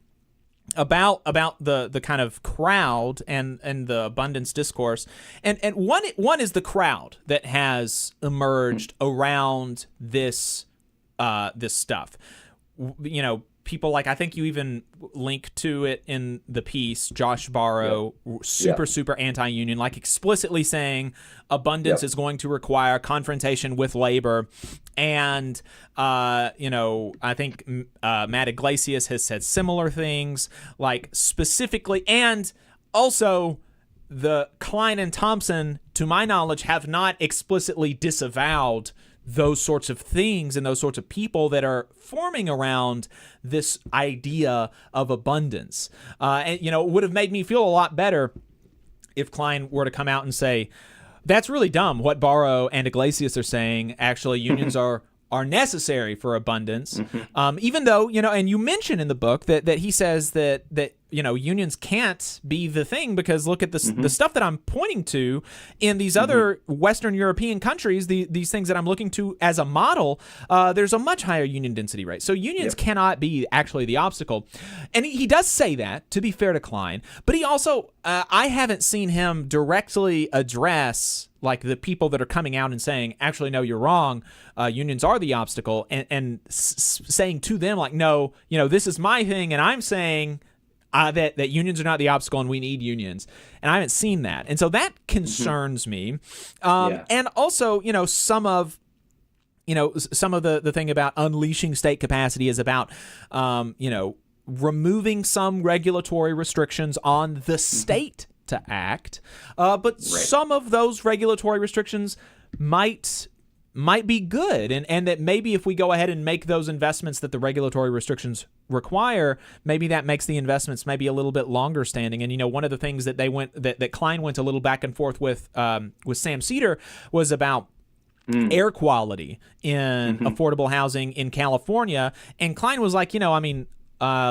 about the kind of crowd and the abundance discourse, and one is the crowd that has emerged around this stuff. People I think you even link to it in the piece, Josh Barro, super anti-union, explicitly saying abundance is going to require confrontation with labor. And, I think Matt Iglesias has said similar things, specifically, and also the Klein and Thompson, to my knowledge, have not explicitly disavowed those sorts of things and those sorts of people that are forming around this idea of abundance. And, it would have made me feel a lot better if Klein were to come out and say, that's really dumb what Barro and Iglesias are saying. Actually, unions are necessary for abundance. Even though, and you mention in the book that he says that unions can't be the thing because look at the stuff that I'm pointing to in these other Western European countries, these things that I'm looking to as a model, there's a much higher union density rate. So unions cannot be actually the obstacle. And he does say that, to be fair to Klein, but he also, I haven't seen him directly address the people that are coming out and saying, actually, no, you're wrong. Unions are the obstacle, and saying to them no, this is my thing, and I'm saying that unions are not the obstacle, and we need unions. And I haven't seen that, and so that concerns me. And also, some of the thing about unleashing state capacity is about, removing some regulatory restrictions on the state to act, but some of those regulatory restrictions might be good, and that maybe if we go ahead and make those investments that the regulatory restrictions require, maybe that makes the investments maybe a little bit longer standing. And one of the things that that Klein went a little back and forth with Sam Cedar was about air quality in affordable housing in California, and Klein was like,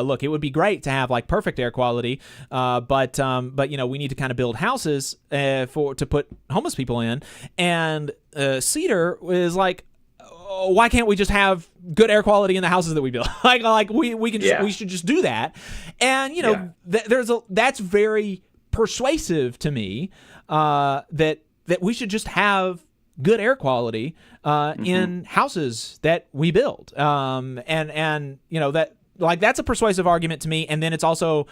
look, it would be great to have like perfect air quality, but we need to kind of build houses to put homeless people in. And Cedar is like, why can't we just have good air quality in the houses that we build? we should just do that. And that's very persuasive to me, that we should just have good air quality in houses that we build. That's a persuasive argument to me. And then it's also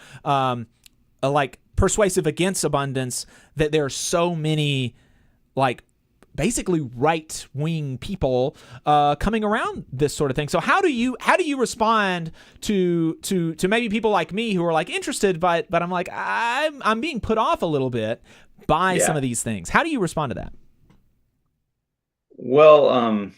persuasive against abundance, that there are so many basically right-wing people coming around this sort of thing. So how do you respond to maybe people like me who are interested, but I'm like, I'm being put off a little bit by some of these things. How do you respond to that? Well,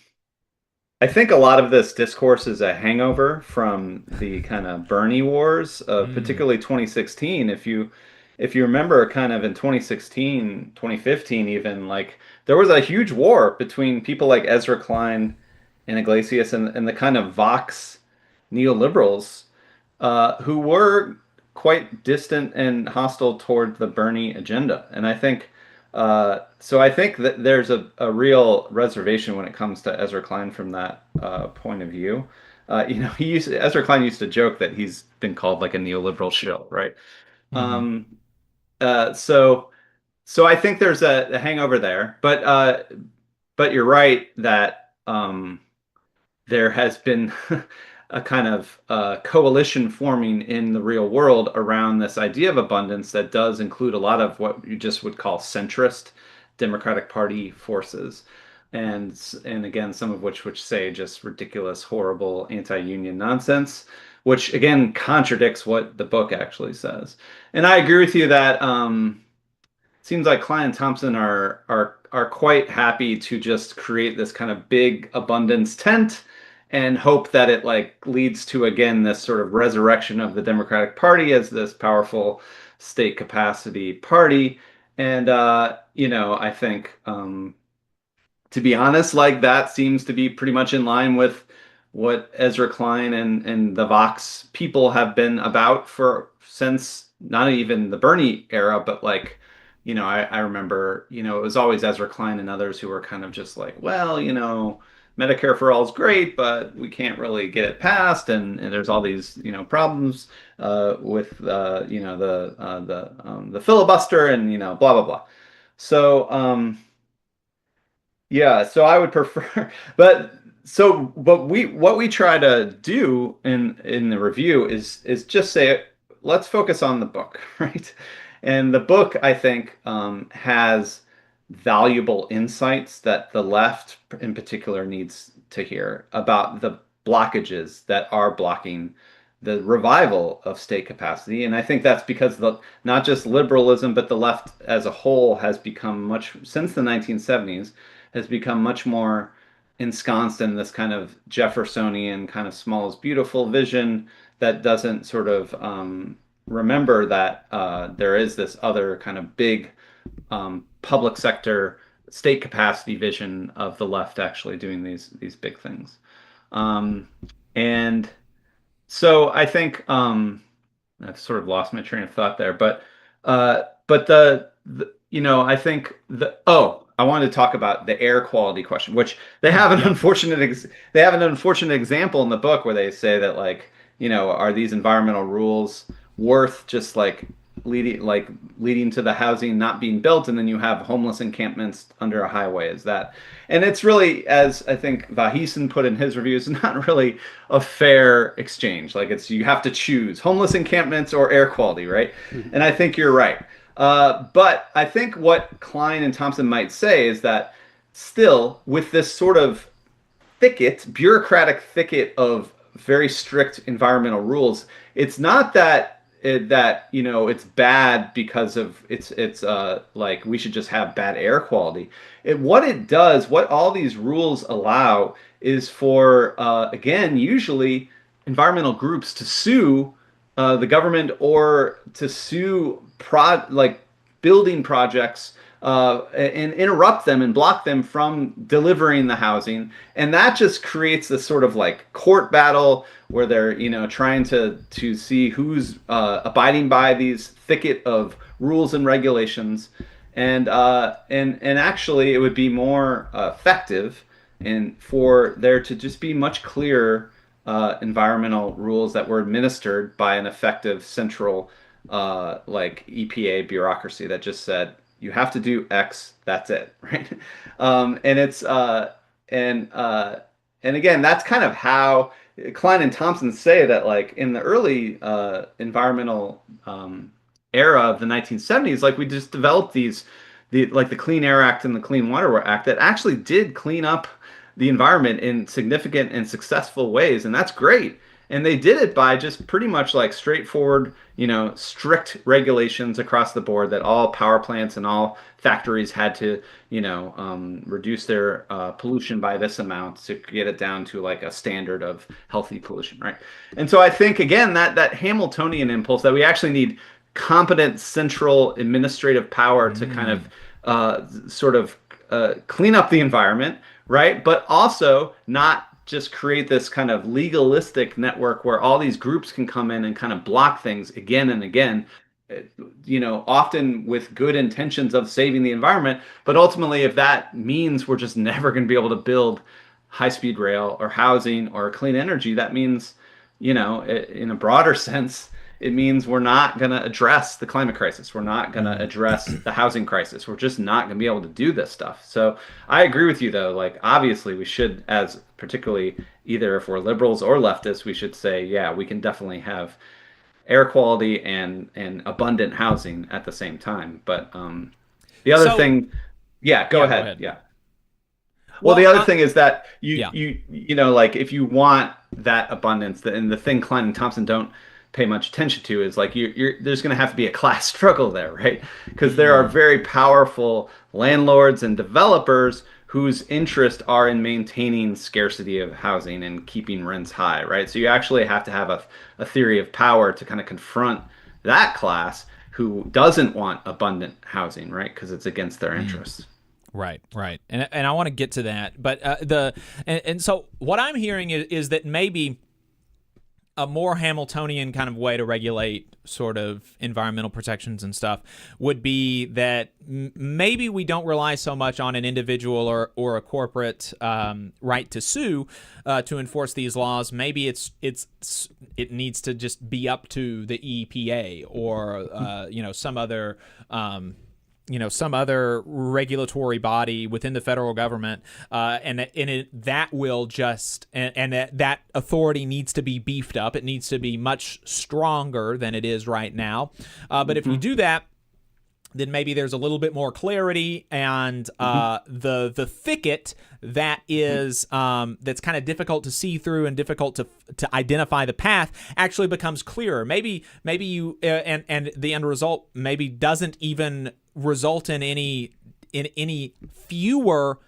I think a lot of this discourse is a hangover from the kind of Bernie wars of particularly 2016. If you remember, kind of in 2016, 2015 even, there was a huge war between people like Ezra Klein and Iglesias and the kind of Vox neoliberals who were quite distant and hostile toward the Bernie agenda. And I think I think that there's a real reservation when it comes to Ezra Klein from that point of view. Ezra Klein used to joke that he's been called like a neoliberal shill, right? So I think there's a hangover there, but you're right that there has been a kind of coalition forming in the real world around this idea of abundance that does include a lot of what you just would call centrist Democratic Party forces, and again, some of which say just ridiculous, horrible anti-union nonsense, which again contradicts what the book actually says. And I agree with you that seems like Klein and Thompson are quite happy to just create this kind of big abundance tent and hope that it leads to, again, this sort of resurrection of the Democratic Party as this powerful state capacity party. And I think to be honest, that seems to be pretty much in line with what Ezra Klein and the Vox people have been about since not even the Bernie era, but I remember, it was always Ezra Klein and others who were kind of just Medicare for all is great, but we can't really get it passed, and there's all these problems with the filibuster and blah blah blah. So so I would prefer, what we try to do in the review is just say, let's focus on the book, right? And the book, I think, has valuable insights that the left in particular needs to hear about the blockages that are blocking the revival of state capacity. And I think that's because not just liberalism, but the left as a whole has become since the 1970s, has become much more ensconced in this kind of Jeffersonian kind of small is beautiful vision that doesn't sort of remember that there is this other kind of big public sector state capacity vision of the left actually doing these big things. And so I think I've sort of lost my train of thought there, but I think I wanted to talk about the air quality question, which they have an unfortunate example in the book where they say that are these environmental rules worth just leading to the housing not being built, and then you have homeless encampments under a highway? And it's really, as I think Vahisen put in his reviews, not really a fair exchange. You have to choose homeless encampments or air quality, right? And I think you're right. But I think what Klein and Thompson might say is that still, with this sort of bureaucratic thicket of very strict environmental rules, it's not that it's bad because of it's we should just have bad air quality. What all these rules allow is for again, usually environmental groups to sue the government or to sue building projects and interrupt them and block them from delivering the housing. And that just creates this sort of like court battle where they're, trying to see who's abiding by these thicket of rules and regulations. And actually, it would be more effective and for there to just be much clearer environmental rules that were administered by an effective central like EPA bureaucracy that just said you have to do X, that's it, right? And it's and again, that's kind of how Klein and Thompson say that, like in the early environmental era of the 1970s, like we just developed the Clean Air Act and the Clean Water Act that actually did clean up the environment in significant and successful ways, and that's great. And they did it by just pretty much like straightforward, strict regulations across the board that all power plants and all factories had to, reduce their pollution by this amount to get it down to like a standard of healthy pollution, right? And so I think, again, that Hamiltonian impulse that we actually need competent central administrative power to kind of sort of clean up the environment, right? But also not just create this kind of legalistic network where all these groups can come in and kind of block things again and again, often with good intentions of saving the environment. But ultimately, if that means we're just never going to be able to build high-speed rail or housing or clean energy, that means, in a broader sense, it means we're not going to address the climate crisis. We're not going to address the housing crisis. We're just not going to be able to do this stuff. So I agree with you, though. Like, obviously, we should, as particularly either if we're liberals or leftists, we should say, yeah, we can definitely have air quality and abundant housing at the same time. But the other thing, go ahead. Yeah. Well, the other thing is that you know, like if you want that abundance, and the thing Klein and Thompson don't pay much attention to is like there's going to have to be a class struggle there, right? Because there are very powerful landlords and developers whose interests are in maintaining scarcity of housing and keeping rents high, right? So you actually have to have a theory of power to kind of confront that class who doesn't want abundant housing, right? Because it's against their interests. Right. And I want to get to that. But so what I'm hearing is that maybe a more Hamiltonian kind of way to regulate sort of environmental protections and stuff would be that maybe we don't rely so much on an individual or a corporate right to sue to enforce these laws. Maybe it needs to just be up to the EPA or some other regulatory body within the federal government, that will just that authority needs to be beefed up. It needs to be much stronger than it is right now. But if we do that, then maybe there's a little bit more clarity, and the thicket that is that's kind of difficult to see through and difficult to identify the path actually becomes clearer. Maybe you and the end result maybe doesn't even result in any fewer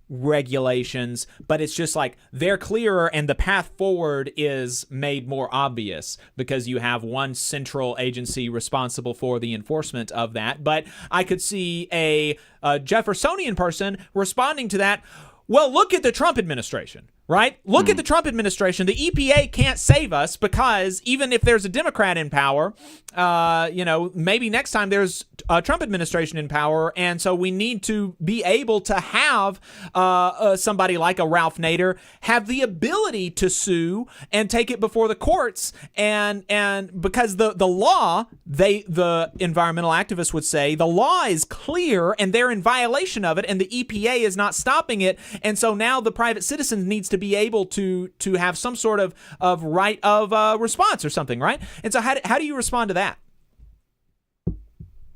regulations, but it's just like they're clearer and the path forward is made more obvious because you have one central agency responsible for the enforcement of that. But I could see a Jeffersonian person responding to that. Well, look at the Trump administration, right? Look at the Trump administration. The EPA can't save us because even if there's a Democrat in power, maybe next time there's a Trump administration in power. And so we need to be able to have somebody like a Ralph Nader have the ability to sue and take it before the courts. And because the law, the environmental activists would say, the law is clear and they're in violation of it and the EPA is not stopping it. And so now the private citizen needs to be able to have some sort of right of response or something, right? And so how do you respond to that?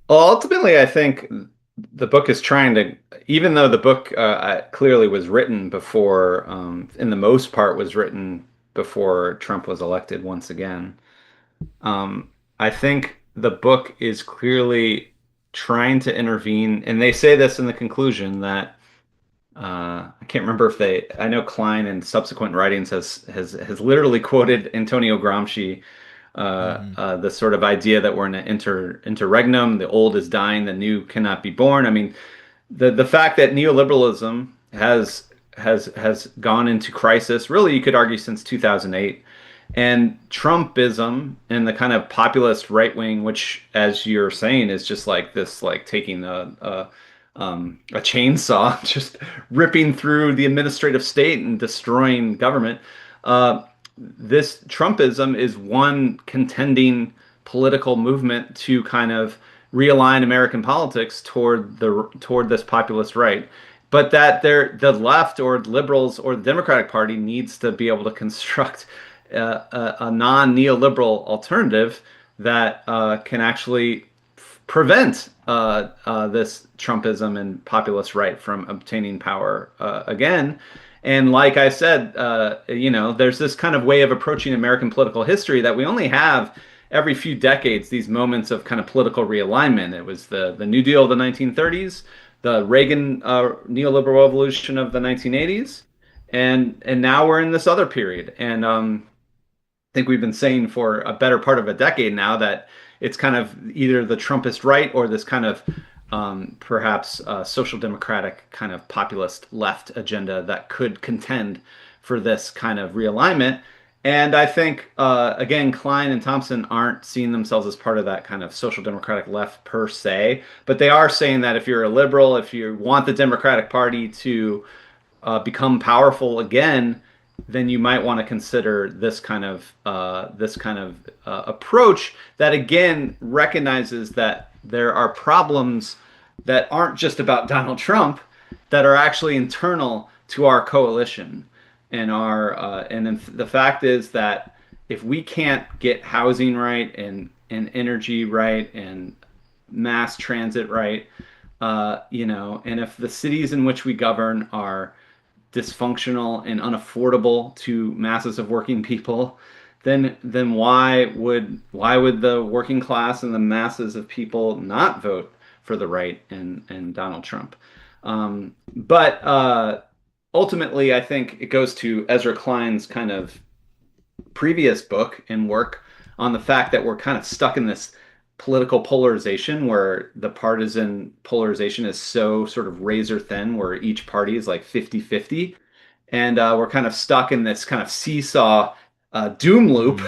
Well, ultimately, I think the book is trying to, even though the book clearly was written before, in the most part was written before Trump was elected once again, I think the book is clearly trying to intervene, and they say this in the conclusion that I can't remember if I know Klein in subsequent writings has literally quoted Antonio Gramsci, the sort of idea that we're in an interregnum, the old is dying, the new cannot be born. I mean, the fact that neoliberalism has gone into crisis, really, you could argue, since 2008. And Trumpism and the kind of populist right wing, which, as you're saying, is just like this, like taking a chainsaw, just ripping through the administrative state and destroying government. This Trumpism is one contending political movement to kind of realign American politics toward this populist right. But that the left or liberals or the Democratic Party needs to be able to construct a non-neoliberal alternative that can actually prevent this Trumpism and populist right from obtaining power again. And like I said, there's this kind of way of approaching American political history that we only have every few decades, these moments of kind of political realignment. It was the New Deal of the 1930s, the Reagan neoliberal revolution of the 1980s, and now we're in this other period. And I think we've been saying for a better part of a decade now that it's kind of either the Trumpist right or this kind of perhaps social democratic kind of populist left agenda that could contend for this kind of realignment. And I think, again, Klein and Thompson aren't seeing themselves as part of that kind of social democratic left per se, but they are saying that if you're a liberal, if you want the Democratic Party to become powerful again, then you might want to consider this kind of approach that, again, recognizes that there are problems that aren't just about Donald Trump, that are actually internal to our coalition. And the fact is that if we can't get housing right and energy right and mass transit right, and if the cities in which we govern are dysfunctional and unaffordable to masses of working people, then why would the working class and the masses of people not vote for the right and Donald Trump? But ultimately, I think it goes to Ezra Klein's kind of previous book and work on the fact that we're kind of stuck in this political polarization where the partisan polarization is so sort of razor thin, where each party is like 50-50. And we're kind of stuck in this kind of seesaw doom loop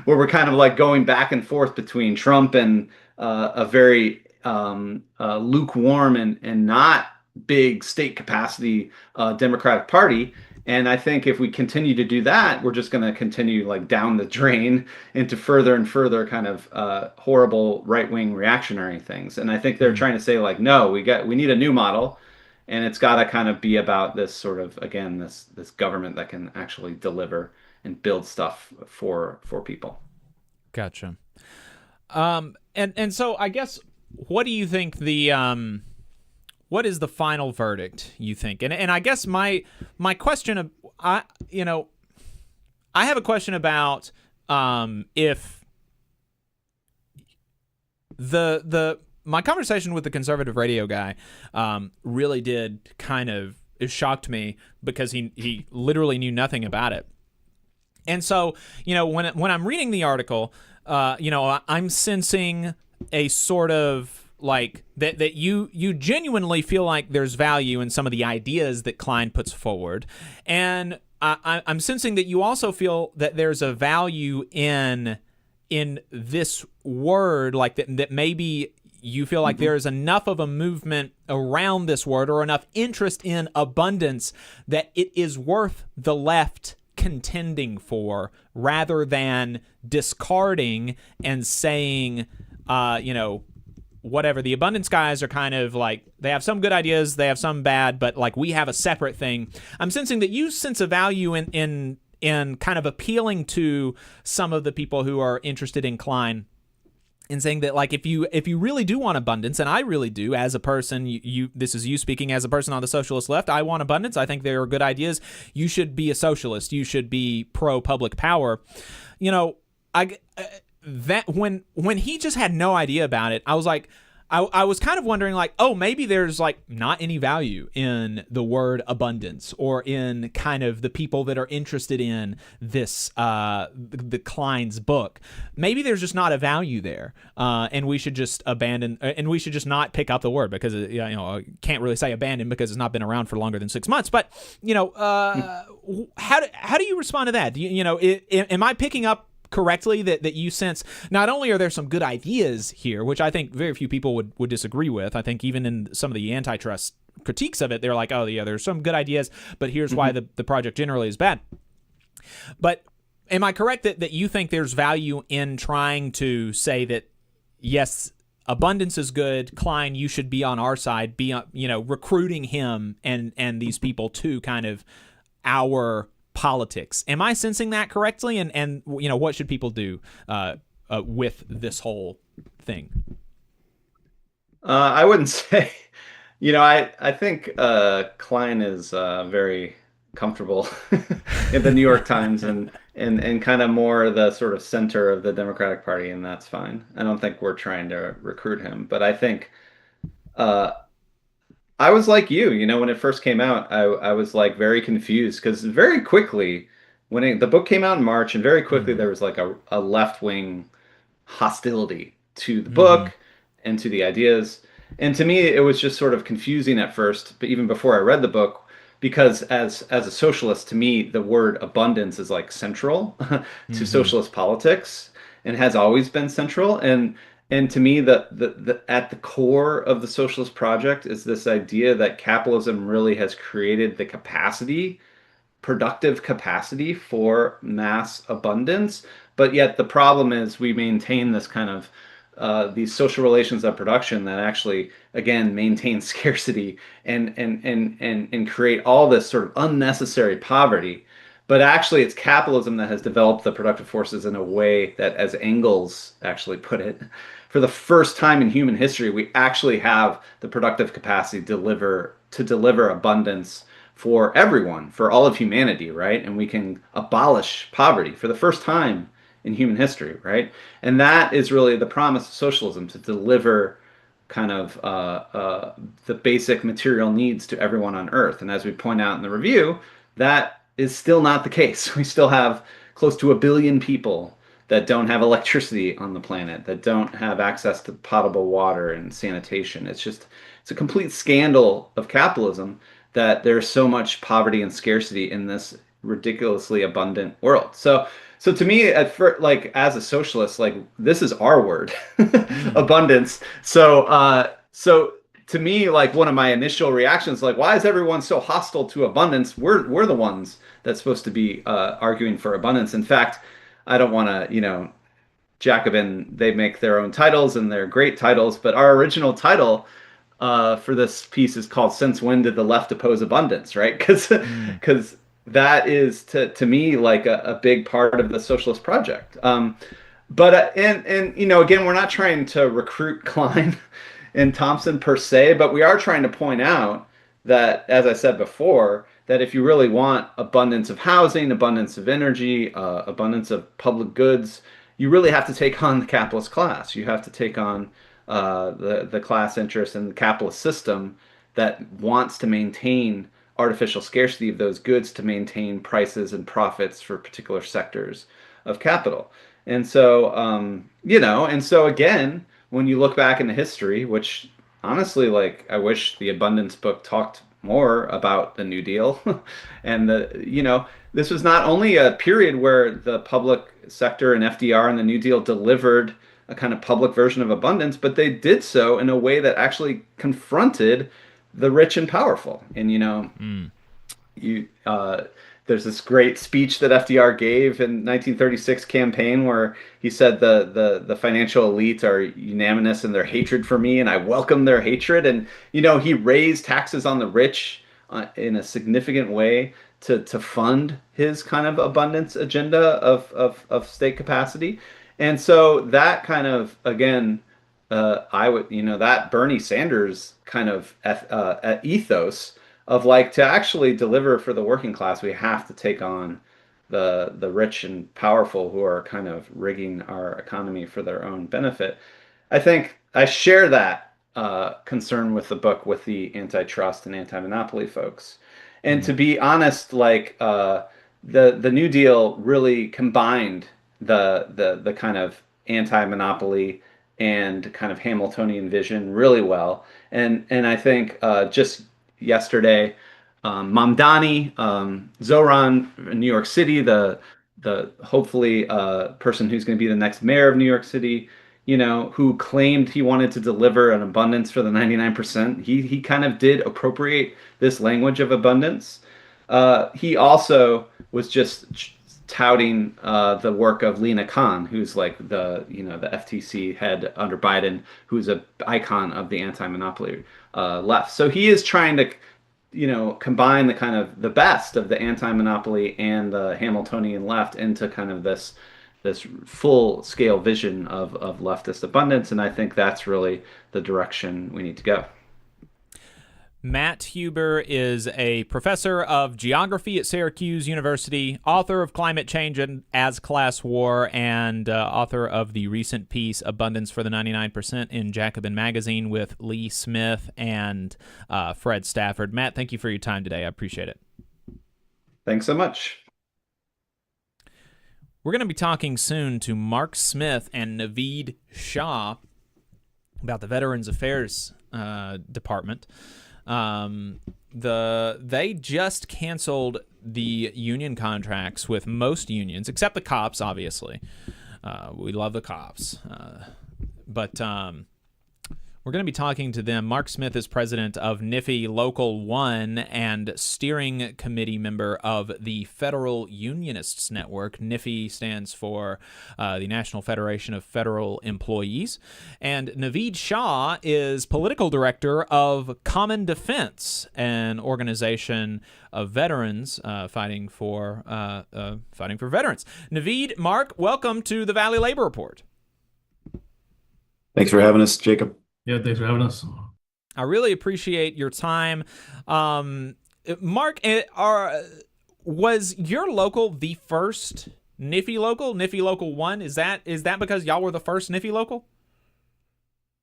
where we're kind of like going back and forth between Trump and a very lukewarm and not big state capacity Democratic Party. And I think if we continue to do that, we're just going to continue like down the drain into further and further kind of horrible right-wing reactionary things. And I think they're trying to say like, no, we need a new model, and it's got to kind of be about this sort of, again, this government that can actually deliver and build stuff for people. Gotcha. And so I guess, what do you think what is the final verdict, you think? And I guess my question, I have a question about if my conversation with the conservative radio guy really did kind of, it shocked me because he literally knew nothing about it. And so, when I'm reading the article, I'm sensing a sort of like that you genuinely feel like there's value in some of the ideas that Klein puts forward, and I'm sensing that you also feel that there's a value in this word, like that maybe you feel like there is enough of a movement around this word or enough interest in abundance that it is worth the left contending for, rather than discarding and saying, whatever, the abundance guys are kind of like, they have some good ideas, they have some bad, but like we have a separate thing. I'm sensing that you sense a value in kind of appealing to some of the people who are interested in Klein, and saying that like if you really do want abundance, and I really do as a person, this is you speaking as a person on the socialist left, I want abundance, I think there are good ideas, you should be a socialist, you should be pro public power. That when he just had no idea about it, I was like, I was kind of wondering, like, oh, maybe there's like not any value in the word abundance, or in kind of the people that are interested in this the Klein's book. Maybe there's just not a value there, and we should just abandon, and we should just not pick up the word, because I can't really say abandon because it's not been around for longer than 6 months. But how do you respond to that? Am I picking up correctly that you sense not only are there some good ideas here, which I think very few people would disagree with. I think even in some of the antitrust critiques of it, they're like, oh yeah, there's some good ideas, but here's why the project generally is bad. But am I correct that you think there's value in trying to say that, yes, abundance is good, Klein, you should be on our side, be recruiting him and these people to kind of our politics? Am I sensing that correctly? And what should people do with this whole thing? I wouldn't say, I think Klein is very comfortable in the New York Times and kind of more the sort of center of the Democratic Party, and that's fine. I don't think we're trying to recruit him, but I think I was like you, when it first came out, I was like very confused, because very quickly, the book came out in March, and very quickly there was like a left-wing hostility to the book and to the ideas. And to me, it was just sort of confusing at first, but even before I read the book, because as a socialist, to me, the word abundance is like central to socialist politics, and has always been central. And to me, the at the core of the socialist project is this idea that capitalism really has created the capacity, productive capacity, for mass abundance. But yet the problem is we maintain this kind of these social relations of production that actually, again, maintain scarcity and create all this sort of unnecessary poverty. But actually, it's capitalism that has developed the productive forces in a way that, as Engels actually put it, for the first time in human history, we actually have the productive capacity to deliver abundance for everyone, for all of humanity, right? And we can abolish poverty for the first time in human history, right? And that is really the promise of socialism, to deliver kind of the basic material needs to everyone on Earth. And as we point out in the review, that is still not the case. We still have close to 1 billion people that don't have electricity on the planet, that don't have access to potable water and sanitation. It's a complete scandal of capitalism that there's so much poverty and scarcity in this ridiculously abundant world. So to me, like as a socialist, like this is our word, abundance. So to me, like one of my initial reactions, like, why is everyone so hostile to abundance? We're the ones that's supposed to be arguing for abundance. In fact, I don't want to, Jacobin, they make their own titles and they're great titles, but our original title for this piece is called "Since When Did the Left Oppose Abundance?" Right? Because that is to me like a big part of the socialist project. But again, we're not trying to recruit Klein and Thompson per se, but we are trying to point out that, as I said before, that if you really want abundance of housing, abundance of energy, abundance of public goods, you really have to take on the capitalist class. You have to take on the class interest and the capitalist system that wants to maintain artificial scarcity of those goods to maintain prices and profits for particular sectors of capital. And so, and so again, when you look back into history, which honestly, like, I wish the abundance book talked more about the New Deal and this was not only a period where the public sector and FDR and the New Deal delivered a kind of public version of abundance, but they did so in a way that actually confronted the rich and powerful. And there's this great speech that FDR gave in 1936 campaign where he said the financial elite are unanimous in their hatred for me, and I welcome their hatred. And he raised taxes on the rich in a significant way to fund his kind of abundance agenda of state capacity. And so that kind of, again, that Bernie Sanders kind of ethos of like, to actually deliver for the working class, we have to take on the rich and powerful who are kind of rigging our economy for their own benefit. I think I share that concern with the book with the antitrust and anti-monopoly folks. And to be honest, like the New Deal really combined the kind of anti-monopoly and kind of Hamiltonian vision really well. And I think just yesterday, Mamdani, Zoran in New York City, the hopefully person who's going to be the next mayor of New York City, you know, who claimed he wanted to deliver an abundance for the 99%. He kind of did appropriate this language of abundance. He also was just touting the work of Lena Khan, who's like the FTC head under Biden, who's an icon of the anti-monopoly left. So he is trying to combine the kind of the best of the anti-monopoly and the Hamiltonian left into kind of this full scale vision of leftist abundance. And I think that's really the direction we need to go. Matt Huber is a professor of geography at Syracuse University, author of Climate Change as Class War, and author of the recent piece Abundance for the 99% in Jacobin Magazine with Lee Smith and Fred Stafford. Matt, thank you for your time today. I appreciate it. Thanks so much. We're going to be talking soon to Mark Smith and Naveed Shah about the Veterans Affairs Department. They just canceled the union contracts with most unions, except the cops, obviously. We love the cops. But we're going to be talking to them. Mark Smith is president of NFFE Local 1 and steering committee member of the Federal Unionists Network. NFFE stands for the National Federation of Federal Employees. And Naveed Shah is political director of Common Defense, an organization of veterans fighting for veterans. Naveed, Mark, welcome to the Valley Labor Report. Thanks for having us, Jacob. Yeah, thanks for having us. I really appreciate your time. Mark, was your local the first NFFE local? NFFE Local 1? Is that because y'all were the first NFFE local?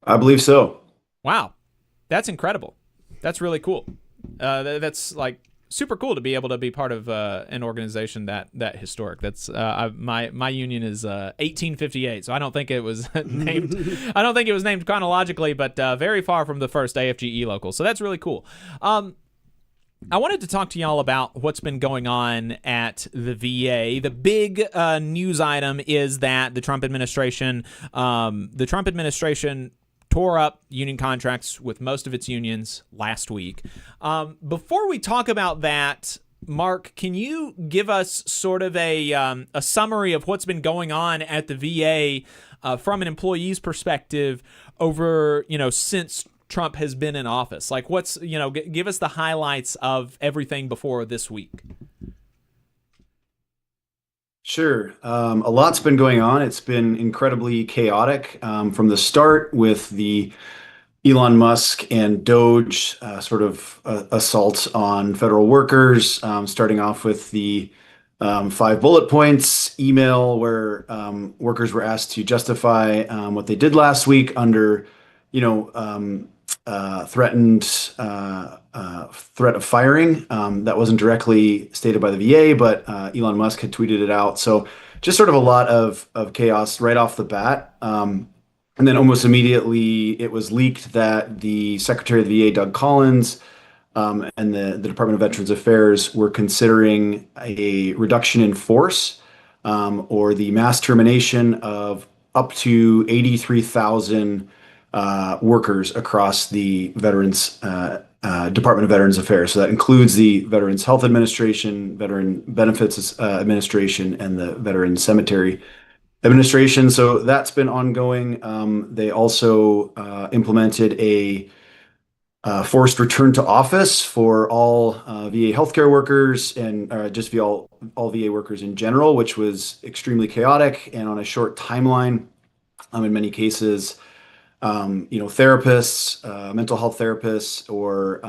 I believe so. Wow. That's incredible. That's really cool. That's like super cool to be able to be part of an organization that historic. That's my union is 1858, so I don't think it was named. I don't think it was named chronologically, but very far from the first AFGE local. So that's really cool. I wanted to talk to y'all about what's been going on at the VA. The big news item is that the Trump administration tore up union contracts with most of its unions last week. Before we talk about that, Mark, can you give us sort of a summary of what's been going on at the VA from an employee's perspective over, since Trump has been in office? Like give us the highlights of everything before this week. Sure. A lot's been going on. It's been incredibly chaotic from the start with the Elon Musk and Doge sort of assaults on federal workers, starting off with the 5 bullet points email where workers were asked to justify what they did last week under, threatened threat of firing. That wasn't directly stated by the VA, but Elon Musk had tweeted it out. So just sort of a lot of chaos right off the bat. And then almost immediately it was leaked that the Secretary of the VA, Doug Collins, and the Department of Veterans Affairs were considering a reduction in force or the mass termination of up to 83,000 workers across the Veterans Department of Veterans Affairs. So that includes the Veterans Health Administration, Veteran Benefits Administration, and the Veterans Cemetery Administration. So that's been ongoing. They also implemented a forced return to office for all VA healthcare workers and just all VA workers in general, which was extremely chaotic and on a short timeline. In many cases, therapists, mental health therapists, or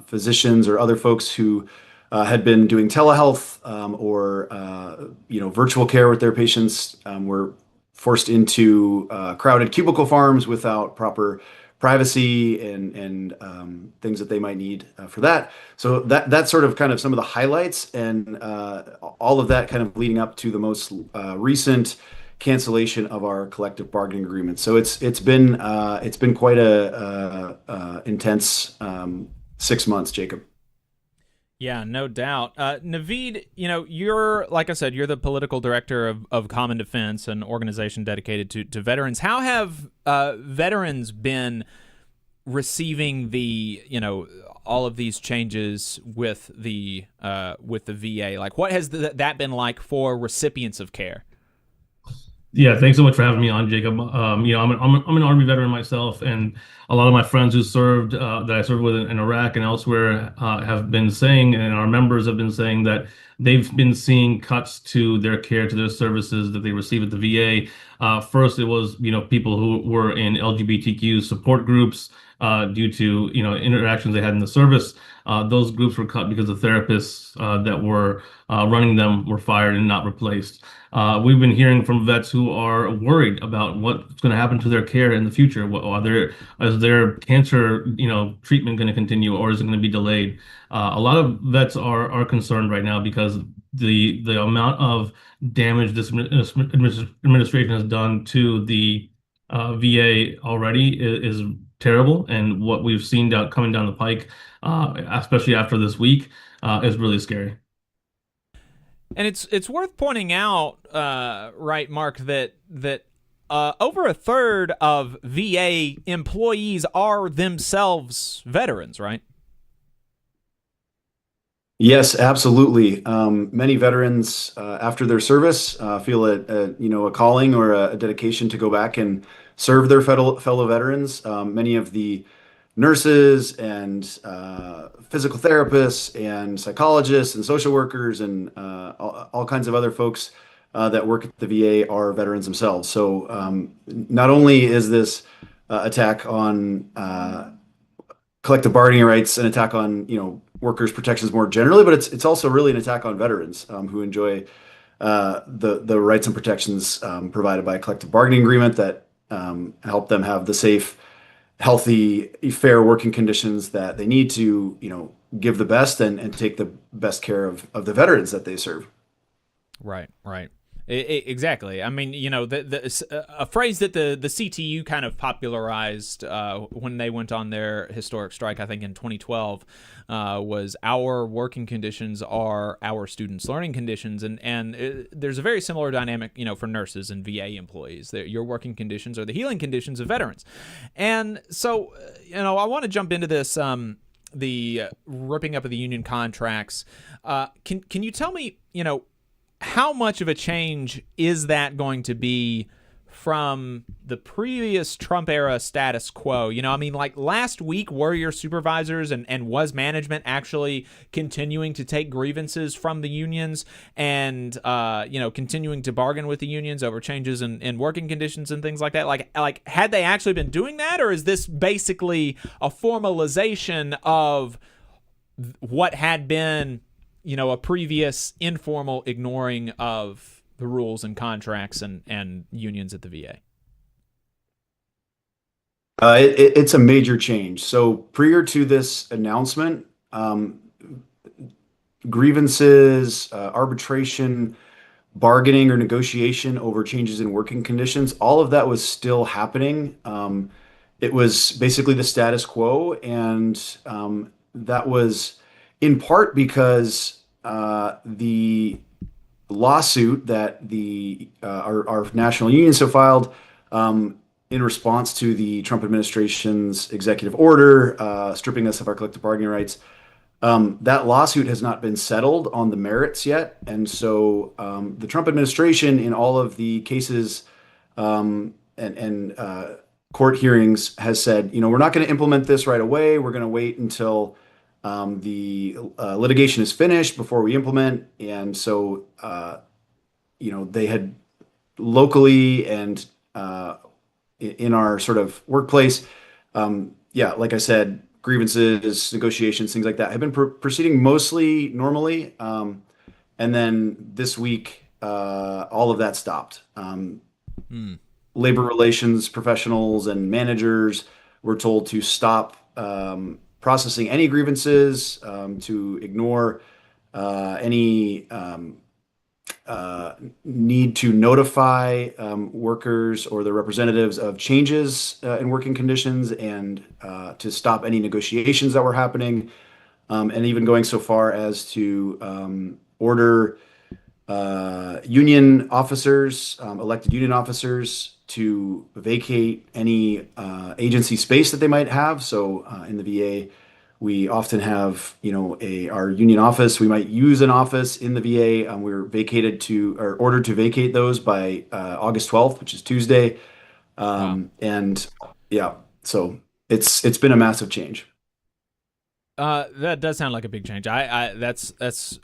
physicians or other folks who had been doing telehealth or virtual care with their patients were forced into crowded cubicle farms without proper privacy and things that they might need for that. So that's sort of kind of some of the highlights, and all of that kind of leading up to the most recent cancellation of our collective bargaining agreement. So it's been quite a intense 6 months, Jacob. Yeah, no doubt. Naveed, you're, like I said, you're the political director of Common Defense, an organization dedicated to veterans. How have veterans been receiving all of these changes with the VA? Like, what has that been like for recipients of care? Yeah, thanks so much for having me on, Jacob. I'm an Army veteran myself, and a lot of my friends who served that I served with in Iraq and elsewhere have been saying, and our members have been saying that they've been seeing cuts to their care, to their services that they receive at the VA. First, it was people who were in LGBTQ support groups due to interactions they had in the service. Those groups were cut because the therapists that were running them were fired and not replaced. We've been hearing from vets who are worried about what's going to happen to their care in the future. Is their cancer, treatment going to continue, or is it going to be delayed? A lot of vets are concerned right now because the amount of damage this administration has done to the VA already is terrible, and what we've seen coming down the pike, especially after this week, is really scary. And it's worth pointing out, right, Mark, that over a third of VA employees are themselves veterans, right? Yes, absolutely. Many veterans, after their service, feel a calling or a dedication to go back and serve their fellow veterans. Many of the nurses and physical therapists and psychologists and social workers and all kinds of other folks that work at the VA are veterans themselves. So not only is this attack on collective bargaining rights an attack on workers' protections more generally, but it's also really an attack on veterans who enjoy the rights and protections provided by a collective bargaining agreement that help them have the safe, healthy, fair working conditions that they need to, give the best and take the best care of the veterans that they serve. Right. Exactly. I mean, a phrase that the CTU kind of popularized when they went on their historic strike, I think in 2012, was "Our working conditions are our students' learning conditions," and there's a very similar dynamic, for nurses and VA employees. Your working conditions are the healing conditions of veterans, and so I want to jump into this. The ripping up of the union contracts. Can you tell me, how much of a change is that going to be from the previous Trump era status quo? Like last week, were your supervisors and was management actually continuing to take grievances from the unions and, continuing to bargain with the unions over changes in working conditions and things like that? Like had they actually been doing that, or is this basically a formalization of what had been a previous informal ignoring of the rules and contracts and unions at the VA? It's a major change. So prior to this announcement, grievances, arbitration, bargaining or negotiation over changes in working conditions, all of that was still happening. It was basically the status quo, and that was in part because the lawsuit that our national unions have filed in response to the Trump administration's executive order stripping us of our collective bargaining rights, that lawsuit has not been settled on the merits yet. And so the Trump administration, in all of the cases and court hearings, has said, we're not going to implement this right away. We're going to wait until the litigation is finished before we implement. And so, they had locally and in our sort of workplace, like I said, grievances, negotiations, things like that have been proceeding mostly normally. And then this week, all of that stopped. Labor relations professionals and managers we're told to stop processing any grievances, to ignore any need to notify workers or their representatives of changes in working conditions, and to stop any negotiations that were happening, and even going so far as to order union officers, elected union officers, to vacate any agency space that they might have. So in the VA, we often have, our union office. We might use an office in the VA. We're ordered to vacate those by August 12th, which is Tuesday. And yeah, so it's been a massive change. That does sound like a big change. That's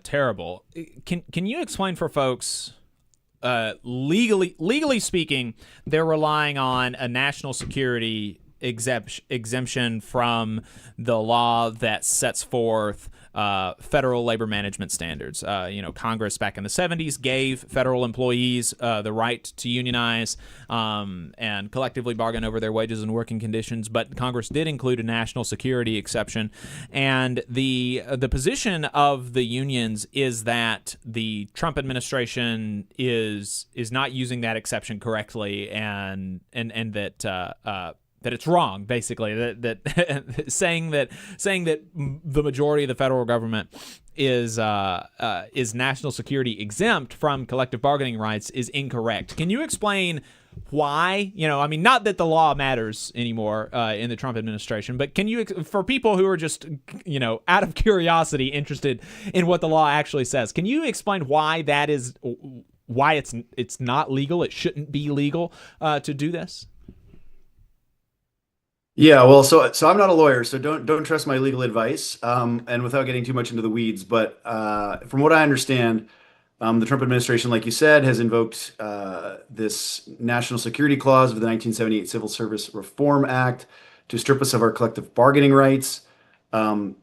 terrible. Can you explain for folks, legally speaking, they're relying on a national security exemption from the law that sets forth federal labor management standards. Congress back in the 70s gave federal employees the right to unionize and collectively bargain over their wages and working conditions, but Congress did include a national security exception. And the position of the unions is that the Trump administration is not using that exception correctly, and that it's wrong, basically. That saying that the majority of the federal government is national security exempt from collective bargaining rights is incorrect. Can you explain why? Not that the law matters anymore in the Trump administration, but can you, for people who are just out of curiosity interested in what the law actually says, can you explain why that is? Why it's not legal? It shouldn't be legal to do this. Yeah, well, so I'm not a lawyer, so don't trust my legal advice. And without getting too much into the weeds, but from what I understand, the Trump administration, like you said, has invoked this national security clause of the 1978 Civil Service Reform Act to strip us of our collective bargaining rights. I'm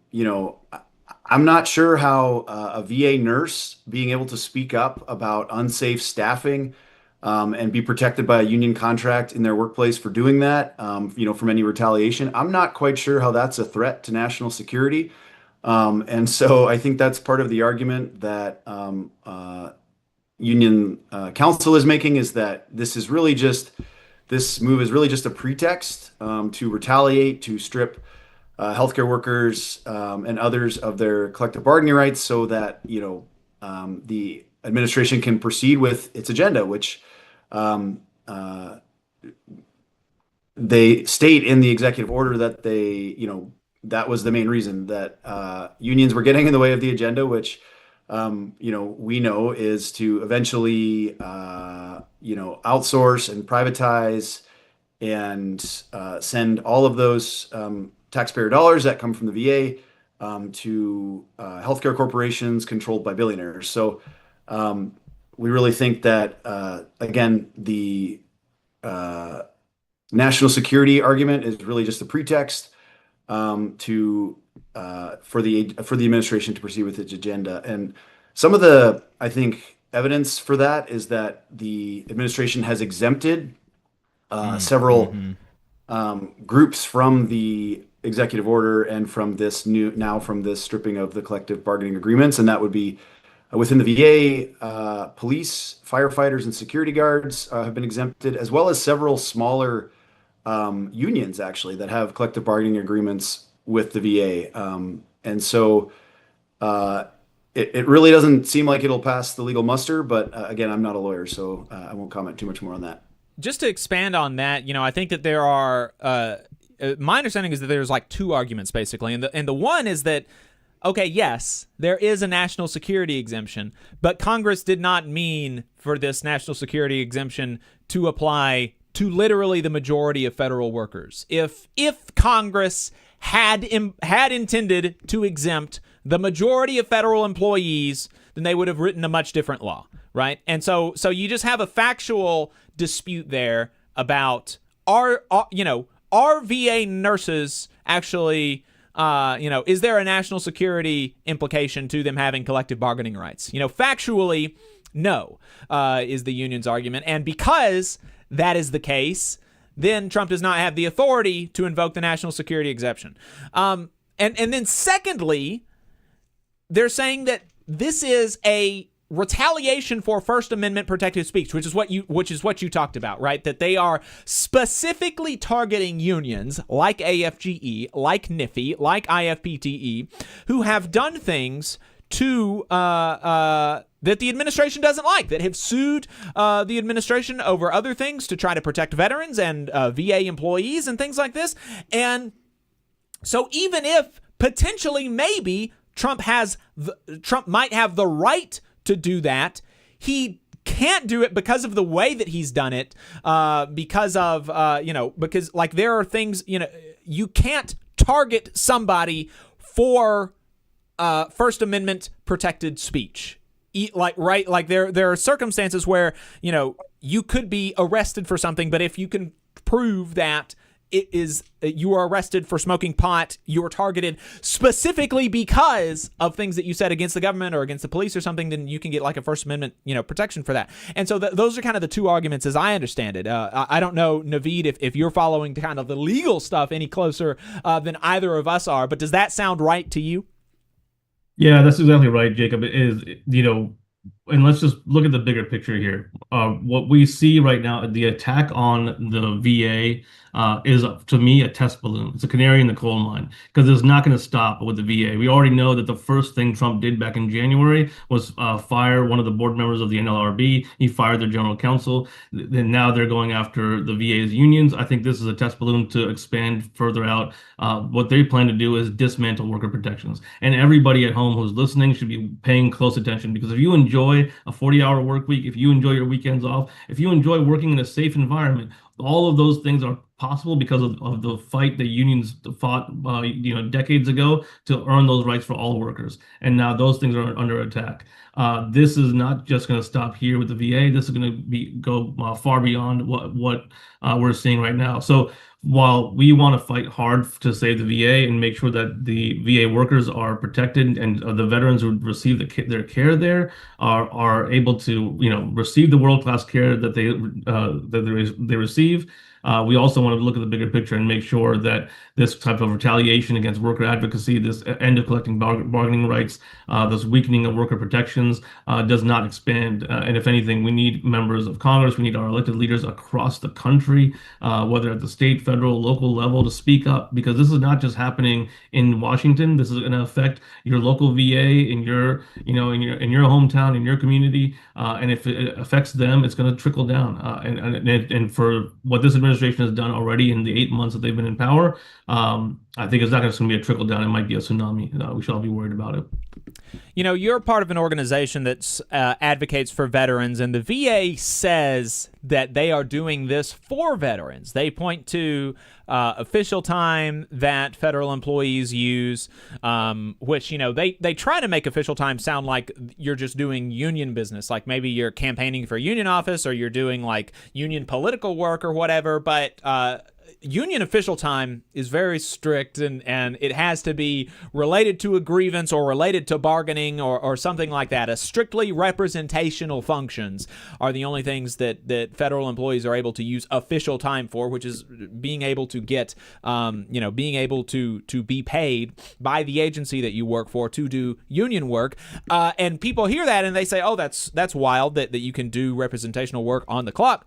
not sure how a VA nurse being able to speak up about unsafe staffing and be protected by a union contract in their workplace for doing that, from any retaliation. I'm not quite sure how that's a threat to national security. And so I think that's part of the argument that union counsel is making, is that this move is really just a pretext to retaliate, to strip healthcare workers and others of their collective bargaining rights, so that the administration can proceed with its agenda, which they state in the executive order that that was the main reason, that unions were getting in the way of the agenda, which we know is to eventually outsource and privatize and send all of those taxpayer dollars that come from the VA to healthcare corporations controlled by billionaires. So we really think that, again, the national security argument is really just a pretext for the administration to proceed with its agenda. And some of the, I think, evidence for that is that the administration has exempted several groups from the executive order and from this stripping of the collective bargaining agreements, and that would be within the VA, police, firefighters, and security guards have been exempted, as well as several smaller unions, actually, that have collective bargaining agreements with the VA. And so it really doesn't seem like it'll pass the legal muster, but again, I'm not a lawyer, so I won't comment too much more on that. Just to expand on that, I think that there are, my understanding is that there's like two arguments, basically. And the one is that, okay, yes, there is a national security exemption, but Congress did not mean for this national security exemption to apply to literally the majority of federal workers. If Congress had intended to exempt the majority of federal employees, then they would have written a much different law, right? And so you just have a factual dispute there about are VA nurses actually, is there a national security implication to them having collective bargaining rights? Factually, no, is the union's argument. And because that is the case, then Trump does not have the authority to invoke the national security exception. And then secondly, they're saying that this is a retaliation for First Amendment protected speech, which is what you talked about, right? That they are specifically targeting unions like AFGE, like NFFE, like IFPTE, who have done things to that the administration doesn't like, that have sued the administration over other things to try to protect veterans and VA employees and things like this. And so even if potentially maybe Trump might have the right to do that, he can't do it because of the way that he's done it, because like there are things, you can't target somebody for First Amendment protected speech. Like there are circumstances where, you could be arrested for something, but if you can prove that you are arrested for smoking pot, you are targeted specifically because of things that you said against the government or against the police or something, then you can get like a First Amendment, protection for that. And so those are kind of the two arguments as I understand it. I don't know, Naveed, if you're following kind of the legal stuff any closer than either of us are, but does that sound right to you? Yeah, that's exactly right, Jacob. It is, and let's just look at the bigger picture here. What we see right now, the attack on the VA is, to me, a test balloon. It's a canary in the coal mine because it's not going to stop with the VA. We already know that the first thing Trump did back in January was fire one of the board members of the NLRB. He fired their general counsel. Then now they're going after the VA's unions. I think this is a test balloon to expand further out. What they plan to do is dismantle worker protections. And everybody at home who's listening should be paying close attention, because if you enjoy a 40-hour work week, if you enjoy your weekends off, if you enjoy working in a safe environment, all of those things are possible because of the fight the unions fought decades ago to earn those rights for all workers. And now those things are under attack. This is not just going to stop here with the VA. This is going to go far beyond what we're seeing right now. So while we want to fight hard to save the VA and make sure that the VA workers are protected and the veterans who receive their care there are able to receive the world-class care that they receive, we also want to look at the bigger picture and make sure that this type of retaliation against worker advocacy, this end of collecting bargaining rights, this weakening of worker protections does not expand. And if anything, we need members of Congress, we need our elected leaders across the country, whether at the state, federal, local level, to speak up, because this is not just happening in Washington. This is going to affect your local VA in your hometown, in your community. And if it affects them, it's going to trickle down. And for what this administration has done already in the 8 months that they've been in power, I think it's not just going to be a trickle down. It might be a tsunami. We should all be worried about it. You're part of an organization that advocates for veterans, and the VA says that they are doing this for veterans. They point to official time that federal employees use, which, they try to make official time sound like you're just doing union business, like maybe you're campaigning for a union office or you're doing like union political work or whatever, but union official time is very strict, and it has to be related to a grievance or related to bargaining or something like that. A strictly representational functions are the only things that federal employees are able to use official time for, which is being able to get, being able to be paid by the agency that you work for to do union work. And people hear that and they say, oh, that's wild that you can do representational work on the clock.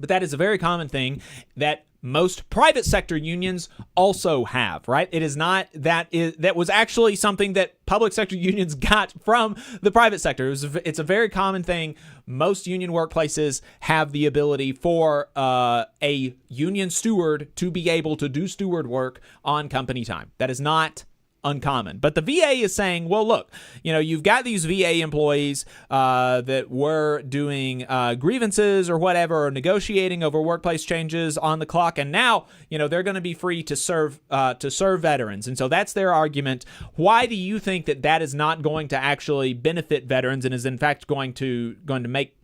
But that is a very common thing that most private sector unions also have, right? It is not that was actually something that public sector unions got from the private sector. It's a very common thing. Most union workplaces have the ability for a union steward to be able to do steward work on company time. That is not uncommon. But the VA is saying, well, look, you've got these VA employees that were doing grievances or whatever, or negotiating over workplace changes on the clock, and now, they're going to be free to serve veterans. And so that's their argument. Why do you think that is not going to actually benefit veterans and is in fact going to make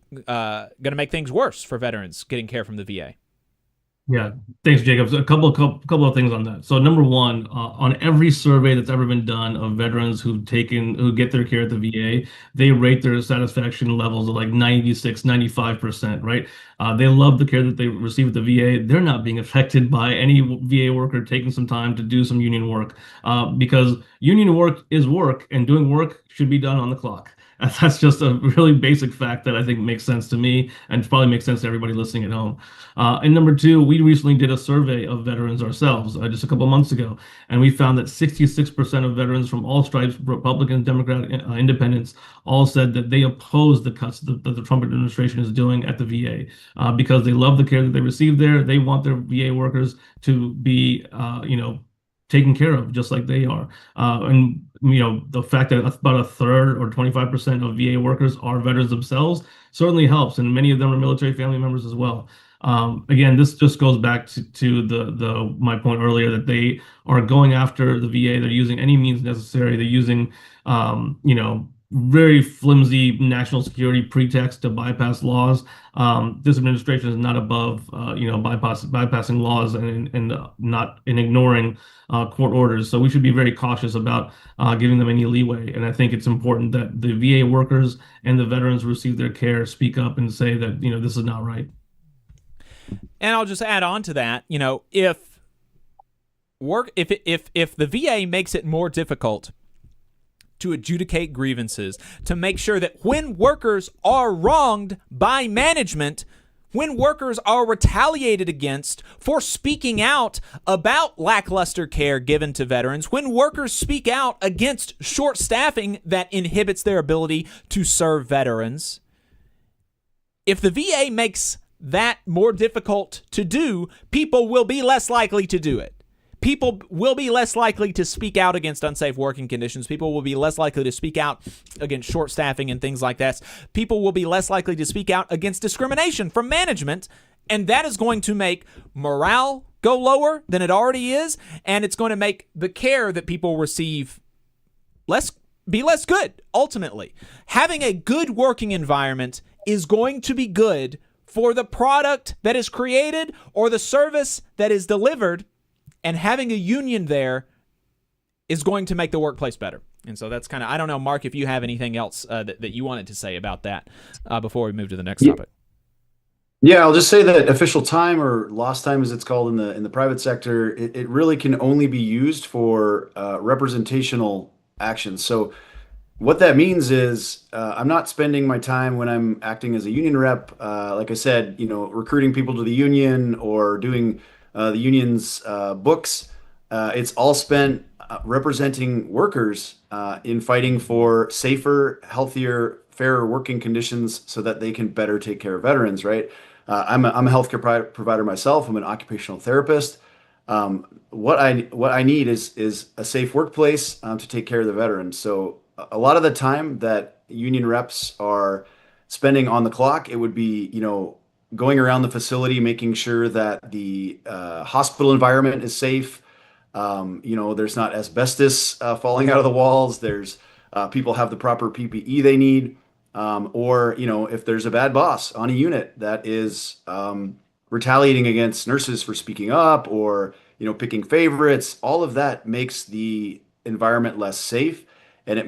things worse for veterans getting care from the VA? Yeah, thanks, Jacob. So a couple of things on that. So number one, on every survey that's ever been done of veterans who get their care at the VA, they rate their satisfaction levels of like 96, 95%, right? They love the care that they receive at the VA. They're not being affected by any VA worker taking some time to do some union work, because union work is work, and doing work should be done on the clock. That's just a really basic fact that I think makes sense to me and probably makes sense to everybody listening at home. And number two, we recently did a survey of veterans ourselves just a couple of months ago, and we found that 66% of veterans from all stripes, Republicans, Democratic, Independents, all said that they oppose the cuts that the Trump administration is doing at the VA because they love the care that they receive there. They want their VA workers to be, taken care of just like they are. And the fact that about a third or 25% of VA workers are veterans themselves certainly helps, and many of them are military family members as well. Again, this just goes back to the my point earlier that they are going after the VA. They're using any means necessary. They're using very flimsy national security pretext to bypass laws. This administration is not above bypassing laws and not ignoring court orders. So we should be very cautious about giving them any leeway. And I think it's important that the VA workers and the veterans who receive their care speak up and say that this is not right. And I'll just add on to that, if the VA makes it more difficult to adjudicate grievances, to make sure that when workers are wronged by management, when workers are retaliated against for speaking out about lackluster care given to veterans, when workers speak out against short staffing that inhibits their ability to serve veterans, if the VA makes that more difficult to do, people will be less likely to do it. People will be less likely to speak out against unsafe working conditions. People will be less likely to speak out against short staffing and things like that. People will be less likely to speak out against discrimination from management, and that is going to make morale go lower than it already is, and it's going to make the care that people receive less good, ultimately. Having a good working environment is going to be good for the product that is created or the service that is delivered, and having a union there is going to make the workplace better. And so that's kind of, I don't know, Mark, if you have anything else that you wanted to say about that before we move to the next topic. Yeah, I'll just say that official time, or lost time as it's called in the private sector, it really can only be used for representational actions. So what that means is I'm not spending my time when I'm acting as a union rep, like I said, recruiting people to the union or doing the union's books. It's all spent representing workers in fighting for safer, healthier, fairer working conditions so that they can better take care of veterans, right? I'm a healthcare provider myself. I'm an occupational therapist. What I need is a safe workplace to take care of the veterans. So a lot of the time that union reps are spending on the clock, it would be, going around the facility, making sure that the hospital environment is safe. There's not asbestos falling out of the walls. There's people have the proper PPE they need. Or if there's a bad boss on a unit that is retaliating against nurses for speaking up or, picking favorites, all of that makes the environment less safe, and it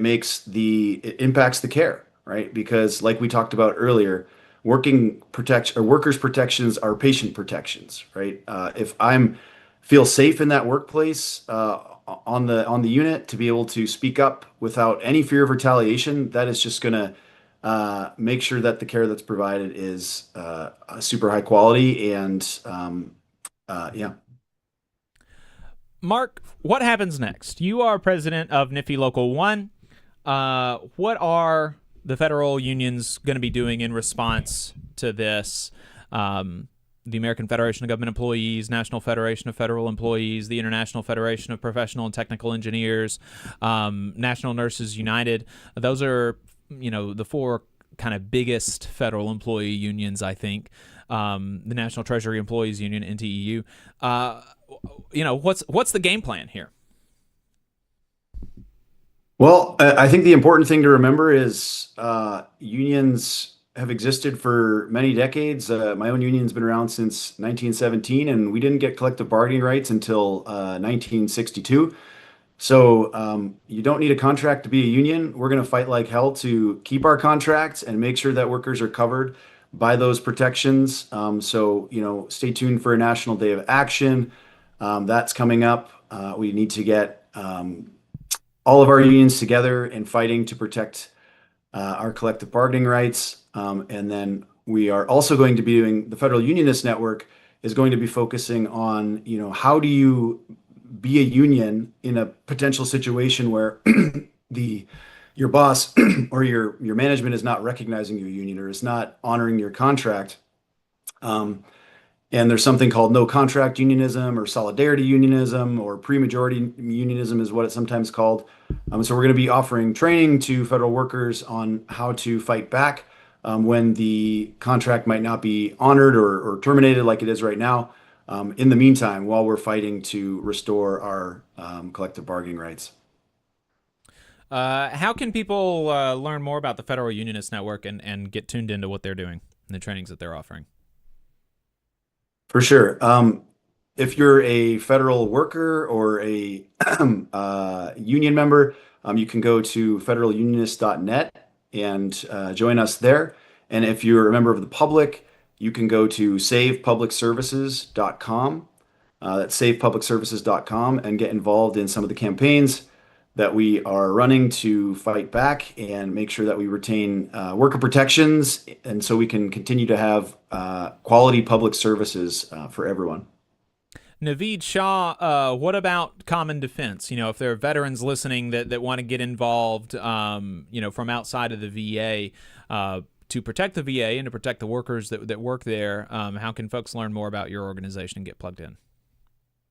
impacts the care, right? Because like we talked about earlier, workers' protections are patient protections, right? If I'm feel safe in that workplace on the unit to be able to speak up without any fear of retaliation, that is just going to make sure that the care that's provided is super high quality and yeah. Mark, what happens next? You are president of NFFE Local 1. What are the federal unions going to be doing in response to this? The American Federation of Government Employees, National Federation of Federal Employees, the International Federation of Professional and Technical Engineers, National Nurses United. Those are, the four kind of biggest federal employee unions, I think. The National Treasury Employees Union, NTEU. What's the game plan here? Well, I think the important thing to remember is unions have existed for many decades. My own union's been around since 1917, and we didn't get collective bargaining rights until 1962. So you don't need a contract to be a union. We're going to fight like hell to keep our contracts and make sure that workers are covered by those protections. So, stay tuned for a National Day of Action. That's coming up. We need to get all of our unions together and fighting to protect our collective bargaining rights. And then we are also going to be doing, the Federal Unionist Network is going to be focusing on, how do you be a union in a potential situation where your boss or your management is not recognizing your union or is not honoring your contract. And there's something called no contract unionism or solidarity unionism or pre-majority unionism is what it's sometimes called. So we're going to be offering training to federal workers on how to fight back when the contract might not be honored or terminated like it is right now. In the meantime, while we're fighting to restore our collective bargaining rights. How can people learn more about the Federal Unionist Network and get tuned into what they're doing and the trainings that they're offering? For sure. If you're a federal worker or a union member, you can go to federalunionist.net and join us there. And if you're a member of the public, you can go to savepublicservices.com. That's savepublicservices.com and get involved in some of the campaigns that we are running to fight back and make sure that we retain worker protections, and so we can continue to have quality public services for everyone. Naveed Shah, what about common defense? If there are veterans listening that want to get involved, from outside of the VA, to protect the VA and to protect the workers that work there, how can folks learn more about your organization and get plugged in?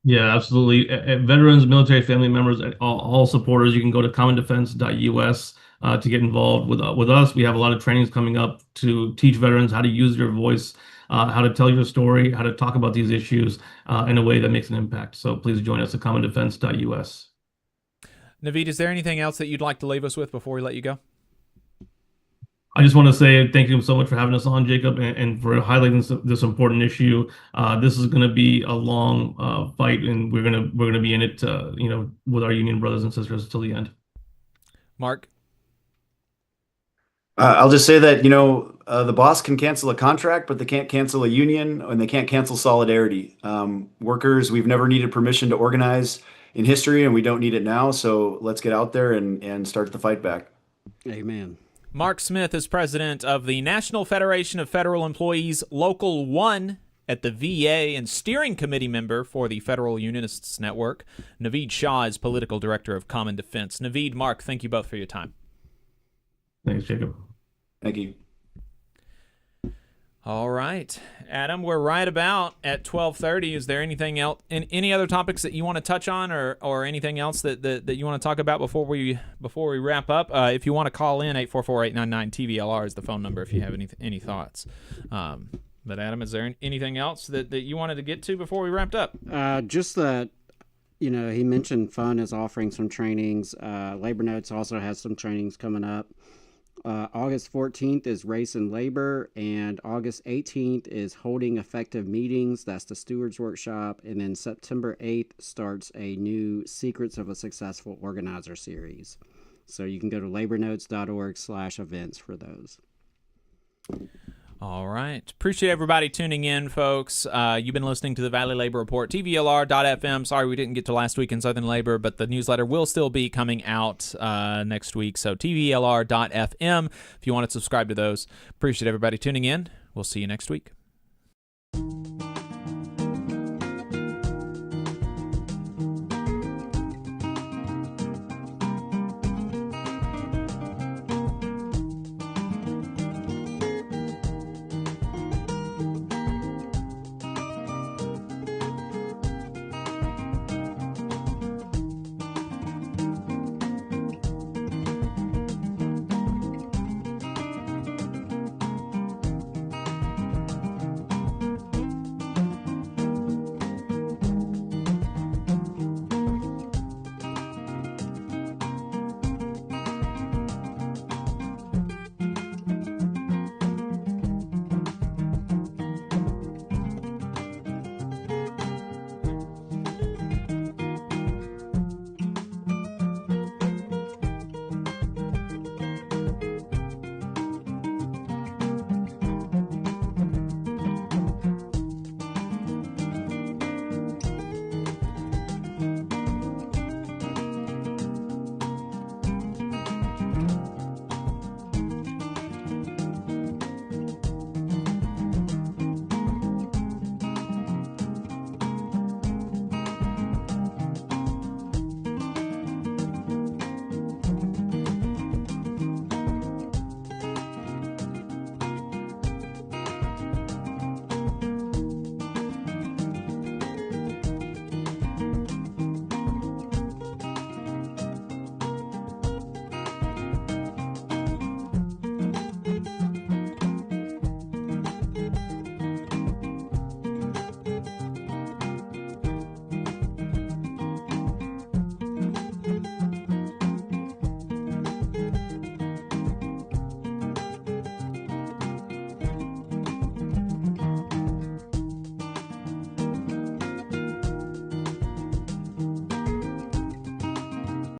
Yeah, absolutely. Veterans, military family members, all supporters, you can go to commondefense.us to get involved with us. We have a lot of trainings coming up to teach veterans how to use your voice, how to tell your story, how to talk about these issues in a way that makes an impact. So please join us at commondefense.us. Naveed, is there anything else that you'd like to leave us with before we let you go? I just want to say thank you so much for having us on, Jacob, and for highlighting this important issue. This is going to be a long fight, and we're going to be in it, with our union brothers and sisters till the end. Mark, I'll just say that the boss can cancel a contract, but they can't cancel a union, and they can't cancel solidarity. Workers, we've never needed permission to organize in history, and we don't need it now. So let's get out there and start the fight back. Amen. Mark Smith is president of the National Federation of Federal Employees Local 1 at the VA and steering committee member for the Federal Unionists Network. Naveed Shah is political director of Common Defense. Naveed, Mark, thank you both for your time. Thanks, Jacob. Thank you. All right, Adam, we're right about at 12:30. Is there anything else, any other topics that you want to touch on, or anything else that you want to talk about before we wrap up? If you want to call in, 844-899-TVLR is the phone number if you have any thoughts. But Adam, is there anything else that you wanted to get to before we wrapped up? Just that, he mentioned FUN is offering some trainings. Labor Notes also has some trainings coming up. August 14th is Race and Labor, and August 18th is Holding Effective Meetings. That's the Stewards Workshop. And then September 8th starts a new Secrets of a Successful Organizer series. So you can go to labornotes.org/events for those. All right. Appreciate everybody tuning in, folks. You've been listening to the Valley Labor Report, TVLR.fm. Sorry we didn't get to last week in Southern Labor, but the newsletter will still be coming out next week. So TVLR.fm if you want to subscribe to those. Appreciate everybody tuning in. We'll see you next week.